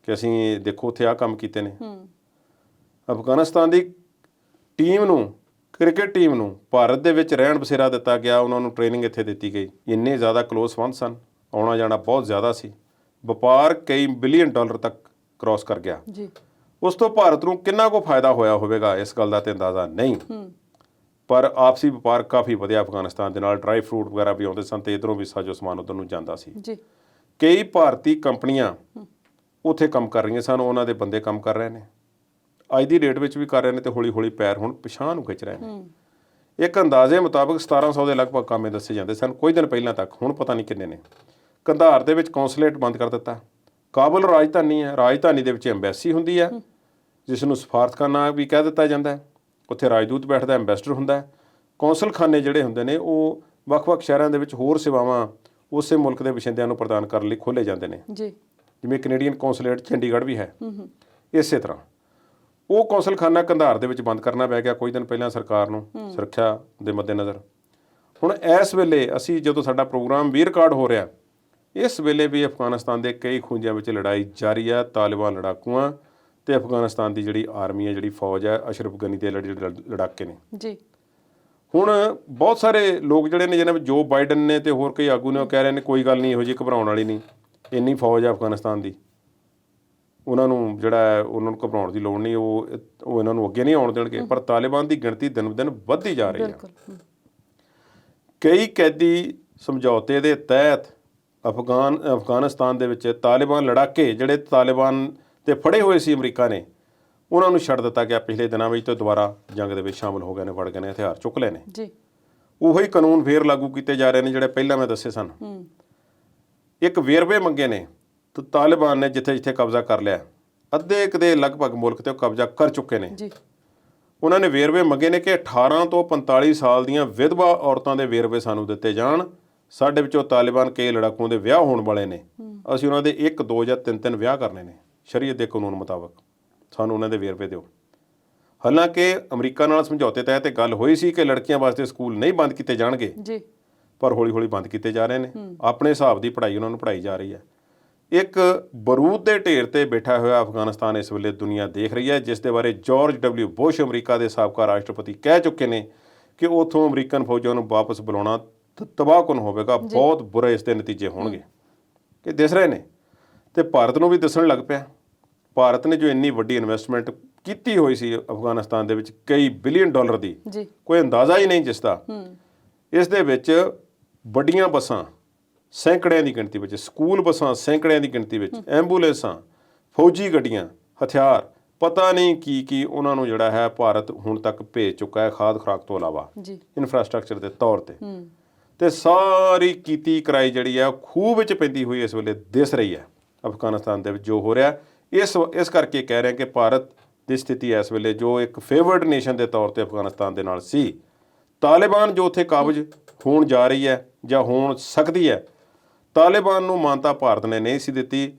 ਕਿ ਅਸੀਂ ਦੇਖੋ ਉੱਥੇ ਆਹ ਕੰਮ ਕੀਤੇ ਨੇ। ਅਫਗਾਨਿਸਤਾਨ ਦੀ ਟੀਮ ਨੂੰ, ਕ੍ਰਿਕਟ ਟੀਮ ਨੂੰ ਭਾਰਤ ਦੇ ਵਿੱਚ ਰਹਿਣ ਬਸੇਰਾ ਦਿੱਤਾ ਗਿਆ, ਉਹਨਾਂ ਨੂੰ ਟ੍ਰੇਨਿੰਗ ਇੱਥੇ ਦਿੱਤੀ ਗਈ। ਇੰਨੇ ਜ਼ਿਆਦਾ ਕਲੋਜ਼ ਸੰਬੰਧ ਸਨ, ਆਉਣਾ ਜਾਣਾ ਬਹੁਤ ਜ਼ਿਆਦਾ ਸੀ, ਵਪਾਰ ਕਈ ਬਿਲੀਅਨ ਡਾਲਰ ਤੱਕ ਕ੍ਰਾਸ ਕਰ ਗਿਆ। ਜੀ ਉਸ ਤੋਂ ਭਾਰਤ ਨੂੰ ਕਿੰਨਾ ਕੁ ਫਾਇਦਾ ਹੋਇਆ ਹੋਵੇਗਾ ਇਸ ਗੱਲ ਦਾ ਤੇ ਅੰਦਾਜ਼ਾ ਨਹੀਂ, ਪਰ ਆਪਸੀ ਵਪਾਰ ਕਾਫੀ ਵਧਿਆ ਅਫਗਾਨਿਸਤਾਨ ਦੇ ਨਾਲ। ਡਰਾਈ ਫਰੂਟ ਵਗੈਰਾ ਵੀ ਆਉਂਦੇ ਸਨ ਤੇ ਇੱਧਰੋਂ ਵੀ ਸਾਜੋ ਸਮਾਨ ਉੱਧਰ ਨੂੰ ਜਾਂਦਾ ਸੀ। ਜੀ ਕਈ ਭਾਰਤੀ ਕੰਪਨੀਆਂ ਉੱਥੇ ਕੰਮ ਕਰ ਰਹੀਆਂ ਸਨ, ਉਹਨਾਂ ਦੇ ਬੰਦੇ ਕੰਮ ਕਰ ਰਹੇ ਨੇ, ਅੱਜ ਦੀ ਡੇਟ ਵਿੱਚ ਵੀ ਕਰ ਰਹੇ ਨੇ ਤੇ ਹੌਲੀ ਹੌਲੀ ਪੈਰ ਹੁਣ ਪਿਛਾਂਹ ਨੂੰ ਖਿੱਚ ਰਹੇ ਨੇ। ਇੱਕ ਅੰਦਾਜ਼ੇ ਮੁਤਾਬਕ 1700 ਦੇ ਲਗਭਗ ਕਾਮੇ ਦੱਸੇ ਜਾਂਦੇ ਸਨ ਕੁਝ ਦਿਨ ਪਹਿਲਾਂ ਤੱਕ, ਹੁਣ ਪਤਾ ਨਹੀਂ ਕਿੰਨੇ ਨੇ। ਕੰਧਾਰ ਦੇ ਵਿੱਚ ਕੌਂਸੂਲੇਟ ਬੰਦ ਕਰ ਦਿੱਤਾ। ਕਾਬਲ ਰਾਜਧਾਨੀ ਹੈ, ਰਾਜਧਾਨੀ ਦੇ ਵਿੱਚ ਐਮਬੈਸੀ ਹੁੰਦੀ ਹੈ ਜਿਸ ਨੂੰ ਸਫਾਰਤਖਾਨਾ ਵੀ ਕਹਿ ਦਿੱਤਾ ਜਾਂਦਾ ਹੈ। ਉੱਥੇ ਰਾਜਦੂਤ ਬੈਠਦਾ, ਐਮਬੈਸਡਰ ਹੁੰਦਾ। ਕੌਂਸਲਖਾਨੇ ਜਿਹੜੇ ਹੁੰਦੇ ਨੇ ਉਹ ਵੱਖ-ਵੱਖ ਸ਼ਹਿਰਾਂ ਦੇ ਵਿੱਚ ਹੋਰ ਸੇਵਾਵਾਂ ਉਸੇ ਮੁਲਕ ਦੇ ਵਸਿੰਦਿਆਂ ਨੂੰ ਪ੍ਰਦਾਨ ਕਰਨ ਲਈ ਖੋਲ੍ਹੇ ਜਾਂਦੇ ਨੇ। ਜੀ ਜਿਵੇਂ ਕੈਨੇਡੀਅਨ ਕੌਂਸੂਲੇਟ ਚੰਡੀਗੜ੍ਹ ਵੀ ਹੈ। ਇਸੇ ਤਰ੍ਹਾਂ ਉਹ ਕੌਂਸਲਖਾਨਾ ਕੰਧਾਰ ਦੇ ਵਿੱਚ ਬੰਦ ਕਰਨਾ ਪੈ ਗਿਆ ਕੁਝ ਦਿਨ ਪਹਿਲਾਂ ਸਰਕਾਰ ਨੂੰ, ਸੁਰੱਖਿਆ ਦੇ ਮੱਦੇਨਜ਼ਰ। ਹੁਣ ਇਸ ਵੇਲੇ ਅਸੀਂ ਜਦੋਂ ਸਾਡਾ ਪ੍ਰੋਗਰਾਮ ਵੀ ਰਿਕਾਰਡ ਹੋ ਰਿਹਾ, ਇਸ ਵੇਲੇ ਵੀ ਅਫਗਾਨਿਸਤਾਨ ਦੇ ਕਈ ਖੂੰਜਿਆਂ ਵਿੱਚ ਲੜਾਈ ਜਾਰੀ ਹੈ। ਤਾਲਿਬਾਨ ਲੜਾਕੂਆਂ ਤੇ ਅਫਗਾਨਿਸਤਾਨ ਦੀ ਜਿਹੜੀ ਆਰਮੀ ਹੈ, ਜਿਹੜੀ ਫੌਜ ਹੈ, ਅਸ਼ਰਫ ਗਨੀ ਦੇ ਲੜਾਕੇ ਨੇ। ਜੀ ਹੁਣ ਬਹੁਤ ਸਾਰੇ ਲੋਕ ਜਿਹੜੇ ਨੇ, ਜਿਹਨਾਂ ਵਿੱਚ ਜੋ ਬਾਈਡਨ ਨੇ ਤੇ ਹੋਰ ਕਈ ਆਗੂ ਨੇ, ਉਹ ਕਹਿ ਰਹੇ ਨੇ ਕੋਈ ਗੱਲ ਨਹੀਂ, ਇਹੋ ਜਿਹੀ ਘਬਰਾਉਣ ਵਾਲੀ ਨਹੀਂ, ਇੰਨੀ ਫੌਜ ਹੈ ਅਫਗਾਨਿਸਤਾਨ ਦੀ, ਉਹਨਾਂ ਨੂੰ ਜਿਹੜਾ ਹੈ ਉਹਨਾਂ ਨੂੰ ਘਬਰਾਉਣ ਦੀ ਲੋੜ ਨਹੀਂ, ਉਹ ਇਹਨਾਂ ਨੂੰ ਅੱਗੇ ਨਹੀਂ ਆਉਣ ਦੇਣਗੇ। ਪਰ ਤਾਲਿਬਾਨ ਦੀ ਗਿਣਤੀ ਦਿਨ ਬ ਦਿਨ ਵੱਧਦੀ ਜਾ ਰਹੀ ਹੈ। ਕਈ ਕੈਦੀ ਸਮਝੌਤੇ ਦੇ ਤਹਿਤ ਅਫਗਾਨਿਸਤਾਨ ਦੇ ਵਿੱਚ ਤਾਲਿਬਾਨ ਲੜਾਕੇ ਜਿਹੜੇ ਤਾਲਿਬਾਨ ਤੇ ਫੜੇ ਹੋਏ ਸੀ ਅਮਰੀਕਾ ਨੇ, ਉਹਨਾਂ ਨੂੰ ਛੱਡ ਦਿੱਤਾ ਗਿਆ ਪਿਛਲੇ ਦਿਨਾਂ ਵਿੱਚ ਤੇ ਦੁਬਾਰਾ ਜੰਗ ਦੇ ਵਿੱਚ ਸ਼ਾਮਲ ਹੋ ਗਏ ਨੇ, ਫੜ ਗਏ ਨੇ, ਹਥਿਆਰ ਚੁੱਕ ਲਏ ਨੇ। ਜੀ ਉਹੀ ਕਾਨੂੰਨ ਫੇਰ ਲਾਗੂ ਕੀਤੇ ਜਾ ਰਹੇ ਨੇ ਜਿਹੜੇ ਪਹਿਲਾਂ ਮੈਂ ਦੱਸੇ ਸਨ। ਇੱਕ ਵੇਰਵੇ ਮੰਗੇ ਨੇ ਤੇ ਤਾਲਿਬਾਨ ਨੇ ਜਿੱਥੇ ਜਿੱਥੇ ਕਬਜ਼ਾ ਕਰ ਲਿਆ, ਅੱਧੇ ਕੁ ਦੇ ਲਗਭਗ ਮੁਲਕ ਤੇ ਉਹ ਕਬਜ਼ਾ ਕਰ ਚੁੱਕੇ ਨੇ। ਜੀ ਉਹਨਾਂ ਨੇ ਵੇਰਵੇ ਮੰਗੇ ਨੇ ਕਿ 18 ਤੋਂ 45 ਸਾਲ ਦੀਆਂ ਵਿਧਵਾ ਔਰਤਾਂ ਦੇ ਵੇਰਵੇ ਸਾਨੂੰ ਦਿੱਤੇ ਜਾਣ। ਸਾਡੇ ਵਿੱਚੋਂ ਤਾਲਿਬਾਨ ਕਈ ਲੜਾਕੂਆਂ ਦੇ ਵਿਆਹ ਹੋਣ ਵਾਲੇ ਨੇ, ਅਸੀਂ ਉਹਨਾਂ ਦੇ 1, 2 ਜਾਂ 3 ਵਿਆਹ ਕਰਨੇ ਨੇ ਸ਼ਰੀਅਤ ਦੇ ਕਾਨੂੰਨ ਮੁਤਾਬਕ, ਸਾਨੂੰ ਉਹਨਾਂ ਦੇ ਵੇਰਵੇ ਦਿਓ। ਹਾਲਾਂਕਿ ਅਮਰੀਕਾ ਨਾਲ ਸਮਝੌਤੇ ਤਹਿਤ ਇਹ ਗੱਲ ਹੋਈ ਸੀ ਕਿ ਲੜਕੀਆਂ ਵਾਸਤੇ ਸਕੂਲ ਨਹੀਂ ਬੰਦ ਕੀਤੇ ਜਾਣਗੇ, ਜੀ ਪਰ ਹੌਲੀ ਹੌਲੀ ਬੰਦ ਕੀਤੇ ਜਾ ਰਹੇ ਨੇ। ਆਪਣੇ ਹਿਸਾਬ ਦੀ ਪੜ੍ਹਾਈ ਉਹਨਾਂ ਨੂੰ ਪੜ੍ਹਾਈ ਜਾ ਰਹੀ ਹੈ। ਇੱਕ ਬਰੂਦ ਦੇ ਢੇਰ ਤੇ ਬੈਠਾ ਹੋਇਆ ਅਫਗਾਨਿਸਤਾਨ ਇਸ ਵੇਲੇ ਦੁਨੀਆ ਦੇਖ ਰਹੀ ਹੈ, ਜਿਸ ਦੇ ਬਾਰੇ ਜਾਰਜ ਡਬਲਿਊ ਬੁਸ਼ ਅਮਰੀਕਾ ਦੇ ਸਾਬਕਾ ਰਾਸ਼ਟਰਪਤੀ ਕਹਿ ਚੁੱਕੇ ਨੇ ਕਿ ਉੱਥੋਂ ਅਮਰੀਕਨ ਫੌਜਾਂ ਨੂੰ ਵਾਪਸ ਬੁਲਾਉਣਾ ਤਬਾਹਕੁਨ ਹੋਵੇਗਾ, ਬਹੁਤ ਬੁਰੇ ਇਸ ਦੇ ਨਤੀਜੇ ਹੋਣਗੇ ਕਿ ਦਿਸ ਰਹੇ ਨੇ। ਤੇ ਭਾਰਤ ਨੂੰ ਵੀ ਦਿਸਣ ਲੱਗ ਪਿਆ। ਭਾਰਤ ਨੇ ਜੋ ਇੰਨੀ ਵੱਡੀ ਇਨਵੈਸਟਮੈਂਟ ਕੀਤੀ ਹੋਈ ਸੀ ਅਫਗਾਨਿਸਤਾਨ ਦੇ ਵਿੱਚ, ਕਈ ਬਿਲੀਅਨ ਡਾਲਰ ਦੀ, ਕੋਈ ਅੰਦਾਜ਼ਾ ਹੀ ਨਹੀਂ ਜਿਸ ਦਾ। ਇਸ ਦੇ ਵਿੱਚ ਵੱਡੀਆਂ ਬੱਸਾਂ ਸੈਂਕੜਿਆਂ ਦੀ ਗਿਣਤੀ ਵਿੱਚ, ਸਕੂਲ ਬੱਸਾਂ ਸੈਂਕੜਿਆਂ ਦੀ ਗਿਣਤੀ ਵਿੱਚ, ਐਂਬੂਲੈਂਸਾਂ, ਫੌਜੀ ਗੱਡੀਆਂ, ਹਥਿਆਰ, ਪਤਾ ਨਹੀਂ ਕੀ ਉਹਨਾਂ ਨੂੰ ਜਿਹੜਾ ਹੈ ਭਾਰਤ ਹੁਣ ਤੱਕ ਭੇਜ ਚੁੱਕਾ ਹੈ, ਖਾਦ ਖੁਰਾਕ ਤੋਂ ਇਲਾਵਾ ਇਨਫਰਾਸਟ੍ਰਕਚਰ ਦੇ ਤੌਰ ਤੇ। ਤੇ ਸਾਰੀ ਕੀਤੀ ਕਰਾਈ ਜਿਹੜੀ ਹੈ ਖੂਹ ਵਿੱਚ ਪੈਂਦੀ ਹੋਈ ਇਸ ਵੇਲੇ ਦਿਸ ਰਹੀ ਹੈ ਅਫਗਾਨਿਸਤਾਨ ਦੇ ਵਿੱਚ ਜੋ ਹੋ ਰਿਹਾ। ਇਸ ਕਰਕੇ ਕਹਿ ਰਹੇ ਕਿ ਭਾਰਤ ਦੀ ਸਥਿਤੀ ਇਸ ਵੇਲੇ ਜੋ ਇੱਕ ਫੇਵਰਡ ਨੇਸ਼ਨ ਦੇ ਤੌਰ ਤੇ ਅਫਗਾਨਿਸਤਾਨ ਦੇ ਨਾਲ ਸੀ, ਤਾਲਿਬਾਨ ਜੋ ਉੱਥੇ ਕਾਬਜ਼ ਹੋਣ ਜਾ ਰਹੀ ਹੈ ਜਾਂ ਹੋਣ ਸਕਦੀ ਹੈ, ਤਾਲਿਬਾਨ ਨੂੰ ਮਾਨਤਾ ਭਾਰਤ ਨੇ ਨਹੀਂ ਸੀ ਦਿੱਤੀ,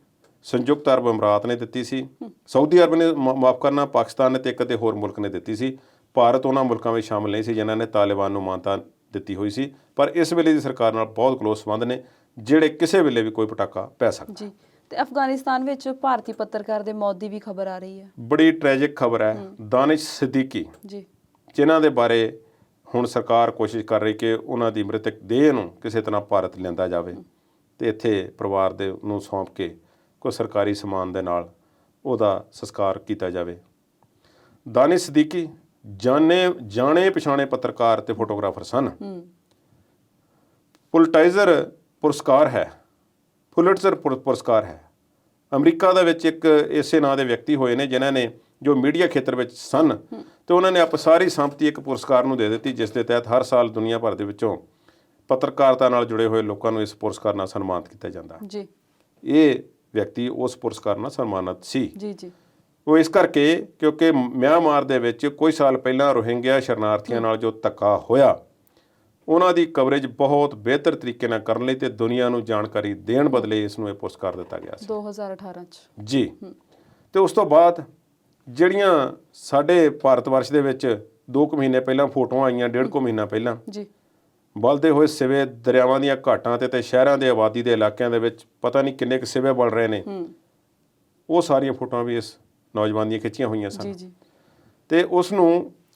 ਸੰਯੁਕਤ ਅਰਬ ਅਮਰਾਤ ਨੇ ਦਿੱਤੀ ਸੀ, ਸਾਊਦੀ ਅਰਬ ਨੇ ਮਾਫ ਕਰਨਾ, ਪਾਕਿਸਤਾਨ ਨੇ ਤੇ ਇੱਕ ਅਤੇ ਹੋਰ ਮੁਲਕ ਨੇ ਦਿੱਤੀ ਸੀ। ਭਾਰਤ ਉਹਨਾਂ ਮੁਲਕਾਂ ਵਿੱਚ ਸ਼ਾਮਲ ਨਹੀਂ ਸੀ ਜਿਨ੍ਹਾਂ ਨੇ ਤਾਲਿਬਾਨ ਨੂੰ ਮਾਨਤਾ ਦਿੱਤੀ ਹੋਈ ਸੀ। ਪਰ ਇਸ ਵੇਲੇ ਦੀ ਸਰਕਾਰ ਨਾਲ ਬਹੁਤ ਕਲੋਜ਼ ਸੰਬੰਧ ਨੇ। ਜਿਹੜੇ ਕਿਸੇ ਵੇਲੇ ਵੀ ਕੋਈ ਪਟਾਕਾ ਪੈ ਸਕਦਾ। ਜੀ, ਤੇ ਅਫਗਾਨਿਸਤਾਨ ਵਿੱਚ ਭਾਰਤੀ ਪੱਤਰਕਾਰ ਦੇ ਮੌਤ ਦੀ ਵੀ ਖਬਰ ਆ ਰਹੀ ਹੈ। ਬੜੀ ਟ੍ਰੈਜਿਕ ਖਬਰ ਹੈ। ਦਾਨਿਸ਼ ਸਿੱਦੀਕੀ ਜੀ, ਜਿਨ੍ਹਾਂ ਦੇ ਬਾਰੇ ਹੁਣ ਸਰਕਾਰ ਕੋਸ਼ਿਸ਼ ਕਰ ਰਹੀ ਕਿ ਉਹਨਾਂ ਦੀ ਮ੍ਰਿਤਕ ਦੇਹ ਨੂੰ ਕਿਸੇ ਤਰ੍ਹਾਂ ਭਾਰਤ ਲਿਆਂਦਾ ਜਾਵੇ ਤੇ ਇੱਥੇ ਪਰਿਵਾਰ ਦੇ ਨੂੰ ਸੌਂਪ ਕੇ ਕੋਈ ਸਰਕਾਰੀ ਸਨਮਾਨ ਦੇ ਨਾਲ ਉਹਦਾ ਸੰਸਕਾਰ ਕੀਤਾ ਜਾਵੇ। ਦਾਨਿਸ਼ ਸਿੱਦੀਕੀ ਜਾਣੇ ਪਛਾਣੇ ਪੱਤਰਕਾਰ ਤੇ ਫੋਟੋਗ੍ਰਾਫਰ ਸਨ। ਪੁਲਟਾਈਜ਼ਰ ਪੁਰਸਕਾਰ ਹੈ, ਪੁਲਿਟਜ਼ਰ ਪੁਰਸਕਾਰ ਹੈ। ਅਮਰੀਕਾ ਦੇ ਵਿੱਚ ਇੱਕ ਇਸੇ ਨਾਂ ਦੇ ਵਿਅਕਤੀ ਹੋਏ ਨੇ ਜਿਨ੍ਹਾਂ ਨੇ ਜੋ ਮੀਡੀਆ ਖੇਤਰ ਵਿੱਚ ਸਨ ਤੇ ਉਹਨਾਂ ਨੇ ਸਾਰੀ ਸੰਪਤੀ ਇੱਕ ਪੁਰਸਕਾਰ ਨੂੰ ਦੇ ਦਿੱਤੀ, ਜਿਸ ਦੇ ਤਹਿਤ ਹਰ ਸਾਲ ਦੁਨੀਆ ਭਰ ਦੇ ਵਿੱਚੋਂ ਪੱਤਰਕਾਰਤਾ ਨਾਲ ਜੁੜੇ ਹੋਏ ਲੋਕਾਂ ਨੂੰ ਇਸ ਪੁਰਸਕਾਰ ਨਾਲ ਸਨਮਾਨਿਤ ਕੀਤਾ ਜਾਂਦਾ। ਜੀ, ਇਹ ਵਿਅਕਤੀ ਉਸ ਪੁਰਸਕਾਰ ਨਾਲ ਸਨਮਾਨਿਤ ਸੀ। ਜੀ, ਜੀ, ਉਹ ਇਸ ਕਰਕੇ ਕਿਉਂਕਿ ਮਿਆਂਮਾਰ ਦੇ ਵਿੱਚ ਕੁਝ ਸਾਲ ਪਹਿਲਾਂ ਰੋਹਿੰਗਿਆ ਸ਼ਰਨਾਰਥੀਆਂ ਨਾਲ ਜੋ ਧੱਕਾ ਹੋਇਆ, ਉਹਨਾਂ ਦੀ ਕਵਰੇਜ ਬਹੁਤ ਬਿਹਤਰ ਤਰੀਕੇ ਨਾਲ ਕਰਨ ਲਈ ਤੇ ਦੁਨੀਆ ਨੂੰ ਜਾਣਕਾਰੀ ਦੇਣ ਬਦਲੇ ਇਸ ਨੂੰ ਇਹ ਪੁਰਸਕਾਰ ਦਿੱਤਾ ਗਿਆ ਸੀ 2018 ਚ। ਜੀ। ਤੇ ਉਸ ਤੋਂ ਬਾਅਦ ਜਿਹੜੀਆਂ ਸਾਡੇ ਭਾਰਤ ਵਰਸ਼ ਦੇ ਵਿੱਚ 2 ਮਹੀਨੇ ਪਹਿਲਾਂ ਫੋਟੋਆਂ ਆਈਆਂ, 1.5 ਮਹੀਨਾ ਪਹਿਲਾਂ, ਜੀ, ਬਲਦੇ ਹੋਏ ਸਿਵੇ ਦਰਿਆਵਾਂ ਦੀਆਂ ਘਾਟਾਂ ਤੇ ਸ਼ਹਿਰਾਂ ਦੇ ਆਬਾਦੀ ਦੇ ਇਲਾਕਿਆਂ ਦੇ ਵਿੱਚ ਪਤਾ ਨਹੀਂ ਕਿੰਨੇ ਕੁ ਸਿਵੇ ਬਲ ਰਹੇ ਨੇ, ਉਹ ਸਾਰੀਆਂ ਫੋਟੋਆਂ ਵੀ ਇਸ ਨੌਜਵਾਨ ਦੀਆਂ ਖਿੱਚੀਆਂ ਹੋਈਆਂ ਸਨ। ਜੀ, ਜੀ, ਤੇ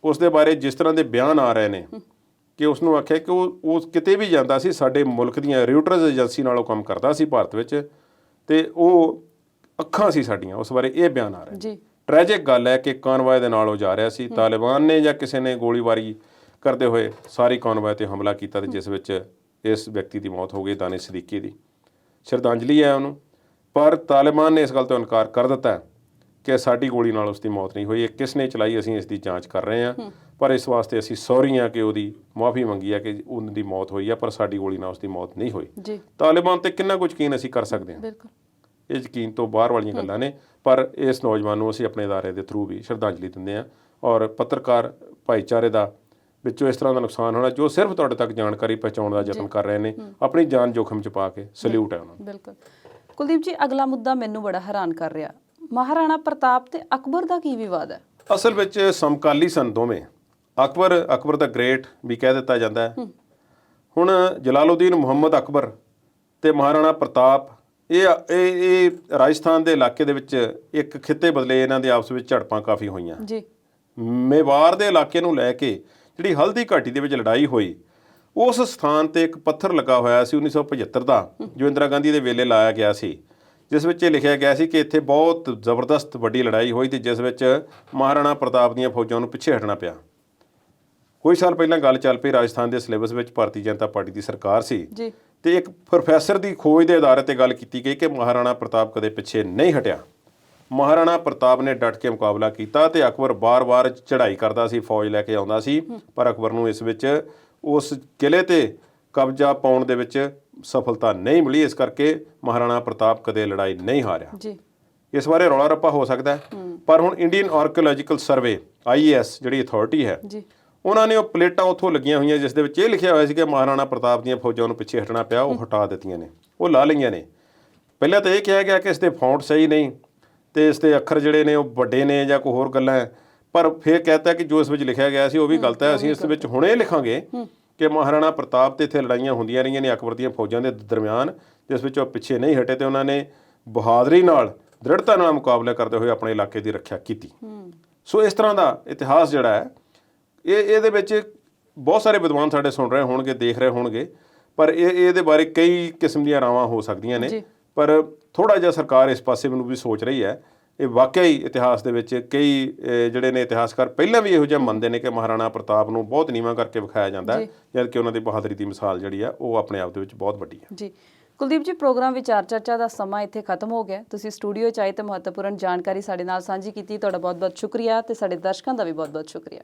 ਉਸ ਦੇ ਬਾਰੇ ਜਿਸ ਤਰ੍ਹਾਂ ਦੇ ਬਿਆਨ ਆ ਰਹੇ ਨੇ ਕਿ ਉਸ ਨੂੰ ਆਖਿਆ ਕਿ ਉਹ ਕਿਤੇ ਵੀ ਜਾਂਦਾ ਸੀ, ਸਾਡੇ ਮੁਲਕ ਦੀਆਂ ਰਿਊਟਰਸ ਏਜੰਸੀ ਨਾਲ ਉਹ ਕੰਮ ਕਰਦਾ ਸੀ ਭਾਰਤ ਵਿੱਚ, ਤੇ ਉਹ ਅੱਖਾਂ ਸੀ ਸਾਡੀਆਂ, ਉਸ ਬਾਰੇ ਇਹ ਬਿਆਨ ਆ ਰਹੇ ਜੀ। ਟ੍ਰੈਜਿਕ ਗੱਲ ਹੈ ਕਿ ਕਾਨਵਾਏ ਦੇ ਨਾਲ ਉਹ ਜਾ ਰਿਹਾ ਸੀ, ਤਾਲਿਬਾਨ ਨੇ ਜਾਂ ਕਿਸੇ ਨੇ ਗੋਲੀਬਾਰੀ ਕਰਦੇ ਹੋਏ ਸਾਰੀ ਕਾਨਵਾਏ ਤੇ ਹਮਲਾ ਕੀਤਾ ਤੇ ਜਿਸ ਵਿੱਚ ਇਸ ਵਿਅਕਤੀ ਦੀ ਮੌਤ ਹੋ ਗਈ, ਦਾਨਿਸ਼ ਸਿੱਦੀਕੀ ਦੀ। ਸ਼ਰਧਾਂਜਲੀ ਹੈ ਉਹਨੂੰ, ਪਰ ਤਾਲਿਬਾਨ ਨੇ ਇਸ ਗੱਲ ਤੋਂ ਇਨਕਾਰ ਕਰ ਦਿੱਤਾ ਕਿ ਸਾਡੀ ਗੋਲੀ ਨਾਲ ਉਸ ਦੀ ਮੌਤ ਨਹੀਂ ਹੋਈ, ਇਹ ਕਿਸ ਨੇ ਚਲਾਈ, ਅਸੀਂ ਇਸ ਦੀ ਜਾਂਚ ਕਰ ਰਹੇ ਹਾਂ, ਪਰ ਇਸ ਵਾਸਤੇ ਅਸੀਂ ਸੌਰੀ ਹਾਂ ਕਿ ਉਹਦੀ ਮਾਫੀ ਮੰਗੀ ਹੈ ਕਿ ਉਹਨਾਂ ਦੀ ਮੌਤ ਹੋਈ ਹੈ, ਪਰ ਸਾਡੀ ਗੋਲੀ ਨਾਲ ਉਸ ਦੀ ਮੌਤ ਨਹੀਂ ਹੋਈ। ਜੀ, ਤਾਲਿਬਾਨ ਤੇ ਕਿੰਨਾ ਕੁ ਯਕੀਨ ਅਸੀਂ ਕਰ ਸਕਦੇ ਹਾਂ? ਬਿਲਕੁਲ, ਇਹ ਯਕੀਨ ਤੋਂ ਬਾਹਰ ਵਾਲੀਆਂ ਗੱਲਾਂ ਨੇ, ਪਰ ਇਸ ਨੌਜਵਾਨ ਨੂੰ ਅਸੀਂ ਆਪਣੇ ਅਦਾਰੇ ਦੇ ਥਰੂ ਵੀ ਸ਼ਰਧਾਂਜਲੀ ਦਿੰਦੇ ਹਾਂ। ਔਰ ਪੱਤਰਕਾਰ ਭਾਈਚਾਰੇ ਦਾ ਵਿੱਚੋਂ ਇਸ ਤਰ੍ਹਾਂ ਦਾ ਨੁਕਸਾਨ ਹੋਣਾ, ਜੋ ਸਿਰਫ ਤੁਹਾਡੇ ਤੱਕ ਜਾਣਕਾਰੀ ਪਹੁੰਚਾਉਣ ਦਾ ਯਤਨ ਕਰ ਰਹੇ ਨੇ, ਆਪਣੀ ਜਾਨ ਜੋਖਮ 'ਚ ਪਾ ਕੇ, ਸਲੂਟ ਹੈ ਉਹਨਾਂ ਨੂੰ। ਬਿਲਕੁਲ। ਕੁਲਦੀਪ ਜੀ, ਅਗਲਾ ਮੁੱਦਾ ਮੈਨੂੰ ਬੜਾ ਹੈਰਾਨ ਕਰ ਰਿਹਾ, ਮਹਾਰਾਣਾ ਪ੍ਰਤਾਪ ਤੇ ਅਕਬਰ ਦਾ ਕੀ ਵਿਵਾਦ ਹੈ? ਅਸਲ ਵਿੱਚ ਸਮਕਾਲੀ ਸਨ ਦੋਵੇਂ। ਅਕਬਰ ਦਾ ਗ੍ਰੇਟ ਵੀ ਕਹਿ ਦਿੱਤਾ ਜਾਂਦਾ ਹੈ। ਹੁਣ ਜਲਾਲਉਦੀਨ ਮੁਹੰਮਦ ਅਕਬਰ ਤੇ ਮਹਾਰਾਣਾ ਪ੍ਰਤਾਪ ਇਹ ਰਾਜਸਥਾਨ ਦੇ ਇਲਾਕੇ ਦੇ ਵਿੱਚ ਇੱਕ ਖਿੱਤੇ ਬਦਲੇ, ਇਹਨਾਂ ਦੇ ਆਪਸ ਵਿੱਚ ਝੜਪਾਂ ਕਾਫੀ ਹੋਈਆਂ। ਜੀ, ਮੇਵਾੜ ਦੇ ਇਲਾਕੇ ਨੂੰ ਲੈ ਕੇ ਜਿਹੜੀ ਹਲਦੀ ਘਾਟੀ ਦੇ ਵਿੱਚ ਲੜਾਈ ਹੋਈ, ਉਸ ਸਥਾਨ ਤੇ ਇੱਕ ਪੱਥਰ ਲੱਗਾ ਹੋਇਆ ਸੀ 1975 ਦਾ, ਜੋ ਇੰਦਰਾ ਗਾਂਧੀ ਦੇ ਵੇਲੇ ਲਾਇਆ ਗਿਆ ਸੀ, ਜਿਸ ਵਿੱਚ ਇਹ ਲਿਖਿਆ ਗਿਆ ਸੀ ਕਿ ਇੱਥੇ ਬਹੁਤ ਜ਼ਬਰਦਸਤ ਵੱਡੀ ਲੜਾਈ ਹੋਈ ਤੇ ਜਿਸ ਵਿੱਚ ਮਹਾਰਾਣਾ ਪ੍ਰਤਾਪ ਦੀਆਂ ਫੌਜਾਂ ਨੂੰ ਪਿੱਛੇ ਹਟਣਾ ਪਿਆ। ਕੁਝ ਸਾਲ ਪਹਿਲਾਂ ਗੱਲ ਚੱਲ ਪਈ, ਰਾਜਸਥਾਨ ਦੇ ਸਿਲੇਬਸ ਵਿੱਚ ਭਾਰਤੀ ਜਨਤਾ ਪਾਰਟੀ ਦੀ ਸਰਕਾਰ ਸੀ ਜੀ, ਤੇ ਇੱਕ ਪ੍ਰੋਫੈਸਰ ਦੀ ਖੋਜ ਦੇ ਆਧਾਰ ਤੇ ਗੱਲ ਕੀਤੀ ਗਈ ਕਿ ਮਹਾਰਾਣਾ ਪ੍ਰਤਾਪ ਕਦੇ ਪਿੱਛੇ ਨਹੀਂ ਹਟਿਆ। ਮਹਾਰਾਣਾ ਪ੍ਰਤਾਪ ਨੇ ਡਟ ਕੇ ਮੁਕਾਬਲਾ ਕੀਤਾ ਤੇ ਅਕਬਰ ਬਾਰ-ਬਾਰ ਚੜ੍ਹਾਈ ਕਰਦਾ ਸੀ, ਫੌਜ ਲੈ ਕੇ ਆਉਂਦਾ ਸੀ, ਪਰ ਅਕਬਰ ਨੂੰ ਇਸ ਵਿੱਚ ਉਸ ਕਿਲੇ ਤੇ ਕਬਜ਼ਾ ਪਾਉਣ ਦੇ ਵਿੱਚ ਸਫਲਤਾ ਨਹੀਂ ਮਿਲੀ। ਇਸ ਕਰਕੇ ਮਹਾਰਾਣਾ ਪ੍ਰਤਾਪ ਕਦੇ ਲੜਾਈ ਨਹੀਂ ਹਾਰਿਆ। ਜੀ, ਇਸ ਬਾਰੇ ਰੌਲਾ ਰੱਪਾ ਹੋ ਸਕਦਾ ਹੈ, ਪਰ ਹੁਣ ਇੰਡੀਅਨ ਆਰਕੀਓਲੋਜੀਕਲ ਸਰਵੇ IAS ਜਿਹੜੀ ਅਥਾਰਟੀ ਹੈ, ਜੀ, ਉਹਨਾਂ ਨੇ ਉਹ ਪਲੇਟਾਂ ਉੱਥੋਂ ਲੱਗੀਆਂ ਹੋਈਆਂ ਜਿਸ ਦੇ ਵਿੱਚ ਇਹ ਲਿਖਿਆ ਹੋਇਆ ਸੀ ਕਿ ਮਹਾਰਾਣਾ ਪ੍ਰਤਾਪ ਦੀਆਂ ਫੌਜਾਂ ਨੂੰ ਪਿੱਛੇ ਹਟਣਾ ਪਿਆ, ਉਹ ਹਟਾ ਦਿੱਤੀਆਂ ਨੇ, ਉਹ ਲਾ ਲਈਆਂ ਨੇ। ਪਹਿਲਾਂ ਤਾਂ ਇਹ ਕਿਹਾ ਗਿਆ ਕਿ ਇਸ ਦੇ ਫੌਂਟ ਸਹੀ ਨਹੀਂ ਤੇ ਇਸ ਦੇ ਅੱਖਰ ਜਿਹੜੇ ਨੇ ਉਹ ਵੱਡੇ ਨੇ ਜਾਂ ਕੋਈ ਹੋਰ ਗੱਲਾਂ ਹੈ, ਪਰ ਫਿਰ ਕਹਿਤਾ ਕਿ ਜੋ ਇਸ ਵਿੱਚ ਲਿਖਿਆ ਗਿਆ ਸੀ ਉਹ ਵੀ ਗਲਤ ਹੈ। ਅਸੀਂ ਇਸ ਵਿੱਚ ਹੁਣ ਇਹ ਲਿਖਾਂਗੇ ਕਿ ਮਹਾਰਾਣਾ ਪ੍ਰਤਾਪ ਤੇ ਇੱਥੇ ਲੜਾਈਆਂ ਹੁੰਦੀਆਂ ਰਹੀਆਂ ਨੇ ਅਕਬਰ ਦੀਆਂ ਫੌਜਾਂ ਦੇ ਦਰਮਿਆਨ, ਜਿਸ ਵਿੱਚ ਉਹ ਪਿੱਛੇ ਨਹੀਂ ਹਟੇ ਤੇ ਉਹਨਾਂ ਨੇ ਬਹਾਦਰੀ ਨਾਲ, ਦ੍ਰਿੜਤਾ ਨਾਲ ਮੁਕਾਬਲਾ ਕਰਦੇ ਹੋਏ ਆਪਣੇ ਇਲਾਕੇ ਦੀ ਰੱਖਿਆ ਕੀਤੀ। ਸੋ ਇਸ ਤਰ੍ਹਾਂ ਦਾ ਇਤਿਹਾਸ ਜਿਹੜਾ ਹੈ, ਇਹਦੇ ਵਿੱਚ ਬਹੁਤ ਸਾਰੇ ਵਿਦਵਾਨ ਸਾਡੇ ਸੁਣ ਰਹੇ ਹੋਣਗੇ, ਦੇਖ ਰਹੇ ਹੋਣਗੇ, ਪਰ ਇਹਦੇ ਬਾਰੇ ਕਈ ਕਿਸਮ ਦੀਆਂ ਰਾਵਾਂ ਹੋ ਸਕਦੀਆਂ ਨੇ, ਪਰ ਥੋੜਾ ਜਿਹਾ ਸਰਕਾਰ ਇਸ ਪਾਸੇ ਨੂੰ ਵੀ ਸੋਚ ਰਹੀ ਹੈ। ਇਹ ਵਾਕਿਆ ਹੀ ਇਤਿਹਾਸ ਦੇ ਵਿੱਚ ਕਈ ਜਿਹੜੇ ਨੇ ਇਤਿਹਾਸਕਾਰ ਪਹਿਲਾਂ ਵੀ ਇਹੋ ਜਿਹਾ ਮੰਨਦੇ ਨੇ ਕਿ ਮਹਾਰਾਣਾ ਪ੍ਰਤਾਪ ਨੂੰ ਬਹੁਤ ਨੀਵਾਂ ਕਰਕੇ ਵਿਖਾਇਆ ਜਾਂਦਾ ਹੈ, ਜਦ ਕਿ ਉਹਨਾਂ ਦੀ ਬਹਾਦਰੀ ਦੀ ਮਿਸਾਲ ਜਿਹੜੀ ਆ ਉਹ ਆਪਣੇ ਆਪ ਦੇ ਵਿੱਚ ਬਹੁਤ ਵੱਡੀ ਹੈ। ਜੀ, ਕੁਲਦੀਪ ਜੀ, ਪ੍ਰੋਗਰਾਮ ਵਿਚਾਰ ਚਰਚਾ ਦਾ ਸਮਾਂ ਇੱਥੇ ਖਤਮ ਹੋ ਗਿਆ। ਤੁਸੀਂ ਸਟੂਡੀਓ 'ਚ ਆਏ ਤੇ ਮਹੱਤਵਪੂਰਨ ਜਾਣਕਾਰੀ ਸਾਡੇ ਨਾਲ ਸਾਂਝੀ ਕੀਤੀ, ਤੁਹਾਡਾ ਬਹੁਤ-ਬਹੁਤ ਸ਼ੁਕਰੀਆ ਤੇ ਸਾਡੇ ਦਰਸ਼ਕਾਂ ਦਾ ਵੀ ਬਹੁਤ-ਬਹੁਤ ਸ਼ੁਕਰੀਆ।